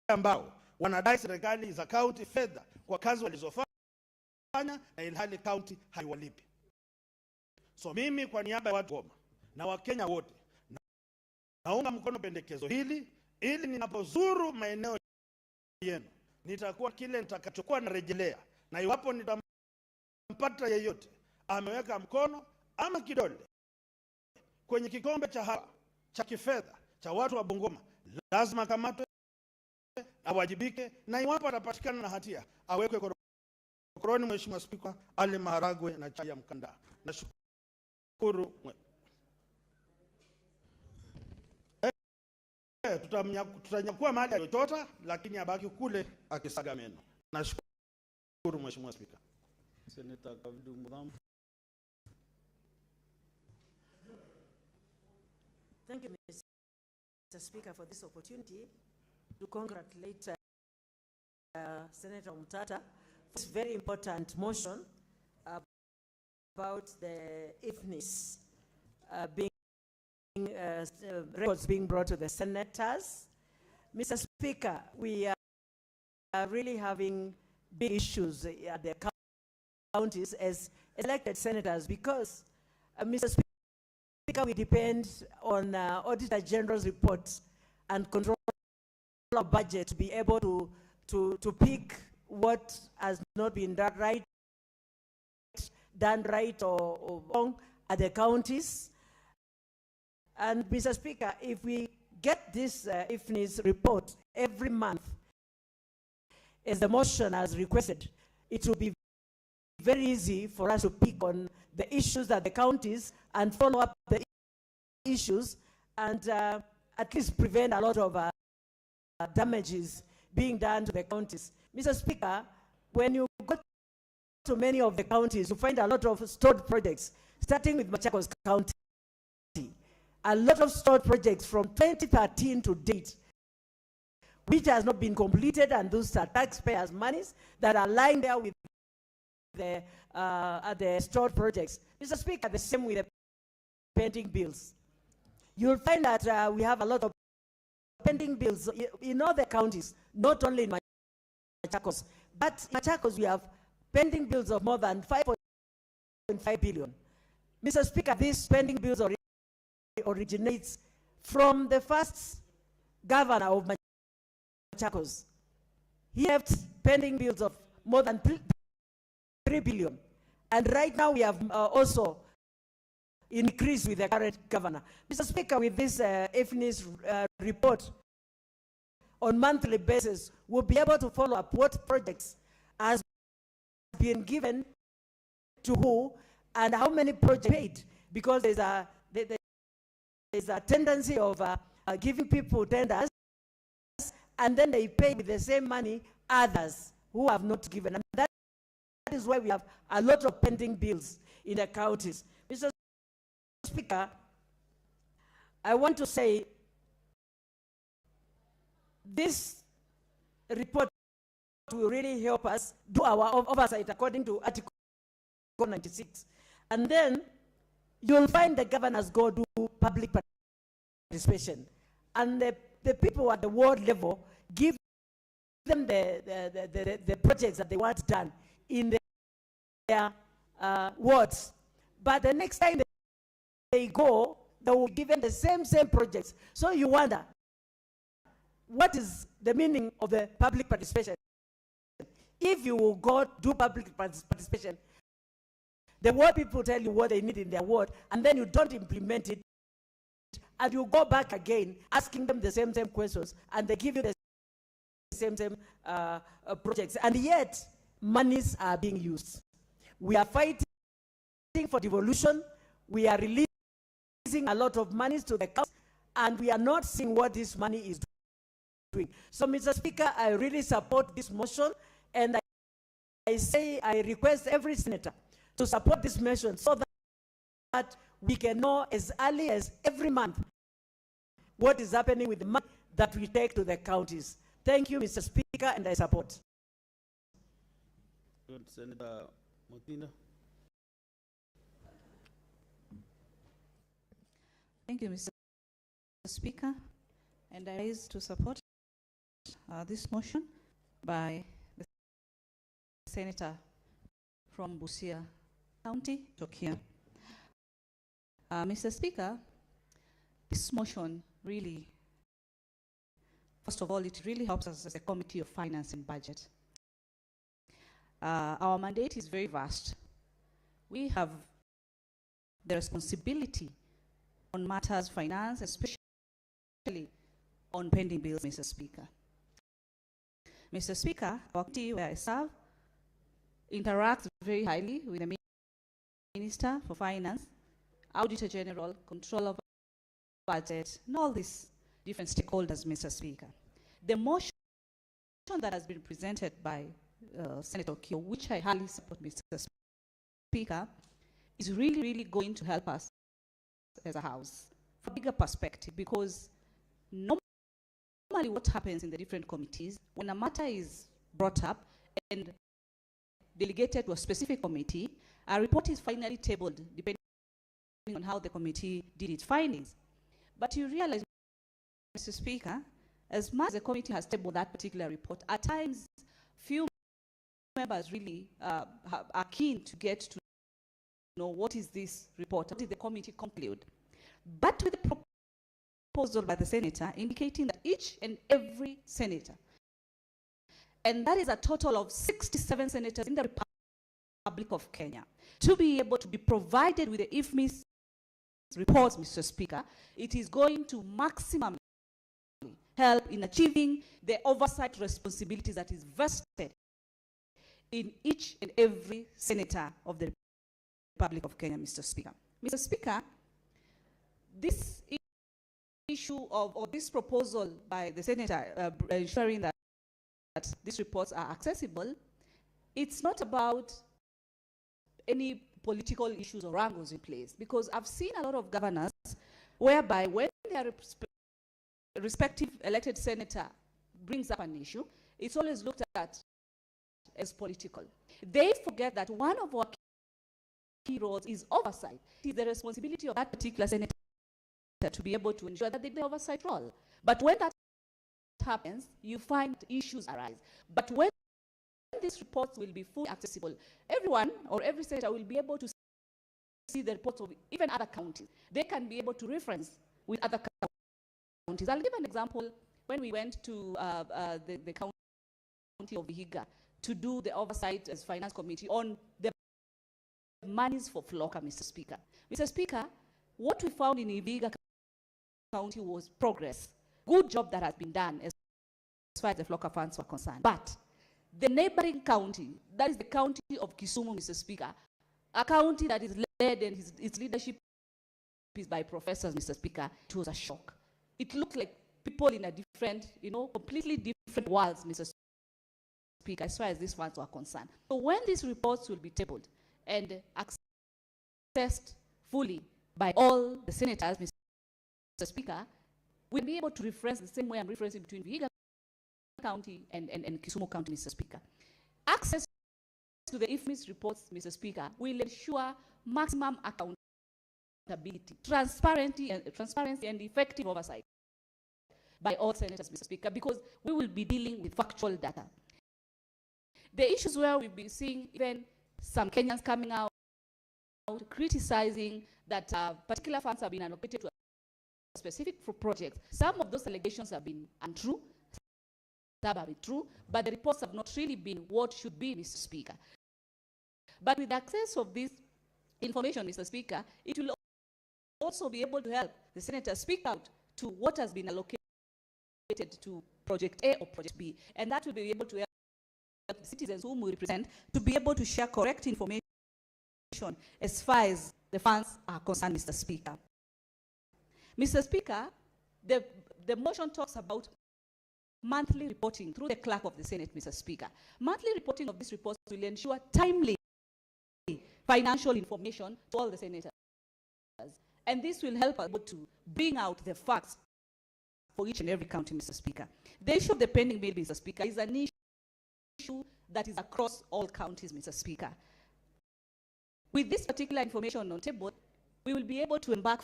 ambao wanadai serikali za kaunti fedha kwa kazi walizofanya na ilhali kaunti haiwalipi. So mimi kwa niaba ya watu Goma na Wakenya wote naunga mkono pendekezo hili, ili ninapozuru maeneo yenu nitakuwa kile nitakachokuwa narejelea, na iwapo nitampata yeyote ameweka mkono ama kidole kwenye kikombe cha kifedha cha watu wa Bungoma, lazima kamatwe, awajibike, na iwapo atapatikana na hatia awekwe korokoroni. Mheshimiwa Spika, ale maharagwe na chai ya mkanda. Nashukuru. Tutanyakua mahali aliyochota, lakini abaki kule akisaga meno. Nashukuru Mheshimiwa Spika. Senator Kavidu Mudam. Thank you, Mr. Speaker, for this opportunity to congratulate Senator Mtata for this very important motion about the IFMIS records being brought to the senators. Mr. Speaker, we are really having big issues at the counties as elected senators because, Mr. Speaker, we depend on Auditor General's reports and control of budget to be able to pick what has not been done right or wrong at the counties. And Mr. Speaker, if we get this IFMIS report every month, as the motion has requested, it will be very easy for us to pick on the issues at the counties and follow up the issues and at least prevent a lot of damages being done to the counties. Mr. Speaker, when you go to many of the counties, you find a lot of stored projects, starting with Machakos County. A lot of stored projects from 2013 to date, which has not been completed, and those are taxpayers' monies that are lying there with the stored projects. Mr. Speaker, the same with the pending bills. You'll find that we have a lot of pending bills in all the counties, not only in Machakos, but in Machakos we have pending bills of more than 5.5 billion. Mr. Speaker, these pending bills originates from the first governor of Machakos. He left pending bills of more than 3 billion. And right now we have also increased with the current governor. Mr. Speaker, with this IFMIS report on monthly basis, we'll be able to follow up what projects has been given to who and how many projects paid, because there's a tendency of giving people tenders and then they pay with the same money others who have not given. And that is why we have a lot of pending bills in the counties. Mr. Speaker, I want to say this report will really help us do our oversight according to Article 96. And then you'll find the governors go do public participation. And the people at the ward level give them the projects that they want done in their wards. But the next time they go, they were given the same projects. So you wonder, what is the meaning of the public participation? If you will go do public participation, the ward people tell you what they need in their ward, and then you don't implement it, and you go back again asking them the same questions, and they give you the same projects, and yet monies are being used. We are fighting for devolution. We are releasing a lot of monies to the council, and we are not seeing what this money is doing. So, Mr. Speaker, I really support this motion, and I request every senator to support this motion so that we can know as early as every month what is happening with the money that we take to the counties. Thank you, Mr. Speaker, and I support. Senator Mutinda. Thank you, Mr. Speaker, and I raise to support this motion by the Senator from Busia County, Tokia. Mr. Speaker, this motion really, first of all, it really helps us as a Committee of Finance and Budget. Our mandate is very vast. We have the responsibility on matters finance, especially on pending bills, Mr. Speaker. Mr. Speaker, our committee where I serve interacts very highly with the Minister for Finance, Auditor General, Controller of Budget, and all these different stakeholders, Mr. Speaker. The motion that has been presented by Senator Kyo, which I highly support, Mr. Speaker, is really going to help us as a house from a bigger perspective, because normally what happens in the different committees, when a matter is brought up and delegated to a specific committee, a report is finally tabled depending on how the committee did its findings. But you realize, Mr. Speaker, as much as the committee has tabled that particular report, at times few members really are keen to get to know what is this report, what did the committee conclude. But with the proposal by the senator indicating that each and every senator, and that is a total of 67 senators in the Republic of Kenya, to be able to be provided with the IFMIS reports, Mr. Speaker, it is going to maximally help in achieving the oversight responsibilities that is vested in each and every senator of the Republic of Kenya, Mr. Speaker. Mr. Speaker, this issue or this proposal by the senator ensuring that these reports are accessible, it's not about any political issues or wrangles in place, because I've seen a lot of governors whereby when their respective elected senator brings up an issue, it's always looked at as political. They forget that one of our key roles is oversight. It is the responsibility of that particular senator to be able to ensure that they play oversight role. But when that happens, you find issues arise. But when these reports will be fully accessible, everyone or every senator will be able to see the reports of even other counties. They can be able to reference with other counties. I'll give an example. When we went to the county of Vihiga to do the oversight as finance committee on the monies for Floka, Mr. Speaker. Mr. Speaker, what we found in Vihiga County was progress. Good job that has been done as far as the Floka funds were concerned. But the neighboring county, that is the county of Kisumu, Mr. Speaker, a county that is led and its leadership is by professors, Mr. Speaker, it was a shock. It looked like people in a different, completely different worlds, Mr. Speaker, as far as these funds were concerned. So when these reports will be tabled and accessed fully by all the senators, Mr. Speaker, we'll be able to reference the same way I'm referencing between Vihiga County and Kisumu County, Mr. Speaker. Access to the IFMIS reports, Mr. Speaker, will ensure maximum accountability, transparency and effective oversight by all senators, Mr. Speaker, because we will be dealing with factual data. The issues where we've been seeing even some Kenyans coming out criticizing that particular funds have been allocated to specific projects. Some of those allegations have been untrue, some have been true, but the reports have not really been what should be, Mr. Speaker. But with access of this information, Mr. Speaker, it will also be able to help the senator speak out to what has been allocated to Project A or Project B, and that will be able to help the citizens whom we represent to be able to share correct information as far as the funds are concerned, Mr. Speaker. Mr. Speaker, the motion talks about monthly reporting through the clerk of the Senate, Mr. Speaker. Monthly reporting of these reports will ensure timely financial information to all the senators. And this will help us to bring out the facts for each and every county, Mr. Speaker. The issue of the pending bill, Mr. Speaker, is an issue that is across all counties, Mr. Speaker. With this particular information on table, we will be able to embark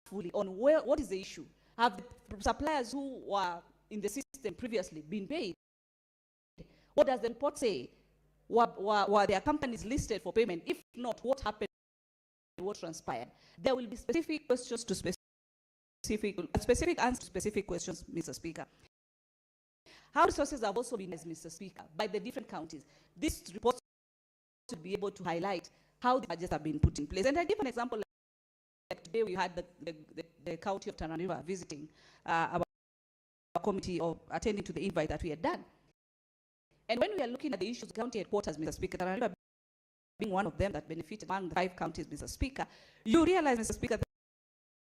fully on what is the issue. Have the suppliers who were in the system previously been paid? What does the report say? Were their companies listed for payment? If not, what happened? What transpired? There will be specific questions to specific answers to specific questions, Mr. Speaker. How resources have also been, as Mr. Speaker, by the different counties. This report to be able to highlight how the budgets have been put in place. And I give an example. Like today we had the county of Tana River visiting our committee, or attending to the invite that we had done. And when we are looking at the issues of county headquarters, Mr. Speaker, Tana River being one of them that benefited among the 5 counties, Mr. Speaker, you realize, Mr. Speaker, that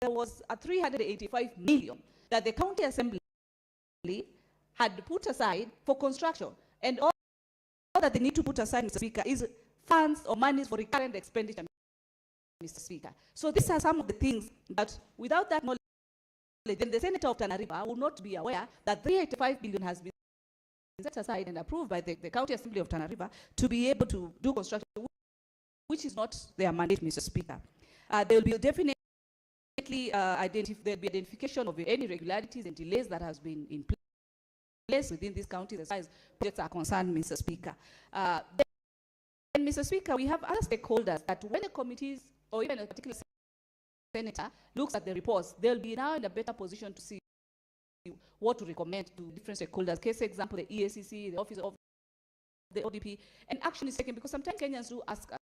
there was a 385 million that the county assembly had put aside for construction. And all that they need to put aside, Mr. Speaker, is funds or monies for recurrent expenditure, Mr. Speaker. So these are some of the things that, without that knowledge, then the senator of Tana River will not be aware that 385 billion has been set aside and approved by the county assembly of Tana River to be able to do construction, which is not their mandate, Mr. Speaker. There will be definitely there'll be identification of any irregularities and delays that has been in place within these counties as far as projects are concerned, Mr. Speaker. Then, Mr. Speaker, we have other stakeholders that when the committees or even a particular senator looks at the reports, they'll be now in a better position to see what to recommend to different stakeholders. Case example, the EACC, the Office of the ODP, and action is taken, because sometimes Kenyans do ask us,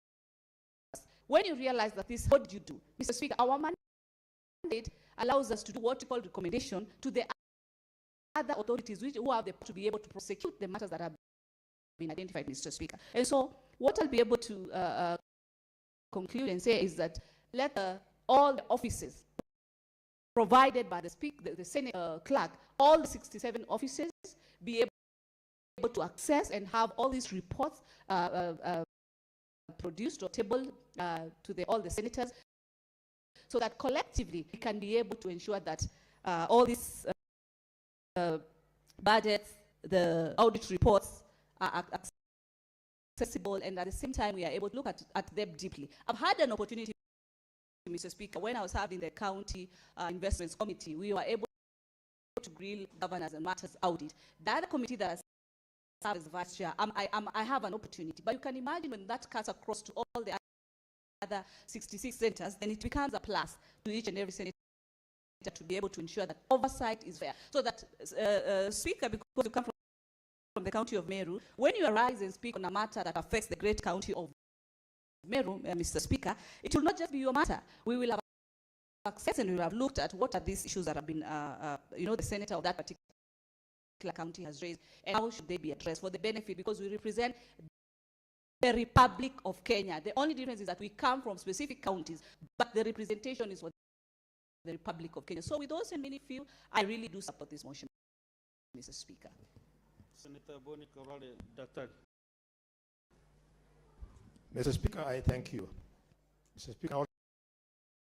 when you realize that this, what did you do? Mr. Speaker, our mandate allows us to do what we call recommendation to the other authorities who have the power to be able to prosecute the matters that have been identified, Mr. Speaker. And so what I'll be able to conclude and say is that let all the offices provided by the Senate clerk, all the 67 offices, be able to access and have all these reports produced or tabled to all the senators, so that collectively we can be able to ensure that all these budgets, the audit reports are accessible, and at the same time we are able to look at them deeply. I've had an opportunity, Mr. Speaker, when I was having the county investments committee, we were able to grill governors and matters audit. The other committee that I serve as vice chair, I have an opportunity, but you can imagine when that cuts across to all the other 66 centers, then it becomes a plus to each and every senator to be able to ensure that oversight is fair. So that, Speaker, because you come from the county of Meru, when you arise and speak on a matter that affects the great county of Meru, Mr. Speaker, it will not just be your matter. We will have access and we will have looked at what are these issues that have been, the senator of that particular county has raised, and how should they be addressed for the benefit, because we represent the Republic of Kenya. The only difference is that we come from specific counties, but the representation is for the Republic of Kenya. So with those in many few, I really do support this motion, Mr. Speaker. Senator Boni Kawale, Dr. Mr. Speaker, I thank you. Mr. Speaker, I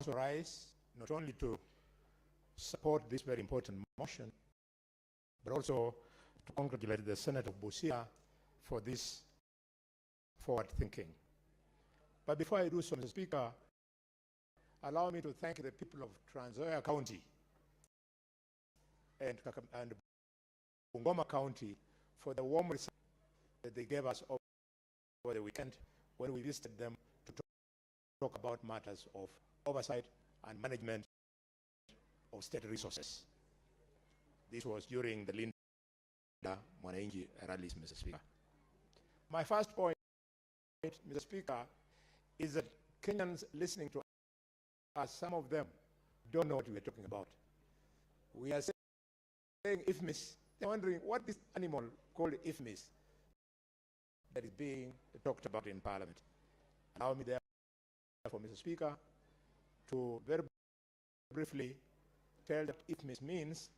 also rise not only to support this very important motion, but also to congratulate the Senate of Busia for this forward thinking. But before I do so, Mr. Speaker, allow me to thank the people of Trans Nzoia County and Bungoma County for the warm reception that they gave us over the weekend when we visited them to talk about matters of oversight and management of state resources. This was during the Linda Mwananchi rallies, Mr. Speaker. My first point, Mr. Speaker, is that Kenyans listening to us, some of them don't know what we're talking about. We are saying IFMIS. They're wondering what this animal called IFMIS that is being talked about in Parliament. Allow me therefore, Mr. Speaker, to very briefly tell that IFMIS means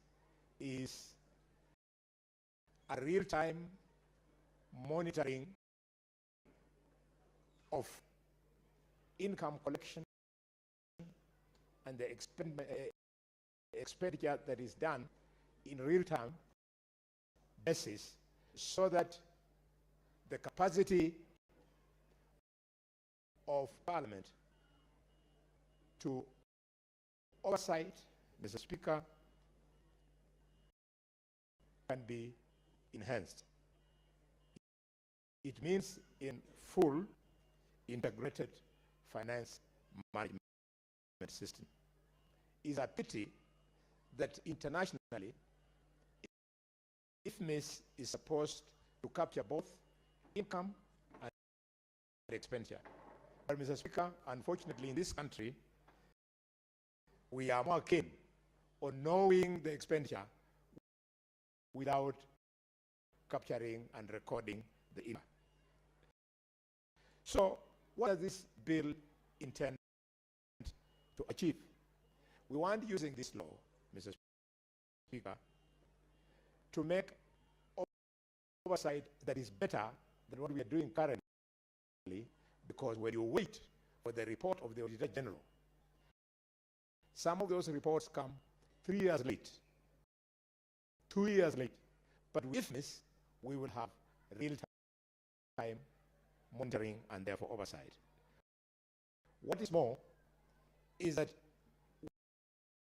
is a real-time monitoring of income collection and the expenditure that is done in real-time basis, so that the capacity of Parliament to oversight, Mr. Speaker, can be enhanced. It means in full integrated finance management system. It's a pity that internationally, IFMIS is supposed to capture both income and expenditure. But Mr. Speaker, unfortunately in this country, we are more keen on knowing the expenditure without capturing and recording the income. So what does this bill intend to achieve? We want, using this law, Mr. Speaker, to make oversight that is better than what we are doing currently, because when you wait for the report of the Auditor General, some of those reports come 3 years late, 2 years late. But with this, we will have real-time monitoring and therefore oversight. What is more is that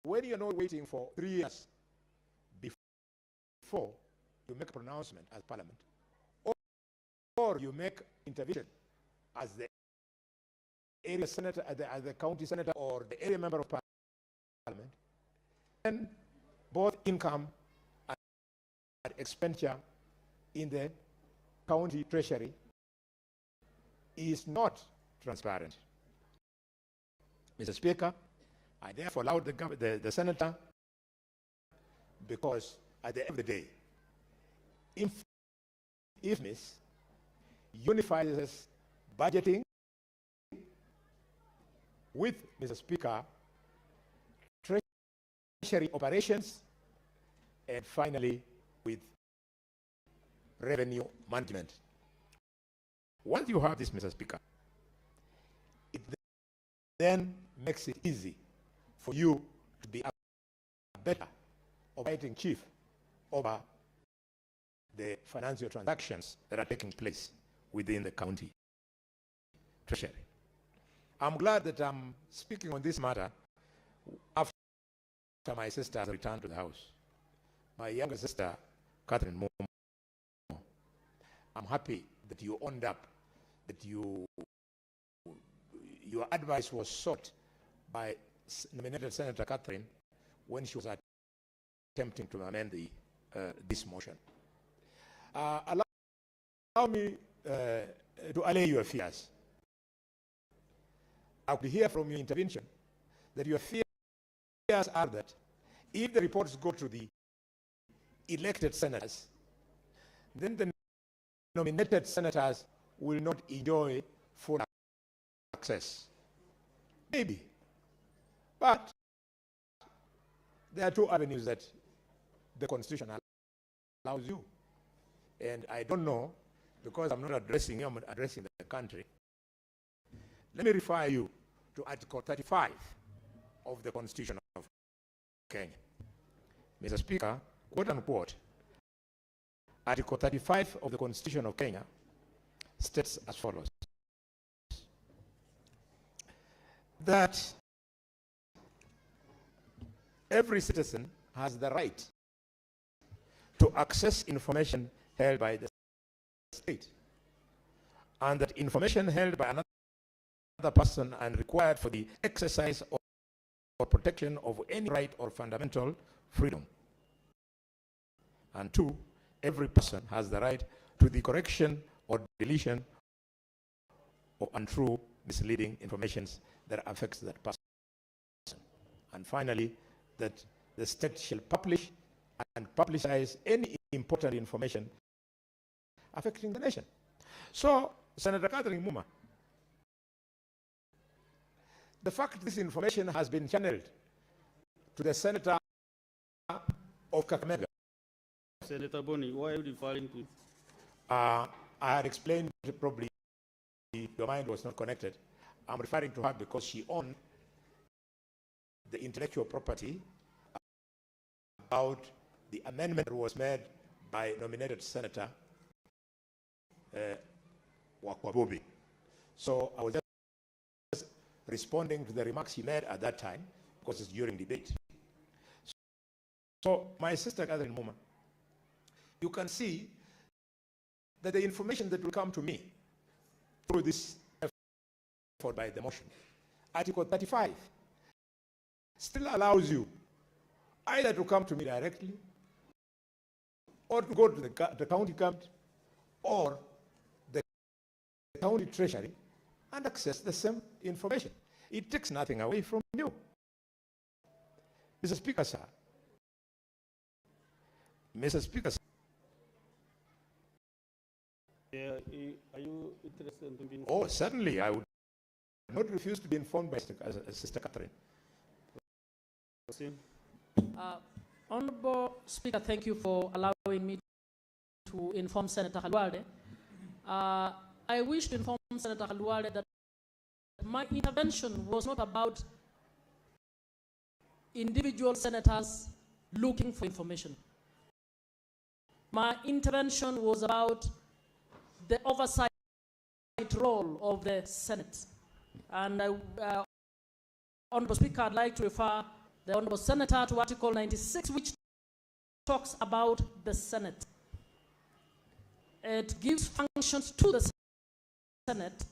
when you're not waiting for 3 years before you make a pronouncement as Parliament, or you make intervention as the area senator, as the county senator, or the area member of Parliament, then both income and expenditure in the county treasury is not transparent. Mr. Speaker, I therefore allowed the senator, because at the end of the day, IFMIS unifies budgeting with, Mr. Speaker, treasury operations, and finally with revenue management. Once you have this, Mr. Speaker, it then makes it easy for you to be a better operating chief over the financial transactions that are taking place within the county treasury. I'm glad that I'm speaking on this matter after my sister has returned to the house. My younger sister, Catherine Momo, I'm happy that you owned up, that your advice was sought by nominated Senator Catherine when she was attempting to amend this motion. Allow me to allay your fears. I could hear from your intervention that your fears are that if the reports go to the elected senators, then the nominated senators will not enjoy full access. Maybe. But there are two avenues that the Constitution allows you. And I don't know, because I'm not addressing you, I'm addressing the country. Let me refer you to Article 35 of the Constitution of Kenya. Mr. Speaker, quote unquote, Article 35 of the Constitution of Kenya states as follows: that every citizen has the right to access information held by the state, and that information held by another person and required for the exercise or protection of any right or fundamental freedom. And 2, every person has the right to the correction or deletion of untrue, misleading information that affects that person. And finally, that the state shall publish and publicize any important information affecting the nation. So, Senator Catherine Muma, the fact this information has been channeled to the Senator of Kakamega. Senator Boni, why are you referring to it? I had explained, probably your mind was not connected. I'm referring to her because she owned the intellectual property about the amendment that was made by nominated Senator Wakwabobi. So I was just responding to the remarks he made at that time, because it's during debate. So my sister Catherine Muma, you can see that the information that will come to me through this effort by the motion, Article 35, still allows you either to come to me directly, or to go to the county government or the county treasury and access the same information. It takes nothing away from you. Mr. Speaker, sir. Mr. Speaker, sir. Are you interested in being Oh, certainly. I would not refuse to be informed by Sister Catherine. Honorable Speaker, thank you for allowing me to inform Senator Halwale. I wish to inform Senator Halwale that my intervention was not about individual senators looking for information. My intervention was about the oversight role of the Senate. And Honorable Speaker, I'd like to refer the Honorable Senator to Article 96, which talks about the Senate. It gives functions to the Senate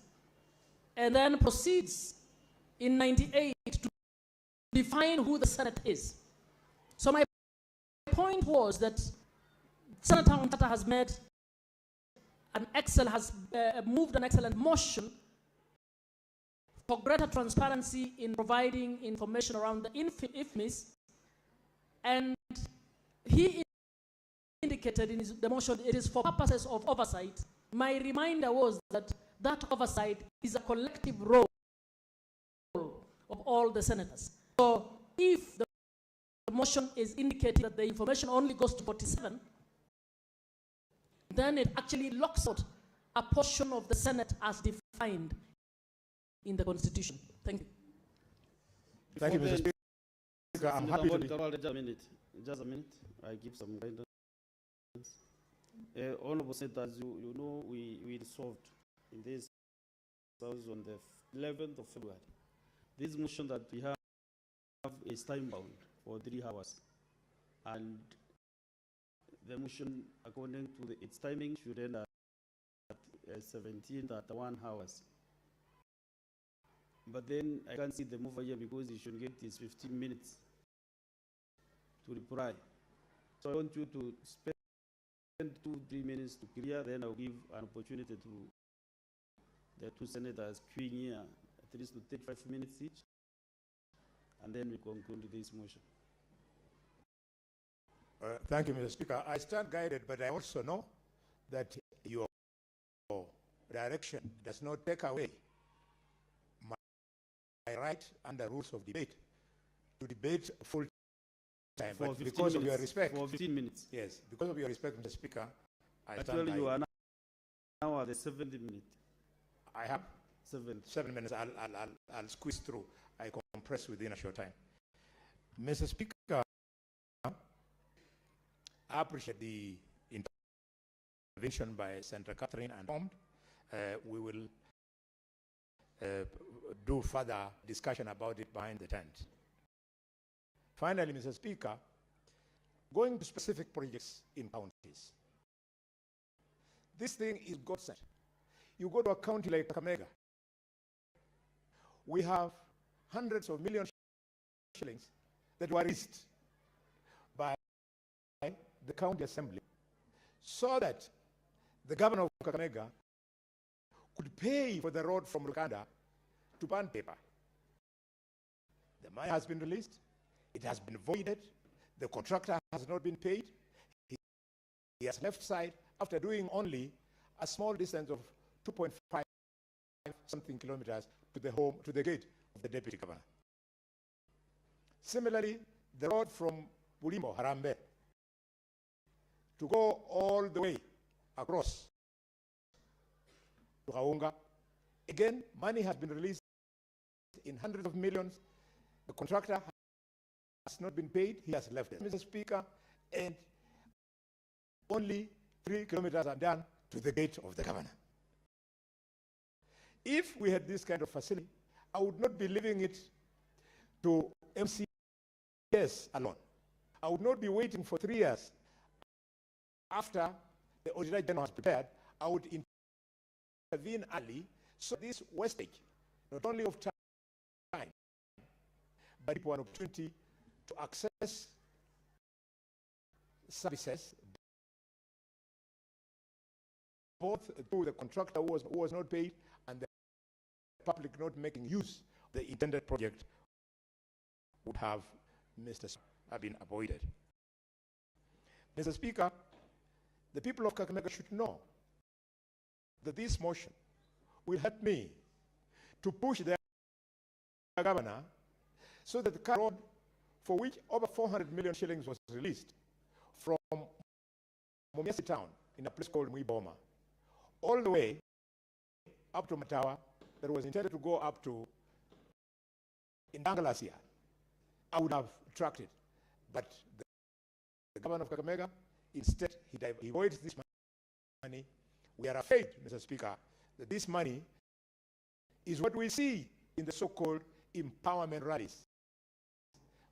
and then proceeds in 98 to define who the Senate is. So my point was that Senator Ontata has made moved an excellent motion for greater transparency in providing information around the IFMIS, and he indicated in the motion it is for purposes of oversight. My reminder was that that oversight is a collective role of all the senators. So if the motion is indicating that the information only goes to 47, then it actually locks out a portion of the Senate as defined in the Constitution. Thank you. Thank you, Mr. Speaker. I'm happy to be... Just a minute. I give some guidance. Honorable Senators, you know we resolved in this House on the 11th of February. This motion that we have is time-bound for 3 hours. And the motion, according to its timing, should end at 17:31 hours. But then I can't see them over here because he should get his 15 minutes to reply. So I want you to spend 2-3 minutes to clear, then I'll give an opportunity to the 2 senators queuing here, at least to take 5 minutes each, and then we conclude this motion. Thank you, Mr. Speaker. I stand guided, but I also know that your direction does not take away my right under rules of debate to debate full time. For but 15 because minutes. of your respect. For 15 minutes. Yes, because of your respect, Mr. Speaker, I Actually, stand you by. are now at the 70 minute. I have 7 minutes. I'll squeeze through. I compress within a short time. Mr. Speaker, I appreciate the intervention by Senator Catherine and we will do further discussion about it behind the tent. Finally, Mr. Speaker, going to specific projects in counties. This thing is godsend. You go to a county like Kakamega, we have hundreds of million shillings that were released by the county assembly so that the governor of Kakamega could pay for the road from Lukanda to Pan Paper. The money has been released. It has been voided. The contractor has not been paid. He has left side after doing only a small distance of 2.5 something kilometers to the gate of the deputy governor. Similarly, the road from Bulimbo, Harambe, to go all the way across to Kaunga. Again, money has been released in hundreds of millions. The contractor has not been paid. He has left it, Mr. Speaker, and only 3 kilometers are done to the gate of the governor. If we had this kind of facility, I would not be leaving it to MCS alone. I would not be waiting for 3 years after the Auditor General has prepared. I would intervene early so this wastage, not only of time, but people an opportunity to access services both through the contractor who was not paid and the public not making use of the intended project would have been avoided. Mr. Speaker, the people of Kakamega should know that this motion will help me to push the governor so that the car road, for which over 400 million shillings was released from Mumias town in a place called Muiboma, all the way up to Matawa, that was intended to go up to Indangalasia, I would have tracked it. But the governor of Kakamega, instead, he avoids this money. We are afraid, Mr. Speaker, that this money is what we see in the so-called empowerment rallies,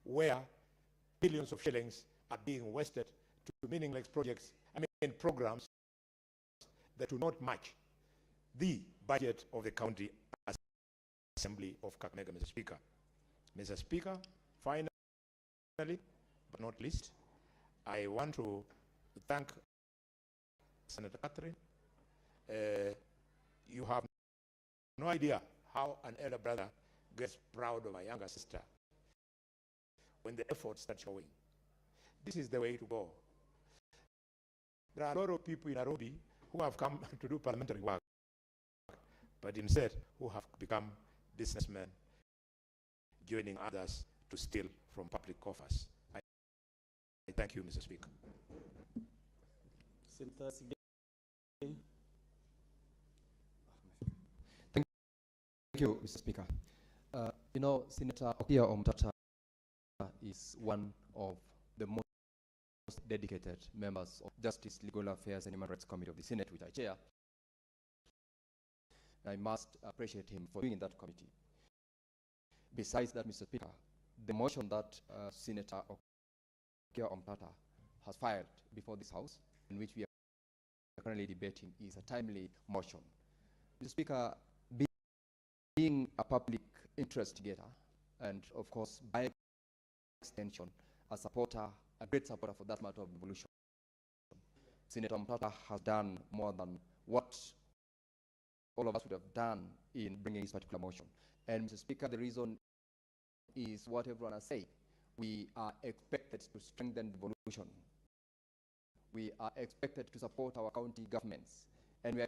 where billions of shillings are being wasted to meaningless projects, programs that do not match the budget of the county assembly of Kakamega, Mr. Speaker. Mr. Speaker, finally, but not least, I want to thank Senator Catherine. You have no idea how an elder brother gets proud of a younger sister when the efforts start showing. This is the way to go. There are a lot of people in Nairobi who have come to do parliamentary work, but instead who have become businessmen, joining others to steal from public coffers. I thank you, Mr. Speaker. Thank you, Mr. Speaker. Senator Okia Omtata is one of the most dedicated members of Justice, Legal Affairs and Human Rights Committee of the Senate, which I chair. I must appreciate him for being in that committee. Besides that, Mr. Speaker, the motion that Senator Okia Omtata has filed before this House, in which we are currently debating, is a timely motion. Mr. Speaker, being a public investigator, and of course, by extension, a great supporter for that matter of devolution, Senator Omtata has done more than what all of us would have done in bringing this particular motion. And Mr. Speaker, the reason is what everyone has said. We are expected to strengthen devolution. We are expected to support our county governments. And we are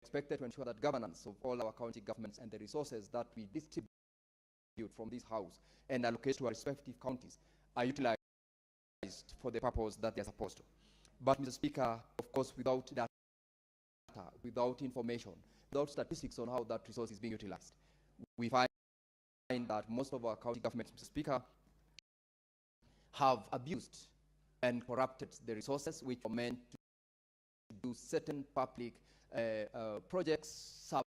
expected to ensure that governance of all our county governments and the resources that we distribute from this House and allocate to our respective counties are utilized for the purpose that they are supposed to. But, Mr. Speaker, of course, without data, without information, without statistics on how that resource is being utilized, we find that most of our county governments, Mr. Speaker, have abused and corrupted the resources which are meant to do certain public projects, serve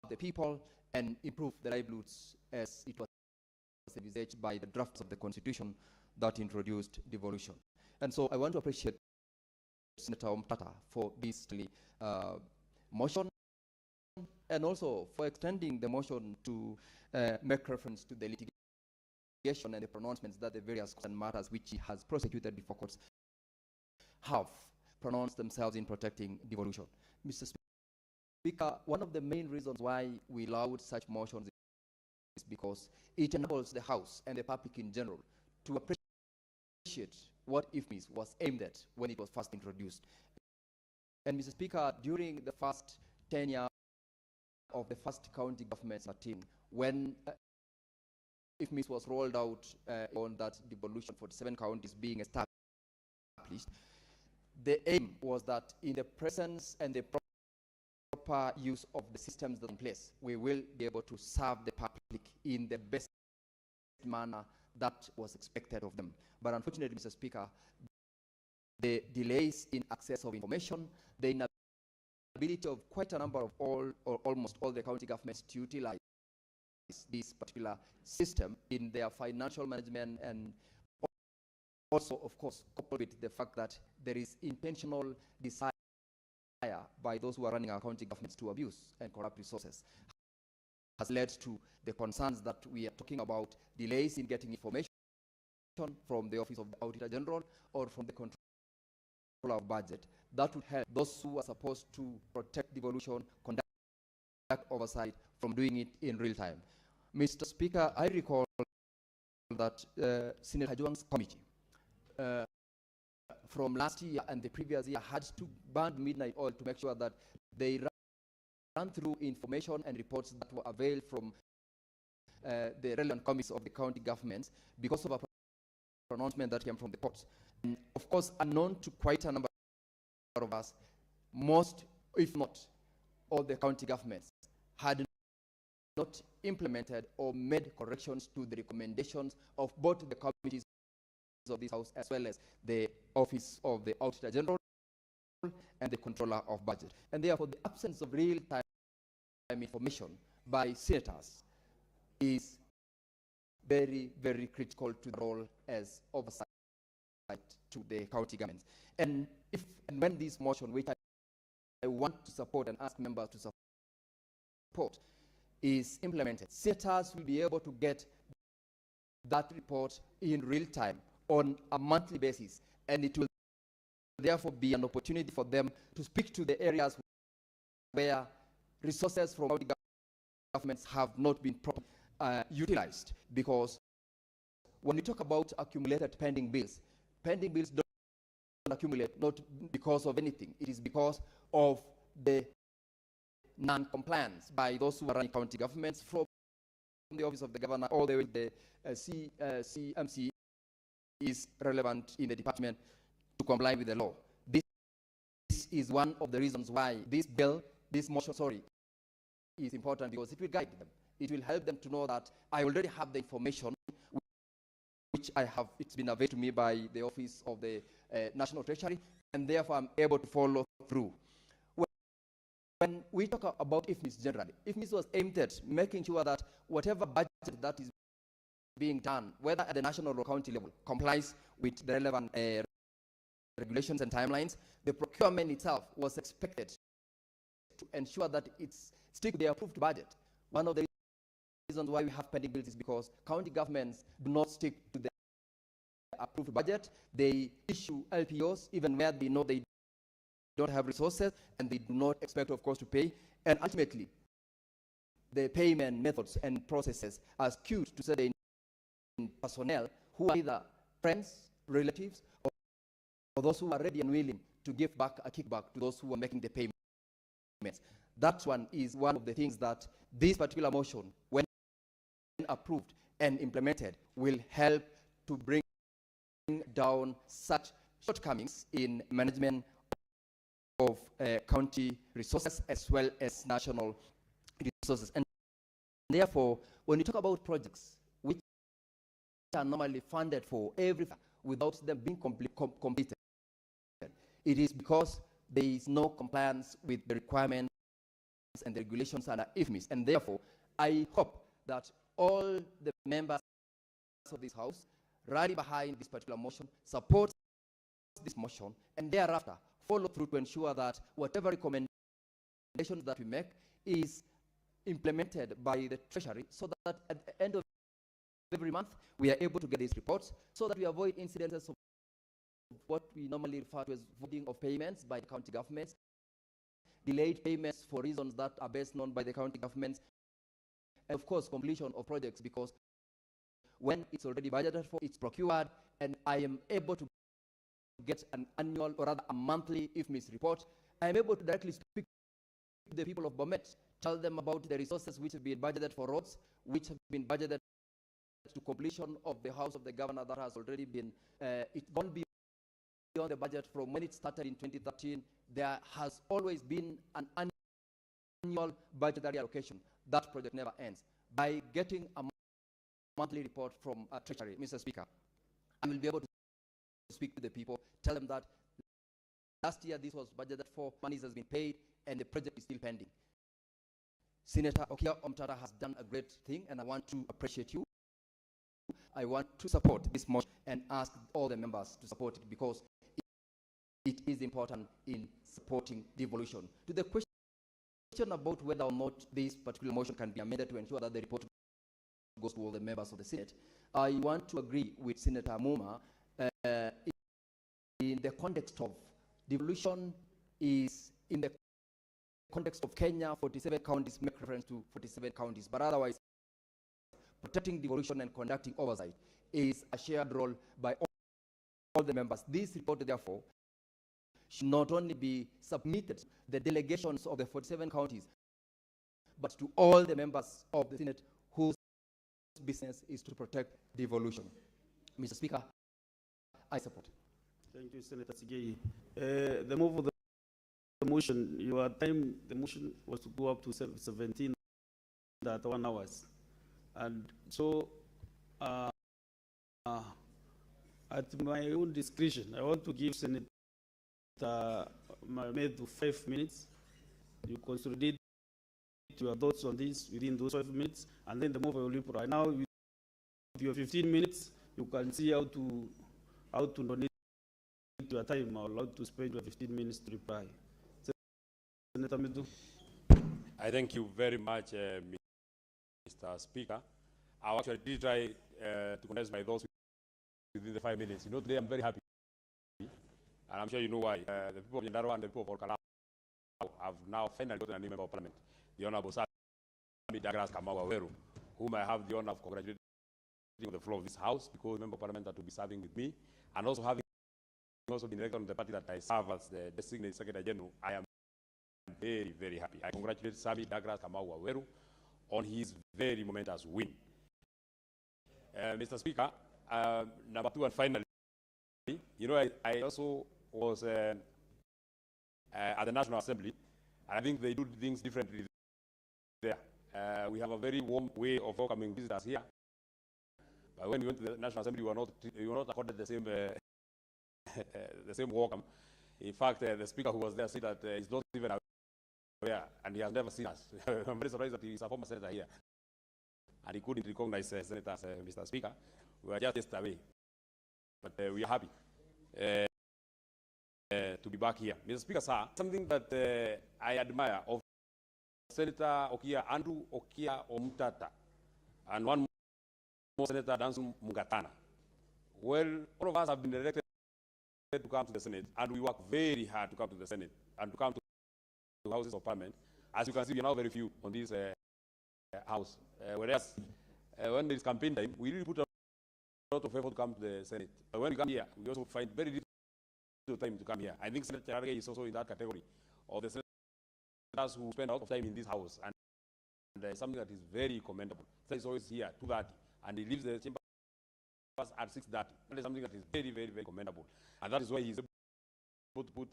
the people, and improve the livelihoods as it was envisaged by the drafts of the Constitution that introduced devolution. And so I want to appreciate Senator Omtata for this motion, and also for extending the motion to make reference to the litigation investigation and the pronouncements that the various matters which he has prosecuted before courts have pronounced themselves in protecting devolution. Mr. Speaker, one of the main reasons why we allowed such motions is because it enables the House and the public in general to appreciate what IFMIS was aimed at when it was first introduced. And Mr. Speaker, during the first tenure of the first county government team, when IFMIS was rolled out on that devolution for 7 counties being established, the aim was that in the presence and the proper use of the systems that are in place, we will be able to serve the public in the best manner that was expected of them. But unfortunately, Mr. Speaker, the delays in access of information, the inability of quite a number of all or almost all the county governments to utilize this particular system in their financial management, and also, of course, coupled with the fact that there is intentional desire by those who are running our county governments to abuse and corrupt resources, has led to the concerns that we are talking about: delays in getting information from the Office of the Auditor General or from the Controller of Budget. That would help those who are supposed to protect devolution, conduct oversight, from doing it in real time. Mr. Speaker, I recall that Senator Juang's committee from last year and the previous year had to burn midnight oil to make sure that they ran through information and reports that were availed from the relevant committees of the county governments because of a pronouncement that came from the courts. And of course, unknown to quite a number of us, most, if not all, the county governments had not implemented or made corrections to the recommendations of both the committees of this House as well as the Office of the Auditor General and the Controller of Budget. And therefore, the absence of real-time information by senators is very, very critical to the role as oversight to the county governments. And if and when this motion, which I want to support and ask members to support, is implemented, senators will be able to get that report in real time on a monthly basis, and it will therefore be an opportunity for them to speak to the areas where resources from county governments have not been properly utilized. Because when we talk about accumulated pending bills don't accumulate not because of anything. It is because of the non-compliance by those who are running county governments, from the Office of the Governor all the way to the CMC is relevant in the department to comply with the law. This is one of the reasons why this motion, is important, because it will guide them. It will help them to know that I already have the information which I have, it's been availed to me by the Office of the National Treasury, and therefore I'm able to follow through. When we talk about IFMIS generally, IFMIS was aimed at making sure that whatever budget that is being done, whether at the national or county level, complies with the relevant regulations and timelines. The procurement itself was expected to ensure that it's stick to the approved budget. One of the reasons why we have pending bills is because county governments do not stick to the approved budget. They issue LPOs even where they know they don't have resources, and they do not expect, of course, to pay. And ultimately, the payment methods and processes are skewed to certain personnel who are either friends, relatives, or those who are ready and willing to give back a kickback to those who are making the payments. That one is one of the things that this particular motion, when approved and implemented, will help to bring down such shortcomings in management of county resources as well as national resources. And therefore, when you talk about projects which are normally funded for every without them being completed, it is because there is no compliance with the requirements and the regulations under IFMIS. And therefore, I hope that all the members of this House rally behind this particular motion, support this motion, and thereafter follow through to ensure that whatever recommendations that we make is implemented by the Treasury, so that at the end of every month, we are able to get these reports so that we avoid incidences of what we normally refer to as voiding of payments by the county governments, delayed payments for reasons that are best known by the county governments, and of course completion of projects, because when it's already budgeted for, it's procured, and I am able to get an annual or rather a monthly IFMIS report. I am able to directly speak to the people of Bomet, tell them about the resources which have been budgeted for roads, which have been budgeted to completion of the house of the governor that has already been, it's gone beyond the budget from when it started in 2013. There has always been an annual budgetary allocation. That project never ends. By getting a monthly report from Treasury, Mr. Speaker, I will be able to speak to the people, tell them that last year this was budgeted for, money has been paid, and the project is still pending. Senator Okia Omtata has done a great thing, and I want to appreciate you. I want to support this motion and ask all the members to support it, because it is important in supporting devolution. To the question about whether or not this particular motion can be amended to ensure that the report goes to all the members of the Senate, I want to agree with Senator Muma in the context of devolution is in the context of Kenya, 47 counties make reference to 47 counties, but otherwise protecting devolution and conducting oversight is a shared role by all the members. This report, therefore, should not only be submitted to the delegations of the 47 counties, but to all the members of the Senate whose business is to protect devolution. Mr. Speaker, I support. Thank you, Senator Sigei. The move of the motion, your time, the motion was to go up to 17 at 1 hour. And so, at my own discretion, I want to give Senator Mamed 5 minutes. You consolidate your thoughts on this within those 5 minutes, and then the move will be right now. With your 15 minutes, you can see how to donate your time or allowed to spend your 15 minutes to reply. Senator Medu. I thank you very much, Mr. Speaker. I actually did try to condense my thoughts within the 5 minutes. You know, today I'm very happy, and I'm sure you know why. The people of Nyandarua and the people of Orkalau have now finally gotten a new member of parliament, the Honorable Sami Douglas Kamau Waweru, whom I have the honor of congratulating on the floor of this house, because member of parliament that will be serving with me, and also having also been elected on the party that I serve as the designated Secretary General. I am very, very happy. I congratulate Sami Douglas Kamau Waweru on his very momentous win. Mr. Speaker, number 2, and finally, you know, I also was at the National Assembly, and I think they do things differently there. We have a very warm way of welcoming visitors here. But when we went to the National Assembly, we were not accorded the same the same welcome. In fact, the speaker who was there said that he's not even aware, and he has never seen us. I'm very surprised that he's a former senator here, and he couldn't recognize senators, Mr. Speaker. We were just away, but we are happy to be back here. Mr. Speaker, sir, something that I admire of Senator Andrew Okia Omtata, and one more Senator Danson Mungatana. Well, all of us have been elected to come to the Senate, and we work very hard to come to the Senate and to come to the houses of parliament. As you can see, we are now very few on this house. Whereas when there is campaign time, we really put a lot of effort to come to the Senate. But when we come here, we also find very little time to come here. I think Senator Charage is also in that category of the senators who spend a lot of time in this house, and something that is very commendable. So he's always here at 2:30, and he leaves the chamber at 6:30. That is something that is very, very, very commendable. And that is why he's able to put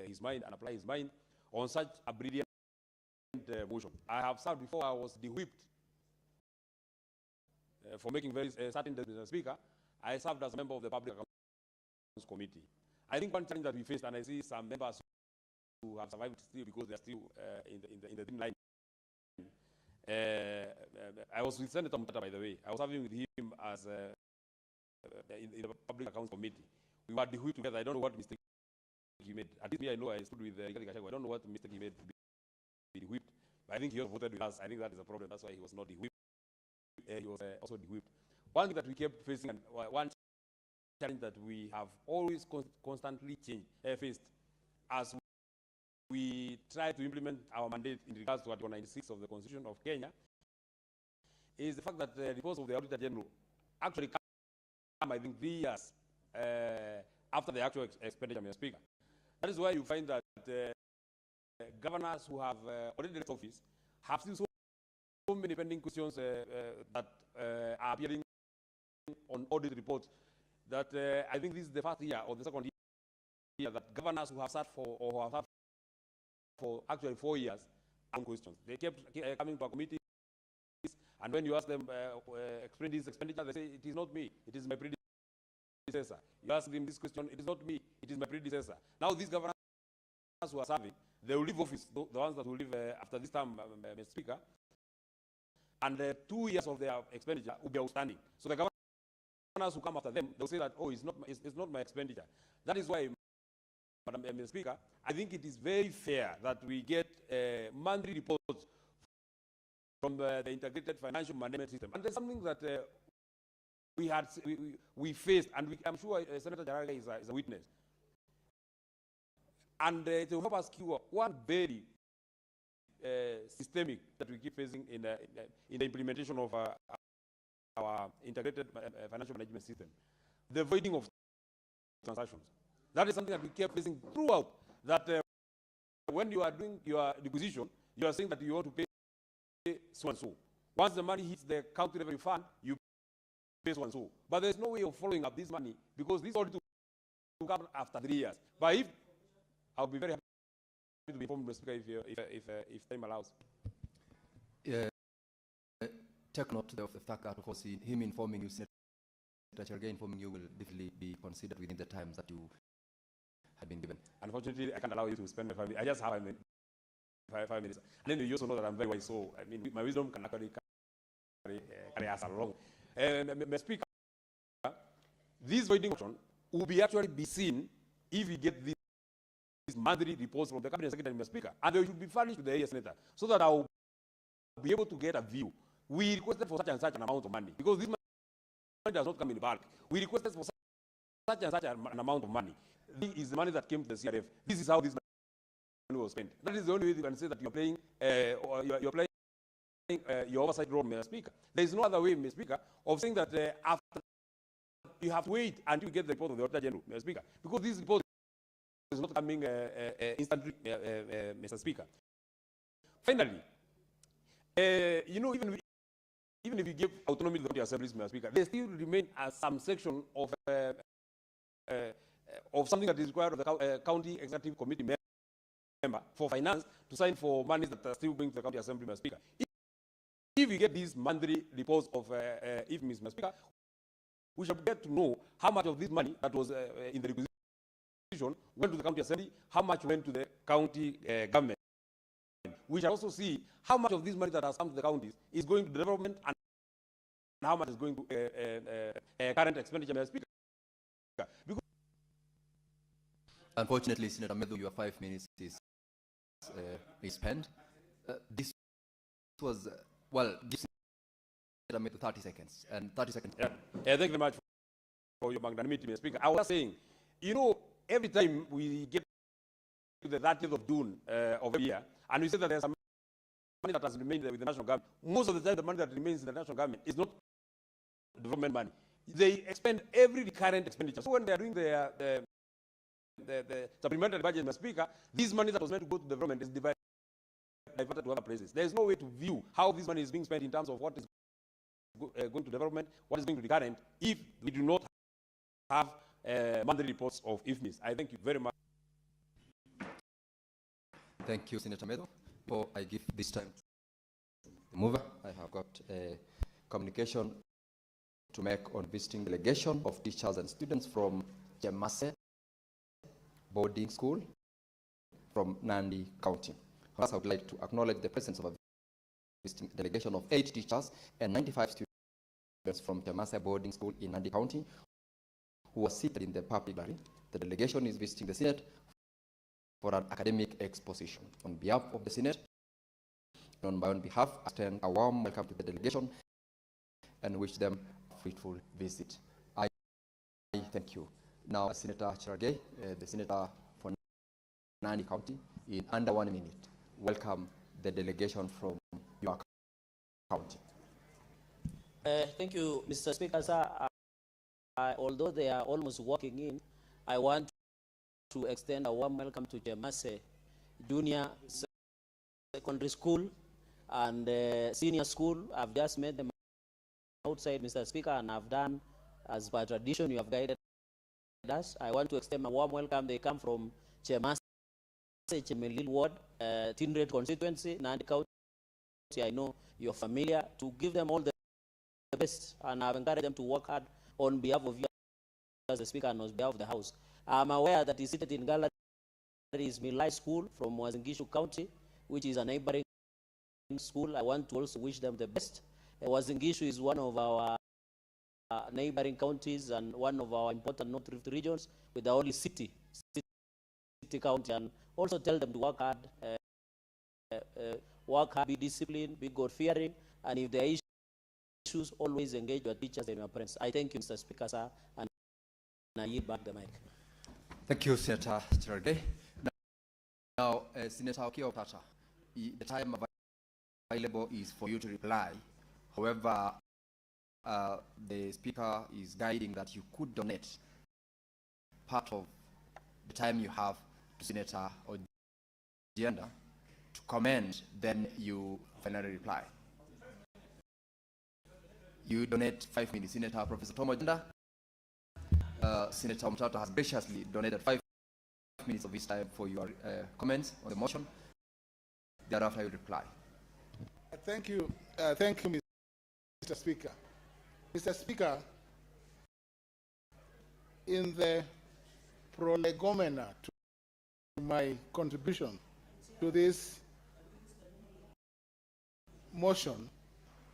his mind and apply his mind on such a brilliant motion. I have served before. I was de-whipped for making very certain decisions. Mr. Speaker, I served as a member of the Public Accounts Committee. I think one challenge that we faced, and I see some members who have survived still because they are still in the thin line. I was with Senator Mutata, by the way. I was serving with him as in the Public Accounts Committee. We were de-whipped together. I don't know what mistake he made. At least me, I know I stood with Rigathi Gachagua. I don't know what mistake he made to be de-whipped. But I think he also voted with us. I think that is a problem. That's why he was not de-whipped. He was also de-whipped. one thing that we kept facing, and one challenge that we have always constantly faced as we try to implement our mandate in regards to Article 96 of the Constitution of Kenya, is the fact that the reports of the Auditor General actually come, I think, 3 years after the actual expenditure, Mr. Speaker. That is why you find that governors who have already left office have still so many pending questions that are appearing on audit reports, that I think this is the first year or the second year that governors who have sat for, or who have sat for actually 4 years, on questions. They kept coming to our committees, and when you ask them, explain this expenditure, they say, it is not me, it is my predecessor. You ask them this question, it is not me, it is my predecessor. Now these governors who are serving, they will leave office, the ones that will leave after this time, Mr. Speaker, and 2 years of their expenditure will be outstanding. So the governors who come after them, they'll say that, oh, it's not my expenditure. That is why, Madam Speaker, I think it is very fair that we get monthly reports from the Integrated Financial Management System. And there's something that we faced, and I'm sure Senator Jaraga is a witness. And to help us cure one very systemic that we keep facing in the implementation of our Integrated Financial Management System, the voiding of transactions. That is something that we kept facing throughout, that when you are doing your requisition, you are saying that you want to pay so and so. Once the money hits the county revenue fund, you pay so and so. But there's no way of following up this money, because this audit will come after 3 years. But if, I'll be very happy to be informed, Mr. Speaker, if time allows. Take note of the fact that, of course, him informing you, Senator Cherargei informing you, will definitely be considered within the times that you had been given. Unfortunately, I can't allow you to spend my 5 minutes. I just have 5 minutes. And then you also know that I'm very wise, so I mean, my wisdom can actually carry us along. Mr. Speaker, this voiding option will be actually be seen if we get these monthly reports from the Cabinet Secretary, Mr. Speaker, and they should be furnished to the area Senator, so that I will be able to get a view. We requested for such and such an amount of money, because this money does not come in bulk. We requested for such and such an amount of money. This is the money that came to the CRF. This is how this money was spent. That is the only way you can say that you're playing, or you're playing your oversight role, Mr. Speaker. There is no other way, Mr. Speaker, of saying that after you have to wait until you get the report of the Auditor General, Mr. Speaker, because this report is not coming instantly, Mr. Speaker. Finally, you know, even if you give autonomy to the assemblies, Mr. Speaker, there still remain some section of something that is required of the county executive committee member for finance to sign for monies that are still going to the county assembly, Mr. Speaker. If we get these monthly reports of IFMIS, Mr. Speaker, we shall get to know how much of this money that was in the requisition went to the county assembly, how much went to the county government. We shall also see how much of this money that has come to the counties is going to development and how much is going to current expenditure, Mr. Speaker. Because unfortunately, Senator Medu, your 5 minutes is spent. This was, well, give Senator Medu 30 seconds, and 30 seconds. Yeah. Thank you very much for your magnanimity, Mr. Speaker. I was saying, you know, every time we get to the 30th of June of every year, and we say that there's some money that has remained with the national government, most of the time the money that remains in the national government is not development money. They expend every recurrent expenditure. So when they are doing the supplementary budget, Mr. Speaker, this money that was meant to go to development is diverted to other places. There is no way to view how this money is being spent in terms of what is going to development, what is going to recurrent, if we do not have monthly reports of IFMIS. I thank you very much. Thank you, Senator Medo. Before I give this time to the mover, I have got a communication to make on visiting delegation of teachers and students from Chemase Boarding School from Nandi County. First, I would like to acknowledge the presence of a visiting delegation of 8 teachers and 95 students from Chemase Boarding School in Nandi County who are seated in the public gallery. The delegation is visiting the Senate for an academic exposition. On behalf of the Senate, and on my own behalf, I extend a warm welcome to the delegation and wish them fruitful visit. I thank you. Now, Senator Cherargei, the Senator for Nandi County, in under 1 minute, welcome the delegation from your county. Thank you, Mr. Speaker, sir. Although they are almost walking in, I want to extend a warm welcome to Jemase Junior Secondary School and Senior School. I've just met them outside, Mr. Speaker, and I've done, as per tradition, you have guided us. I want to extend a warm welcome. They come from Jemase, Chemelil Ward, Tindred constituency, Nandi County. I know you're familiar. To give them all the best, and I've encouraged them to work hard on behalf of you as the Speaker and on behalf of the House. I'm aware that he's seated in gallery is Milai School from Wazingishu County, which is a neighboring school. I want to also wish them the best. Wazingishu is one of our neighboring counties and one of our important North Rift regions with the only city county, and also tell them to work hard, be disciplined, be God-fearing, and if there are issues, always engage your teachers and your parents. I thank you, Mr. Speaker, sir, and I yield back the mic. Thank you, Senator Cherargei. Now, Senator Okiya Omtata, the time available is for you to reply. However, the Speaker is guiding that you could donate part of the time you have to Senator Ojienda to comment, then you finally reply. You donate 5 minutes. Senator Professor Tom Ojienda, Senator Omtata has graciously donated 5 minutes of his time for your comments on the motion. Thereafter, you reply. Thank you, Mr. Speaker. Mr. Speaker, in the prolegomena to my contribution to this motion,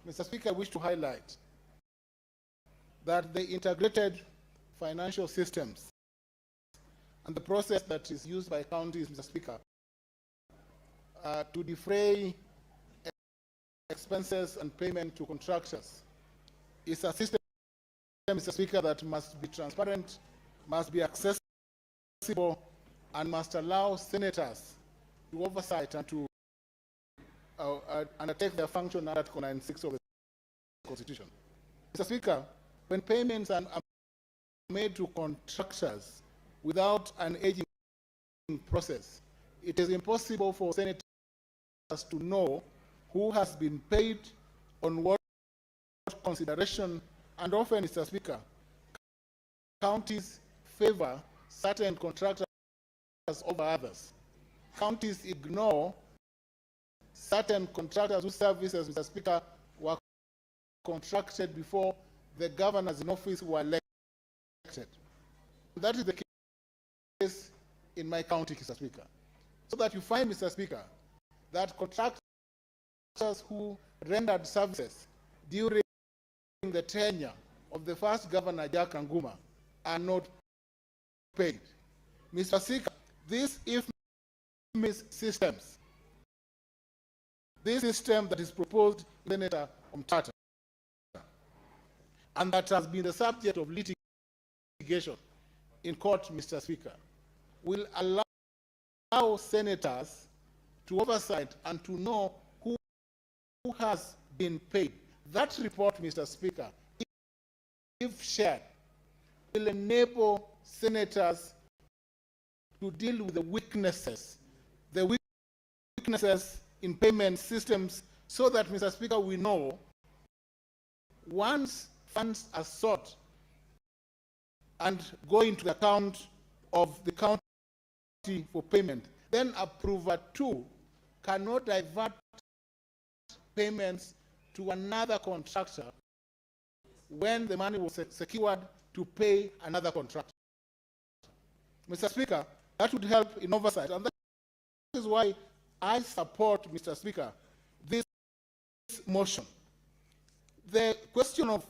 Mr. Speaker, I wish to highlight that the integrated financial systems and the process that is used by counties, Mr. Speaker, to defray expenses and payment to contractors is a system, Mr. Speaker, that must be transparent, must be accessible, and must allow senators to oversight and to undertake their function under Article 96 of the Constitution. Mr. Speaker, when payments are made to contractors without an aging process, it is impossible for senators to know who has been paid, on what consideration, and often, Mr. Speaker, counties favor certain contractors over others. Counties ignore certain contractors whose services, Mr. Speaker, were contracted before the governors in office were elected. That is the case in my county, Mr. Speaker. So that you find, Mr. Speaker, that contractors who rendered services during the tenure of the first governor, Jack Anguma, are not paid. Mr. Speaker, these IFMIS systems, this system that is proposed by Senator Omtata, and that has been the subject of litigation in court, Mr. Speaker, will allow senators to oversight and to know who has been paid. That report, Mr. Speaker, if shared, will enable senators to deal with the weaknesses in payment systems, so that, Mr. Speaker, we know once funds are sought and go into the account of the county for payment, then approver 2 cannot divert payments to another contractor when the money was secured to pay another contractor. Mr. Speaker, that would help in oversight, and that is why I support, Mr. Speaker, this motion. The question of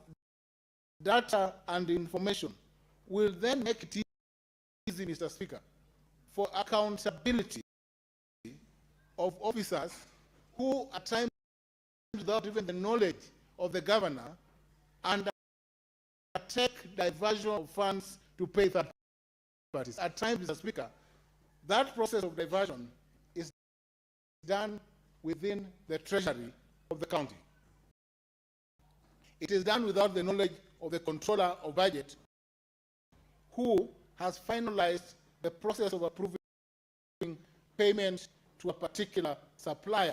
data and information will then make it easy, Mr. Speaker, for accountability of officers who, at times, without even the knowledge of the governor, and undertake diversion of funds to pay third parties. At times, Mr. Speaker, that process of diversion is done within the treasury of the county. It is done without the knowledge of the controller of budget, who has finalized the process of approving payment to a particular supplier,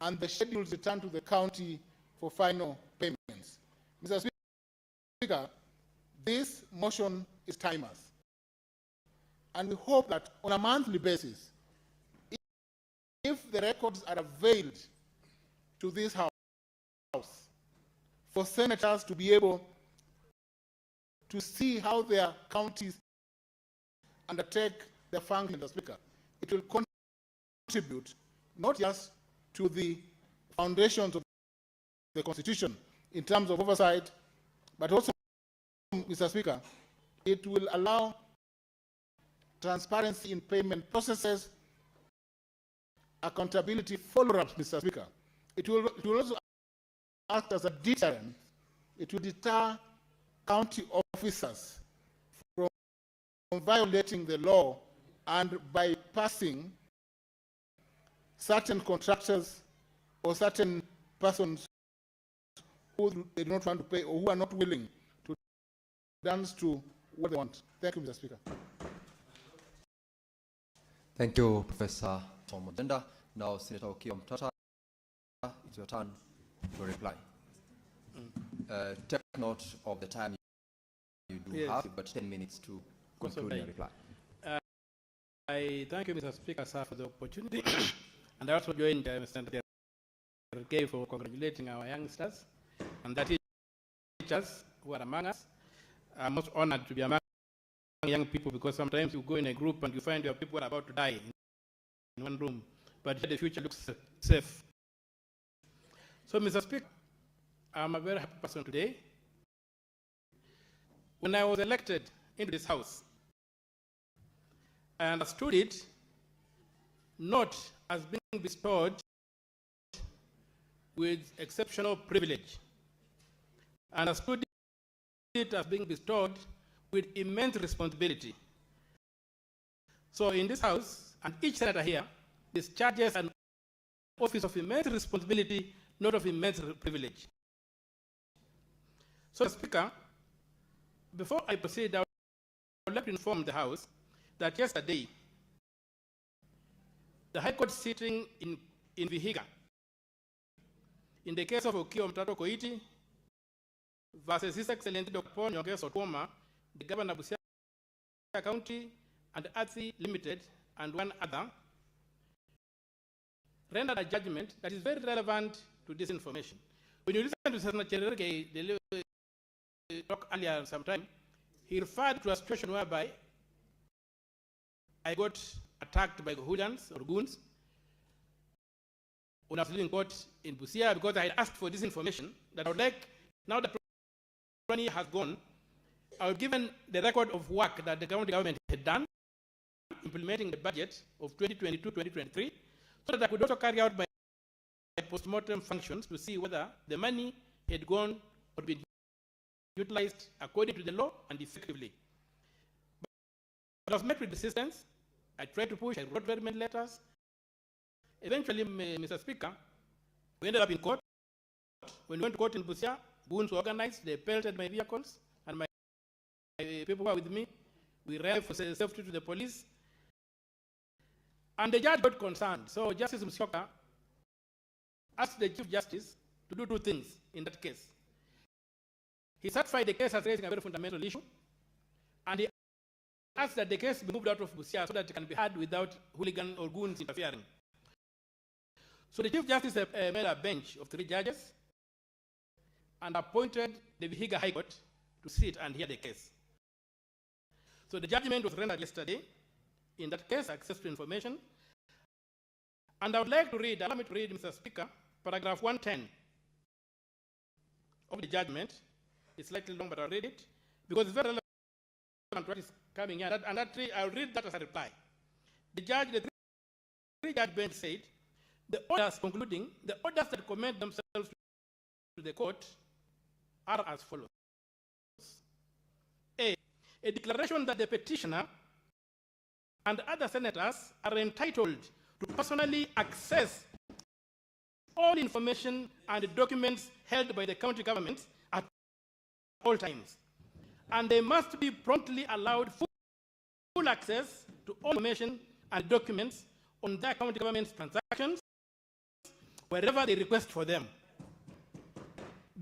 and the schedules return to the county for final payments. Mr. Speaker, this motion is timeless, and we hope that on a monthly basis, if the records are availed to this House, for senators to be able to see how their counties undertake their function, Mr. Speaker, it will contribute not just to the foundations of the Constitution in terms of oversight, but also, Mr. Speaker, it will allow transparency in payment processes, accountability follow-ups, Mr. Speaker. It will also act as a deterrent. It will deter county officers from violating the law and bypassing certain contractors or certain persons who they do not want to pay or who are not willing to dance to what they want. Thank you, Mr. Speaker. Thank you, Professor Tom Odenda. Now, Senator Okiya Omtata, it's your turn to reply. Take note of the time you do have, but 10 minutes to conclude your reply. I thank you, Mr. Speaker, sir, for the opportunity. And I also joined Mr. K for congratulating our youngsters and the teachers who are among us. I'm most honored to be among young people, because sometimes you go in a group and you find your people are about to die in one room, but the future looks safe. So, Mr. Speaker, I'm a very happy person today. When I was elected into this House, I understood it not as being bestowed with exceptional privilege. I understood it as being bestowed with immense responsibility. So in this House, and each senator here discharges an office of immense responsibility, not of immense privilege. So, Speaker, before I proceed, I would like to inform the House that yesterday, the High Court sitting in Vihiga, in the case of Okiya Omtata Koiti versus His Excellency Dr. Paul Nyongesa Otuoma, the Governor of Busia County, and Athi Limited, and one other, rendered a judgment that is very relevant to this information. When you listen to Senator Chererke talk earlier sometime, he referred to a situation whereby I got attacked by hooligans or goons when I was in court in Busia, because I had asked for this information that I would like, now that 20 years has gone, I was given the record of work that the county government had done implementing the budget of 2022-2023, so that I could also carry out my post-mortem functions to see whether the money had gone or been utilized according to the law and effectively. But I was met with resistance. I tried to push, I wrote very many letters. Eventually, Mr. Speaker, we ended up in court. When we went to court in Busia, goons were organized, they pelted my vehicles, and my people who were with me. We ran for safety to the police. And the judge got concerned. So Justice Musyoka asked the Chief Justice to do two things in that case. He certified the case as raising a very fundamental issue, and he asked that the case be moved out of Busia so that it can be heard without hooligan or goons interfering. So the Chief Justice made a bench of 3 judges and appointed the Vihiga High Court to sit and hear the case. So the judgment was rendered yesterday in that case, access to information. And I would like to read, allow me to read, Mr. Speaker, paragraph 110 of the judgment. It's slightly long, but I'll read it because it's very relevant to what is coming here. I'll read that as a reply. The 3-judge bench said, the orders concluding, the orders that commend themselves to the court are as follows. A declaration that the petitioner and other senators are entitled to personally access all information and documents held by the county governments at all times, and they must be promptly allowed full access to all information and documents on their county government's transactions wherever they request for them.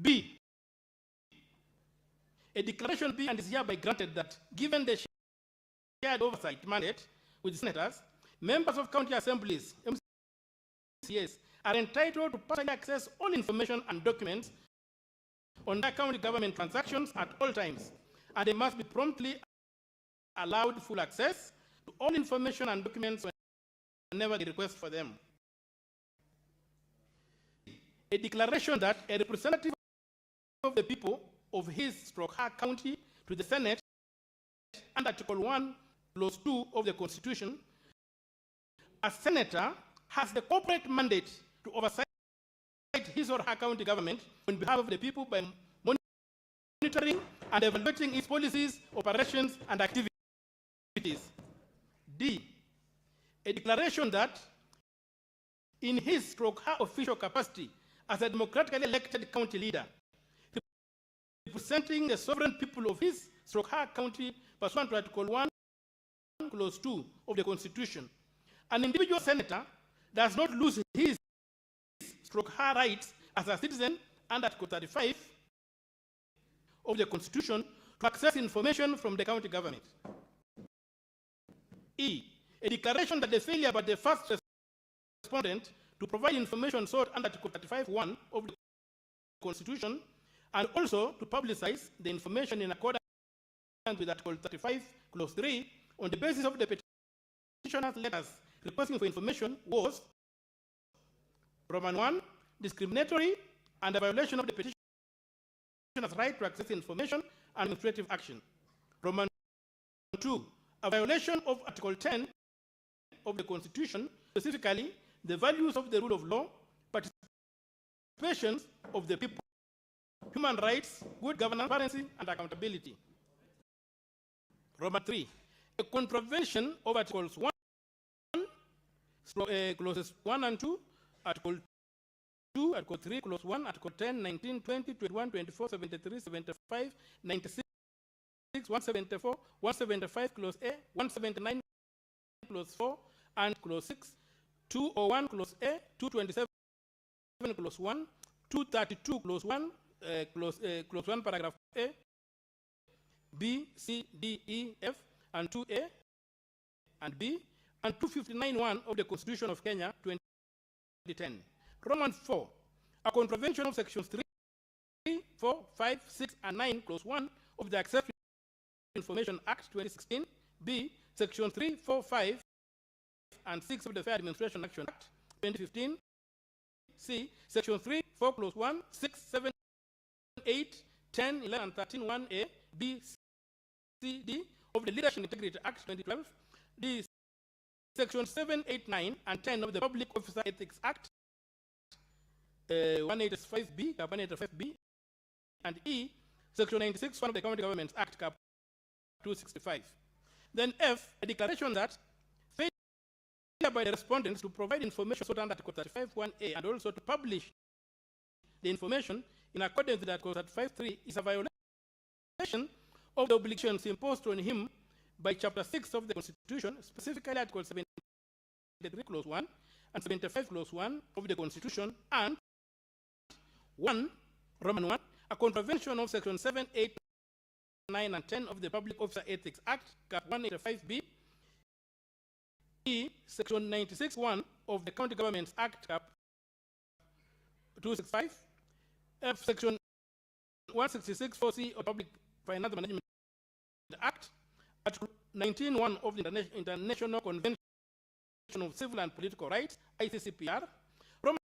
B, a declaration be and is hereby granted that, given the shared oversight mandate with senators, members of county assemblies, MCAs, are entitled to personally access all information and documents on their county government transactions at all times, and they must be promptly allowed full access to all information and documents whenever they request for them. A declaration that a representative of the people of his/her county to the Senate under Article 1, Clause 2 of the Constitution, a senator has the corporate mandate to oversight his or her county government on behalf of the people by monitoring and evaluating its policies, operations, and activities. D, a declaration that in his/her official capacity as a democratically elected county leader, representing the sovereign people of his/her county pursuant to Article 1, Clause 2 of the Constitution, an individual senator does not lose his/her rights as a citizen under Article 35 of the Constitution to access information from the county government. E, a declaration that the failure by the first respondent to provide information sought under Article 35(1) of the Constitution, and also to publicize the information in accordance with Article 35, Clause 3, on the basis of the petitioner's letters requesting for information was, Roman 1, discriminatory and a violation of the petitioner's right to access information and administrative action. Roman 2, a violation of Article 10 of the Constitution, specifically the values of the rule of law, participation of the people, human rights, good governance, transparency, and accountability. Roman 3, a contravention of Articles 1, Clauses 1 and 2, Article 2, Article 3, Clause 1, Article 10, 19, 20, 21, 24, 73, 75, 96, 174, 175, Clause A, 179, Clause 4, and Clause 6, 201, Clause A, 227, Clause 1, 232, Clause 1, Clause 1, Paragraph A, B, C, D, E, F, and 2A, and B, and 259(1) of the Constitution of Kenya, 2010. Roman 4, a contravention of Sections 3, 4, 5, 6, and 9, Clause 1 of the Access to Information Act, 2016. B, Section 3, 4, 5, and 6 of the Fair Administration Action Act, 2015. C, Section 3, 4, Clause 1, 6, 7, 8, 10, 11, and 13, 1A, B, C, D of the Leadership Integrity Act, 2012. D, Section 7, 8, 9, and 10 of the Public Officer Ethics Act, 185B, Cap 185B, and E, Section 96, 1 of the County Governments Act, Cap 265. Then F, a declaration that failure by the respondents to provide information sought under Article 35(1)A and also to publish the information in accordance with Article 35(3) is a violation of the obligations imposed on him by Chapter 6 of the Constitution, specifically Article 73, Clause 1, and 75, Clause 1 of the Constitution, and 1, Roman 1, a contravention of Section 7, 8, 9, and 10 of the Public Officer Ethics Act, Cap 185B, E, Section 96(1) of the County Governments Act, Cap 265, F, Section 166(4)(c) of Public Finance Management Act, Article 19(1) of the International Convention of Civil and Political Rights, ICCPR, Roman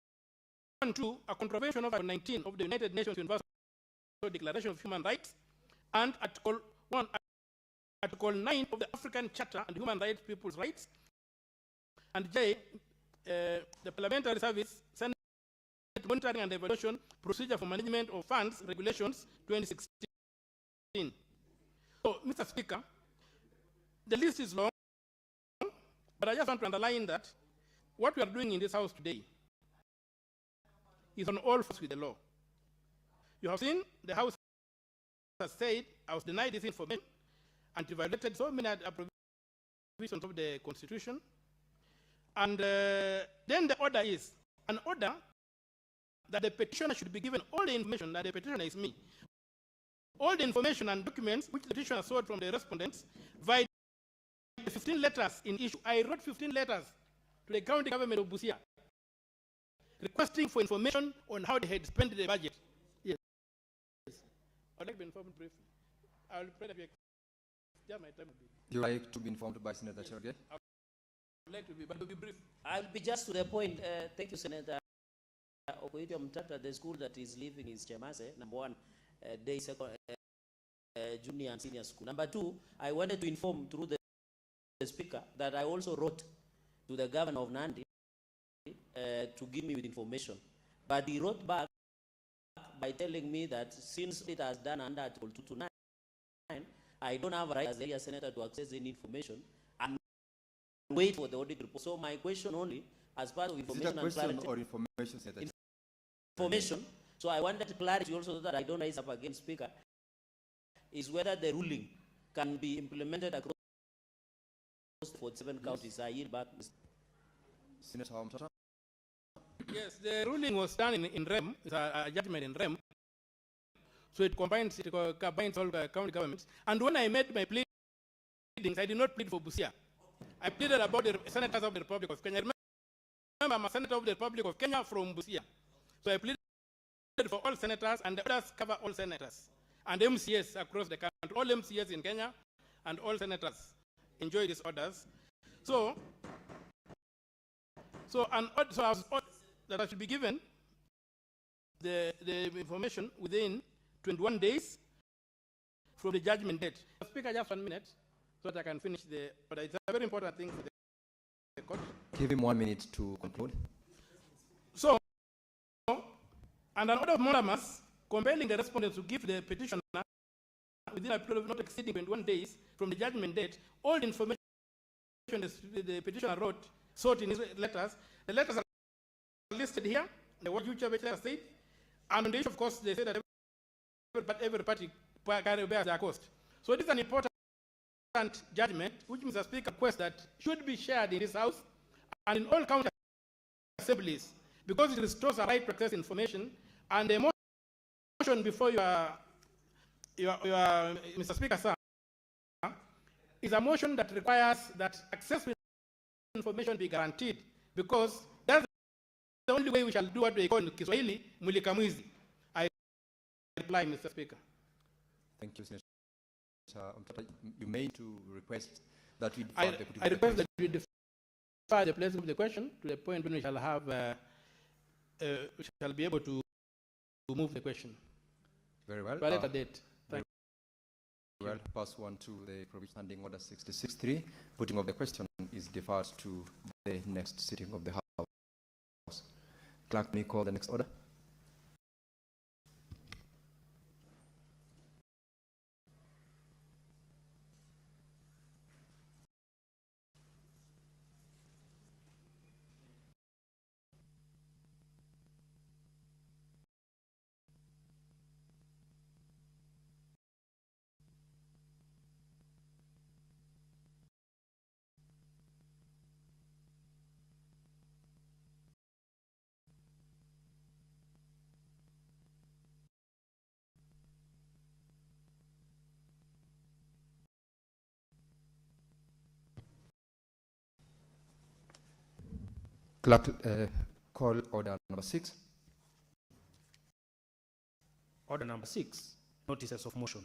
2, a contravention of Article 19 of the United Nations Universal Declaration of Human Rights, and Article 1, Article 9 of the African Charter and Human Rights, People's Rights, and J, the Parliamentary Service, Senate Monitoring and Evaluation Procedure for Management of Funds, Regulations, 2016. So, Mr. Speaker, the list is long, but I just want to underline that what we are doing in this House today is on all fours with the law. You have seen the House has said I was denied this information and it violated so many provisions of the Constitution. And then the order is an order that the petitioner should be given all the information, that the petitioner is me. All the information and documents which the petitioner sought from the respondents via 15 letters in issue. I wrote 15 letters to the county government of Busia requesting for information on how they had spent the budget. Yes. I'd like to be informed briefly. I'll pray that my time will be. You like to be informed by Senator Cherge? I would like to be, but to be brief. I'll be just to the point. Thank you, Senator. Okoitio Mtata, the school that is living is Chemase, number one, day second, junior and senior school. Number two, I wanted to inform through the Speaker that I also wrote to the governor of Nandi to give me with information. But he wrote back by telling me that since it has done under Article 229, I don't have a right as area senator to access any information and wait for the audit report. So my question only, as part of information Is it a question and or information, Senator? Information. So I wanted clarity also so that I don't rise up against Speaker, is whether the ruling can be implemented across 47 counties. I yield back. Senator Mtata? Yes, the ruling was done in REM, it's a judgment in REM. So it combines all county governments. And when I made my pleadings, I did not plead for Busia. I pleaded about the senators of the Republic of Kenya. Remember, I'm a senator of the Republic of Kenya from Busia. So I pleaded for all senators, and the others cover all senators. And MCS across the country, all MCS in Kenya, and all senators enjoy these orders. So I was ordered that I should be given the information within 21 days from the judgment date. Speaker, just 1 minute so that I can finish the order. It's a very important thing for the court. Give him 1 minute to conclude. So, and an order of mandamus compelling the respondents to give the petitioner within a period of not exceeding 21 days from the judgment date all the information the petitioner sought in his letters. The letters are listed here, what you letter said, and on the issue, of course, they say that every party bears their cost. So it is an important judgment, which Mr. Speaker requests that should be shared in this House and in all county assemblies, because it restores a right to access information, and the motion before your Mr. Speaker, sir, is a motion that requires that access to information be guaranteed, because that's the only way we shall do what we call in Kiswahili, mulika mwizi. I reply, Mr. Speaker. Thank you, Senator. You may to request that we defer I request that we defer the place of the question to the point when we shall have, we shall be able to move the question. Very well. To a later date. Thank you. Well, pass one to the provision standing order 66.3. Putting of the question is deferred to the next sitting of the House. Clerk, may call the next order. Clerk, call order number 6. Order number 6, notices of motion.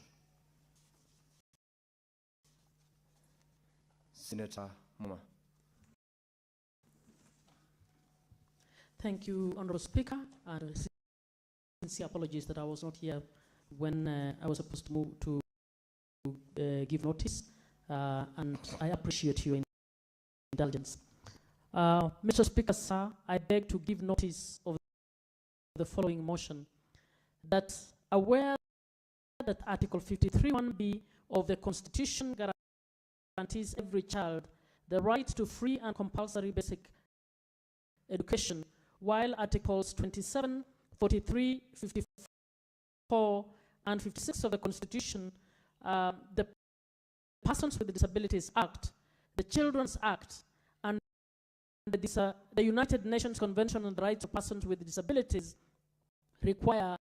Senator Muma. Thank you, Honorable Speaker, and sincere apologies that I was not here when I was supposed to move to give notice, and I appreciate your indulgence. Mr. Speaker, sir, I beg to give notice of the following motion, that aware that Article 53(1)(b) of the Constitution guarantees every child the right to free and compulsory basic education, while Articles 27, 43, 54, and 56 of the Constitution, the Persons with Disabilities Act, the Children's Act, and the United Nations Convention on the Rights of Persons with Disabilities require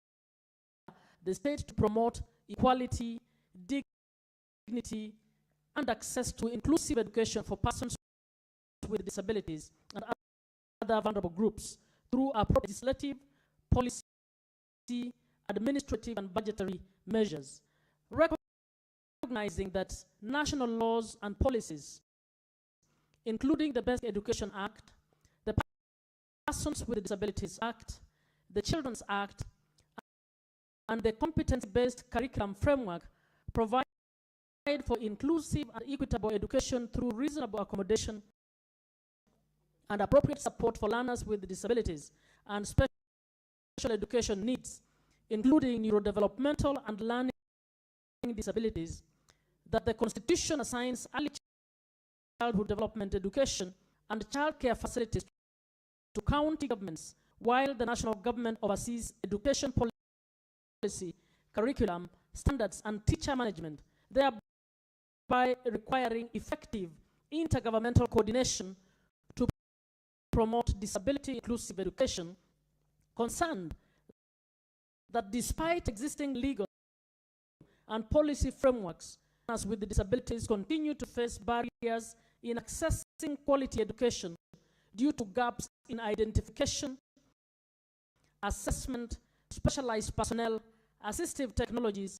the state to promote equality, dignity, and access to inclusive education for persons with disabilities and other vulnerable groups through appropriate legislative, policy, administrative, and budgetary measures. Recognizing that national laws and policies, including the Basic Education Act, the Persons with Disabilities Act, the Children's Act, and the competence-based curriculum framework provide for inclusive and equitable education through reasonable accommodation and appropriate support for learners with disabilities and special education needs, including neurodevelopmental and learning disabilities, that the Constitution assigns early childhood development education and childcare facilities to county governments, while the national government oversees education policy, curriculum, standards, and teacher management, thereby requiring effective intergovernmental coordination to promote disability-inclusive education. Concerned that despite existing legal and policy frameworks, as with the disabilities continue to face barriers in accessing quality education due to gaps in identification, assessment, specialized personnel, assistive technologies,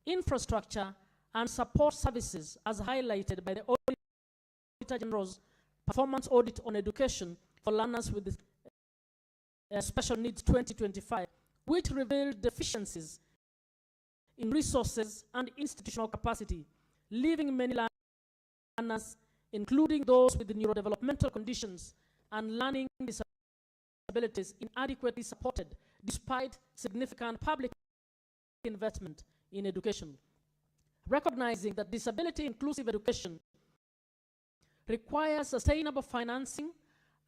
infrastructure, and support services, as highlighted by the Auditor General's Performance Audit on Education for Learners with Special Needs 2025, which revealed deficiencies in resources and institutional capacity, leaving many learners, including those with neurodevelopmental conditions and learning disabilities, inadequately supported despite significant public investment in education. Recognizing that disability-inclusive education requires sustainable financing,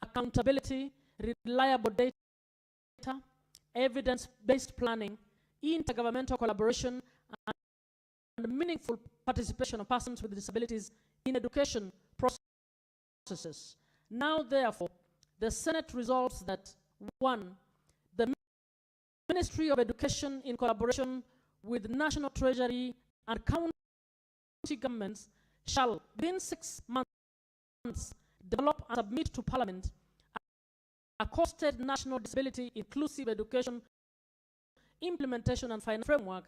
accountability, reliable data, evidence-based planning, intergovernmental collaboration, and meaningful participation of persons with disabilities in education processes. Now, therefore, the Senate resolves that 1, the Ministry of Education, in collaboration with National Treasury and county governments, shall, within 6 months, develop and submit to Parliament a costed national disability inclusive education implementation and finance framework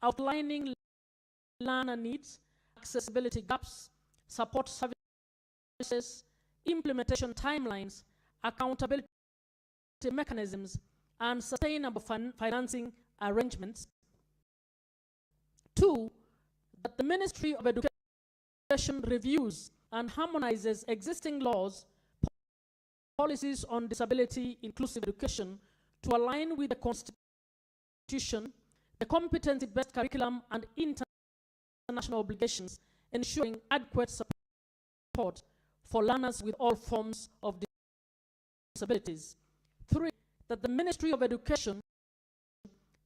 outlining learner needs, accessibility gaps, support services, implementation timelines, accountability mechanisms, and sustainable financing arrangements. 2, that the Ministry of Education reviews and harmonizes existing laws, policies on disability inclusive education to align with the Constitution, the competency-based curriculum, and international obligations, ensuring adequate support for learners with all forms of disabilities. 3, that the Ministry of Education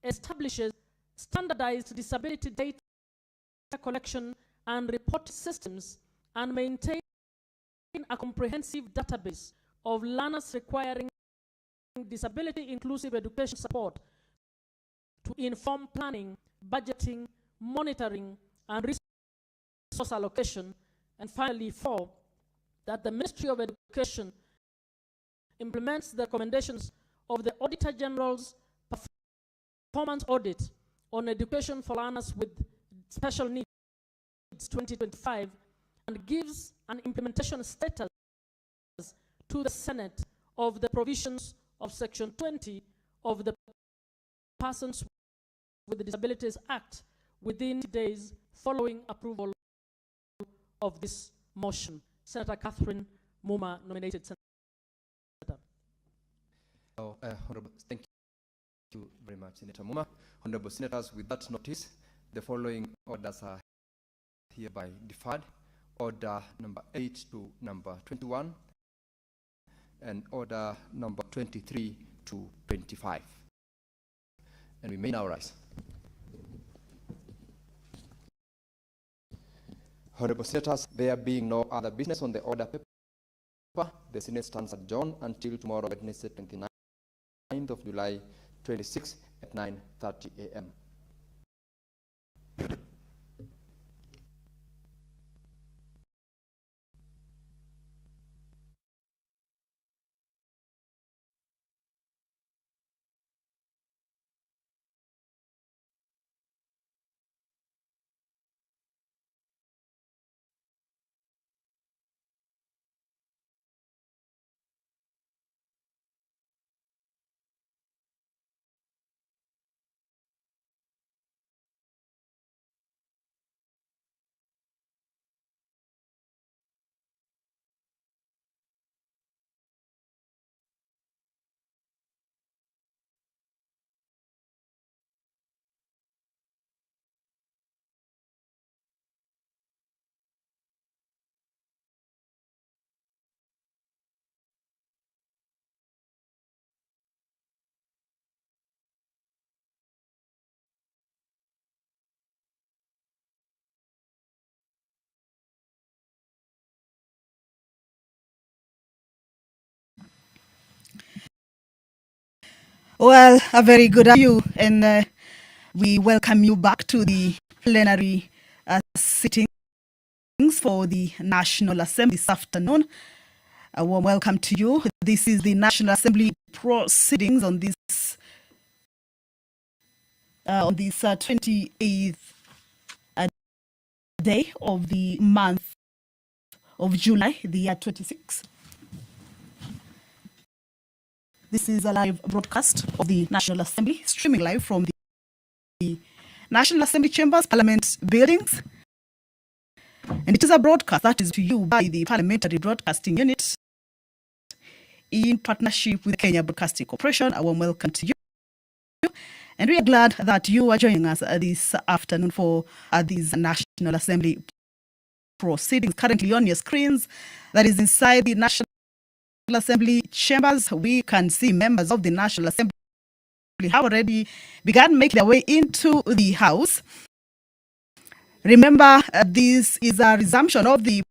establishes standardized disability data collection and report systems and maintain a comprehensive database of learners requiring disability-inclusive education support to inform planning, budgeting, monitoring, and resource allocation. And finally, 4, that the Ministry of Education implements the recommendations of the Auditor General's Performance Audit on Education for Learners with Special Needs 2025 and gives an implementation status to the Senate of the provisions of Section 20 of the Persons with Disabilities Act within days following approval of this motion. Senator Catherine Muma, nominated Senator. Honorable, thank you very much, Senator Muma. Honorable Senators, with that notice, The following orders are hereby deferred. Order number 8 to number 21 and order number 23 to 25. And we may now rise. Honorable Senators, there being no other business on the order paper, the Senate stands adjourned until tomorrow, Wednesday, 29th of July, 26 at 9:30 a.m. Well, a very good afternoon, and we welcome you back to the plenary sittings for the National Assembly this afternoon. A warm welcome to you. This is the National Assembly proceedings on this 28th day of the month of July, the year 26. This is a live broadcast of the National Assembly, streaming live from the National Assembly Chambers, Parliament buildings. And it is a broadcast that is to you by the Parliamentary Broadcasting Unit in partnership with the Kenya Broadcasting Corporation. A warm welcome to you. And we are glad that you are joining us this afternoon for these National Assembly proceedings. Currently on your screens, that is inside the National Assembly chambers, we can see members of the National Assembly have already begun making their way into the House. Remember, this is a resumption of the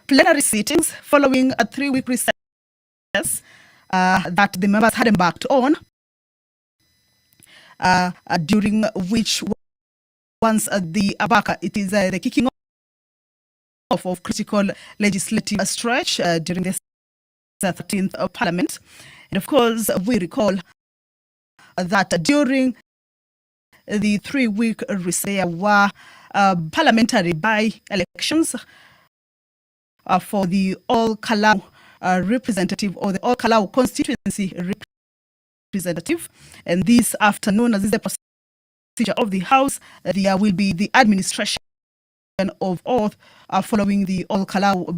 plenary sittings following a 3-week recess that the members had embarked on, during which, once it is the kicking off of critical legislative stretch during this 13th of Parliament. And of course, we recall that during the 3-week recess, there were parliamentary by-elections for the All-Kalau representative, or the All-Kalau constituency representative. And this afternoon, as is the procedure of the House, there will be the administration of oath following the All-Kalau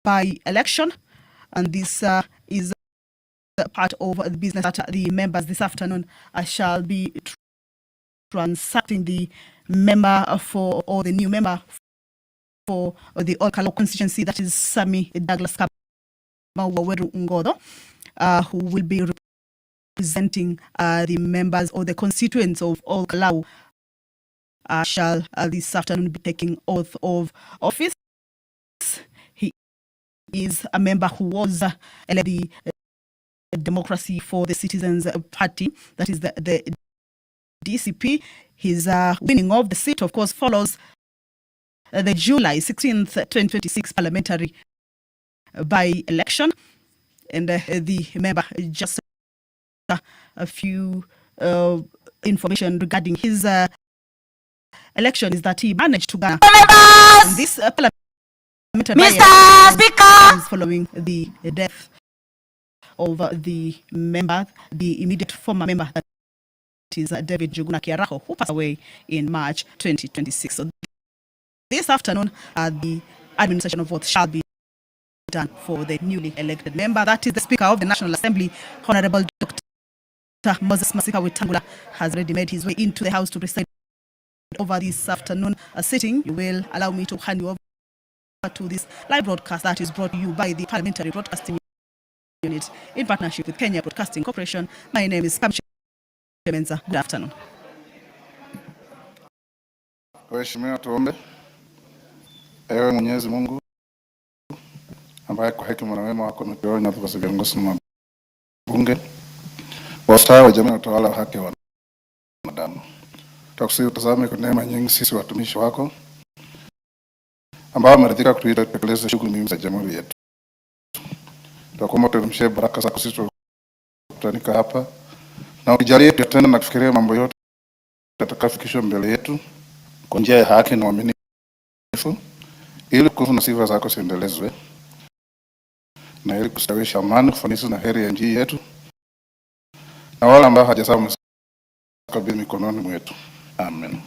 by-election. And this is part of the business that the members this afternoon shall be transacting. The member for, or the new member for the All-Kalau constituency, that is Sami Douglas Waweru Ngodo, who will be representing the members or the constituents of All-Kalau, shall this afternoon be taking oath of office. He is a member who was elected the Democracy for the Citizens Party, that is the DCP. His winning of the seat, of course, follows the July 16th, 2026 parliamentary by-election. And the member, just a few information regarding his election is that he managed to garner this parliamentary by-election following the death of the member, the immediate former member, that is David Juguna Kiaraho, who passed away in March 2026. So this afternoon, the administration of oath shall be done for the newly elected member. That is the Speaker of the National Assembly, Honorable Dr. Moses Masika Wetangula, has already made his way into the House to recite over this afternoon sitting, you will allow me to hand you over to this live broadcast that is brought to you by the Parliamentary Broadcasting Unit in partnership with Kenya Broadcasting Corporation. My name is Kamshe Menza. Good afternoon. Waheshimiwa, tuombe. Ewe Mwenyezi Mungu ambaye kwa hekima na wema wako umetuonya tukose viongozi wa bunge, wafuatao wa jamii na utawala wa haki wa wanadamu. Tunakusihi utazame kwa neema nyingi sisi watumishi wako ambao wameridhika kutuita kutekeleza shughuli muhimu za jamhuri yetu. Tunakuomba tuamshe baraka zako sisi tukutanika hapa na ukijalie tutende na kufikiria mambo yote tutakayofikishwa mbele yetu kwa njia ya haki na uaminifu, ili kufu na sifa zako ziendelezwe na ili kustawisha amani, ufanisi na heri ya nchi yetu na wale ambao hawajasahau kabisa mikononi mwetu. Amen.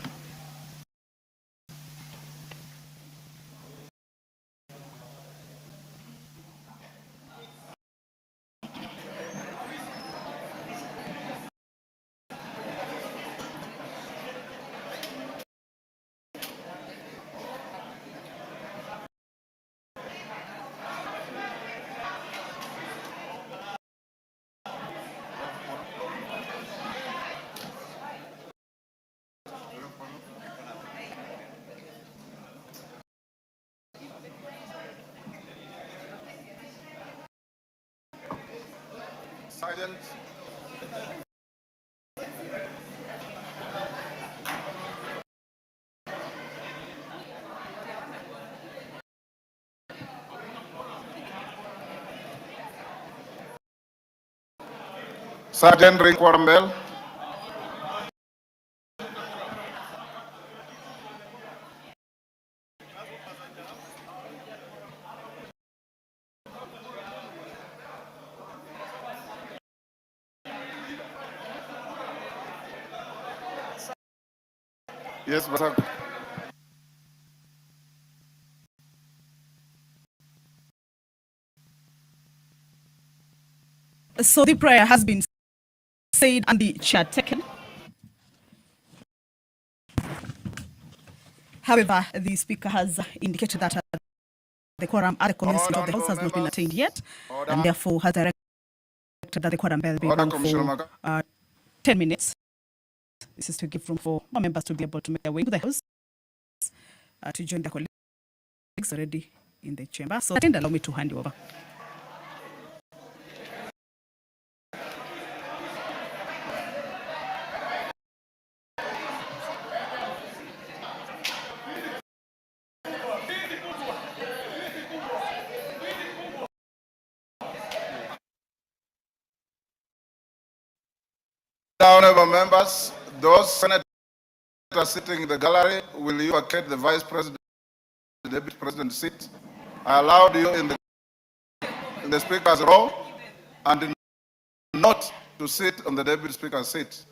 Sergeant. Sergeant ring quorum bell. Yes, Basak. So the prayer has been said and the chair taken. However, the Speaker has indicated that the quorum at the commencement of the House has not been attained yet, and therefore has directed that the quorum bell be rung for 10 minutes. This is to give room for more members to be able to make their way to the House to join the colleagues already in the chamber. So, allow me to hand you over. Honorable members, those senators sitting in the gallery, will you vacate the Vice President, the Deputy President seat? I allowed you in the Speaker's row and not to sit on the Deputy Speaker's seat.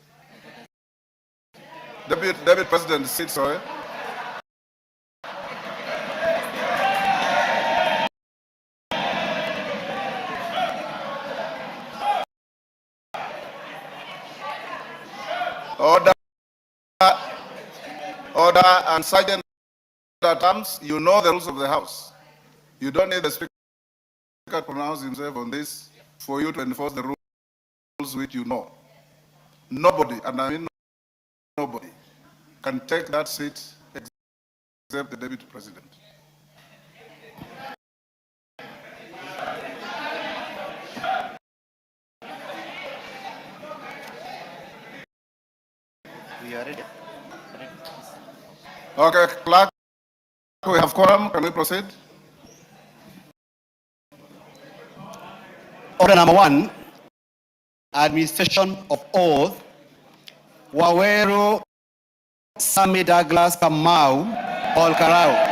Deputy President seat, sorry. Order and Sergeant at arms, you know the rules of the House. You don't need the Speaker to pronounce himself on this for you to enforce the rules which you know. Nobody, and I mean nobody, can take that seat except the Deputy President. We are ready. Okay, clerk, we have quorum. Can we proceed? Order number 1, administration of oath. Waweru Sami Douglas Kamau Olkarau.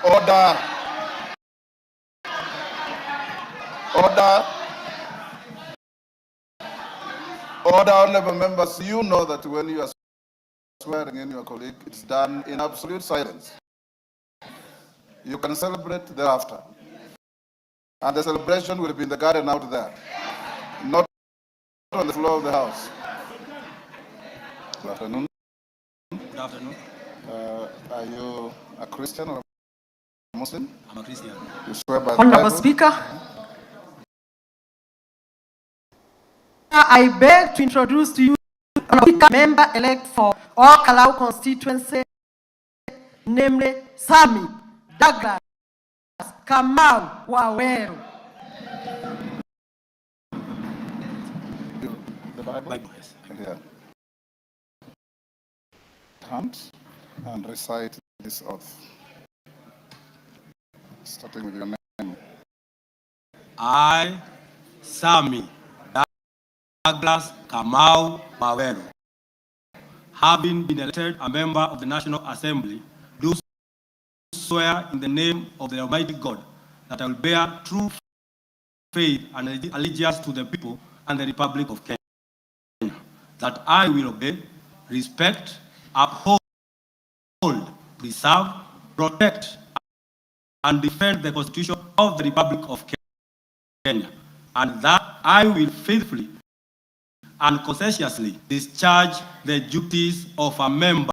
Order. Order. Order, honorable members. You know that when you are swearing in your colleague, it's done in absolute silence. You can celebrate thereafter. And the celebration will be in the garden out there, not on the floor of the House. Good afternoon. Good afternoon. Are you a Christian or a Muslim? I'm a Christian. You swear by the Honorable Bible? Speaker, I beg to introduce to you a member-elect for Okalau constituency, namely Sami Douglas Kamau Waweru. The Bible? Yes. Yeah. Hand and recite this oath. Starting with your name. I, Sami Douglas Kamau Waweru, having been elected a member of the National Assembly, do swear in the name of the Almighty God that I will bear true faith and allegiance to the people and the Republic of Kenya, that I will obey, respect, uphold, preserve, protect, and defend the Constitution of the Republic of Kenya, and that I will faithfully and conscientiously discharge the duties of a member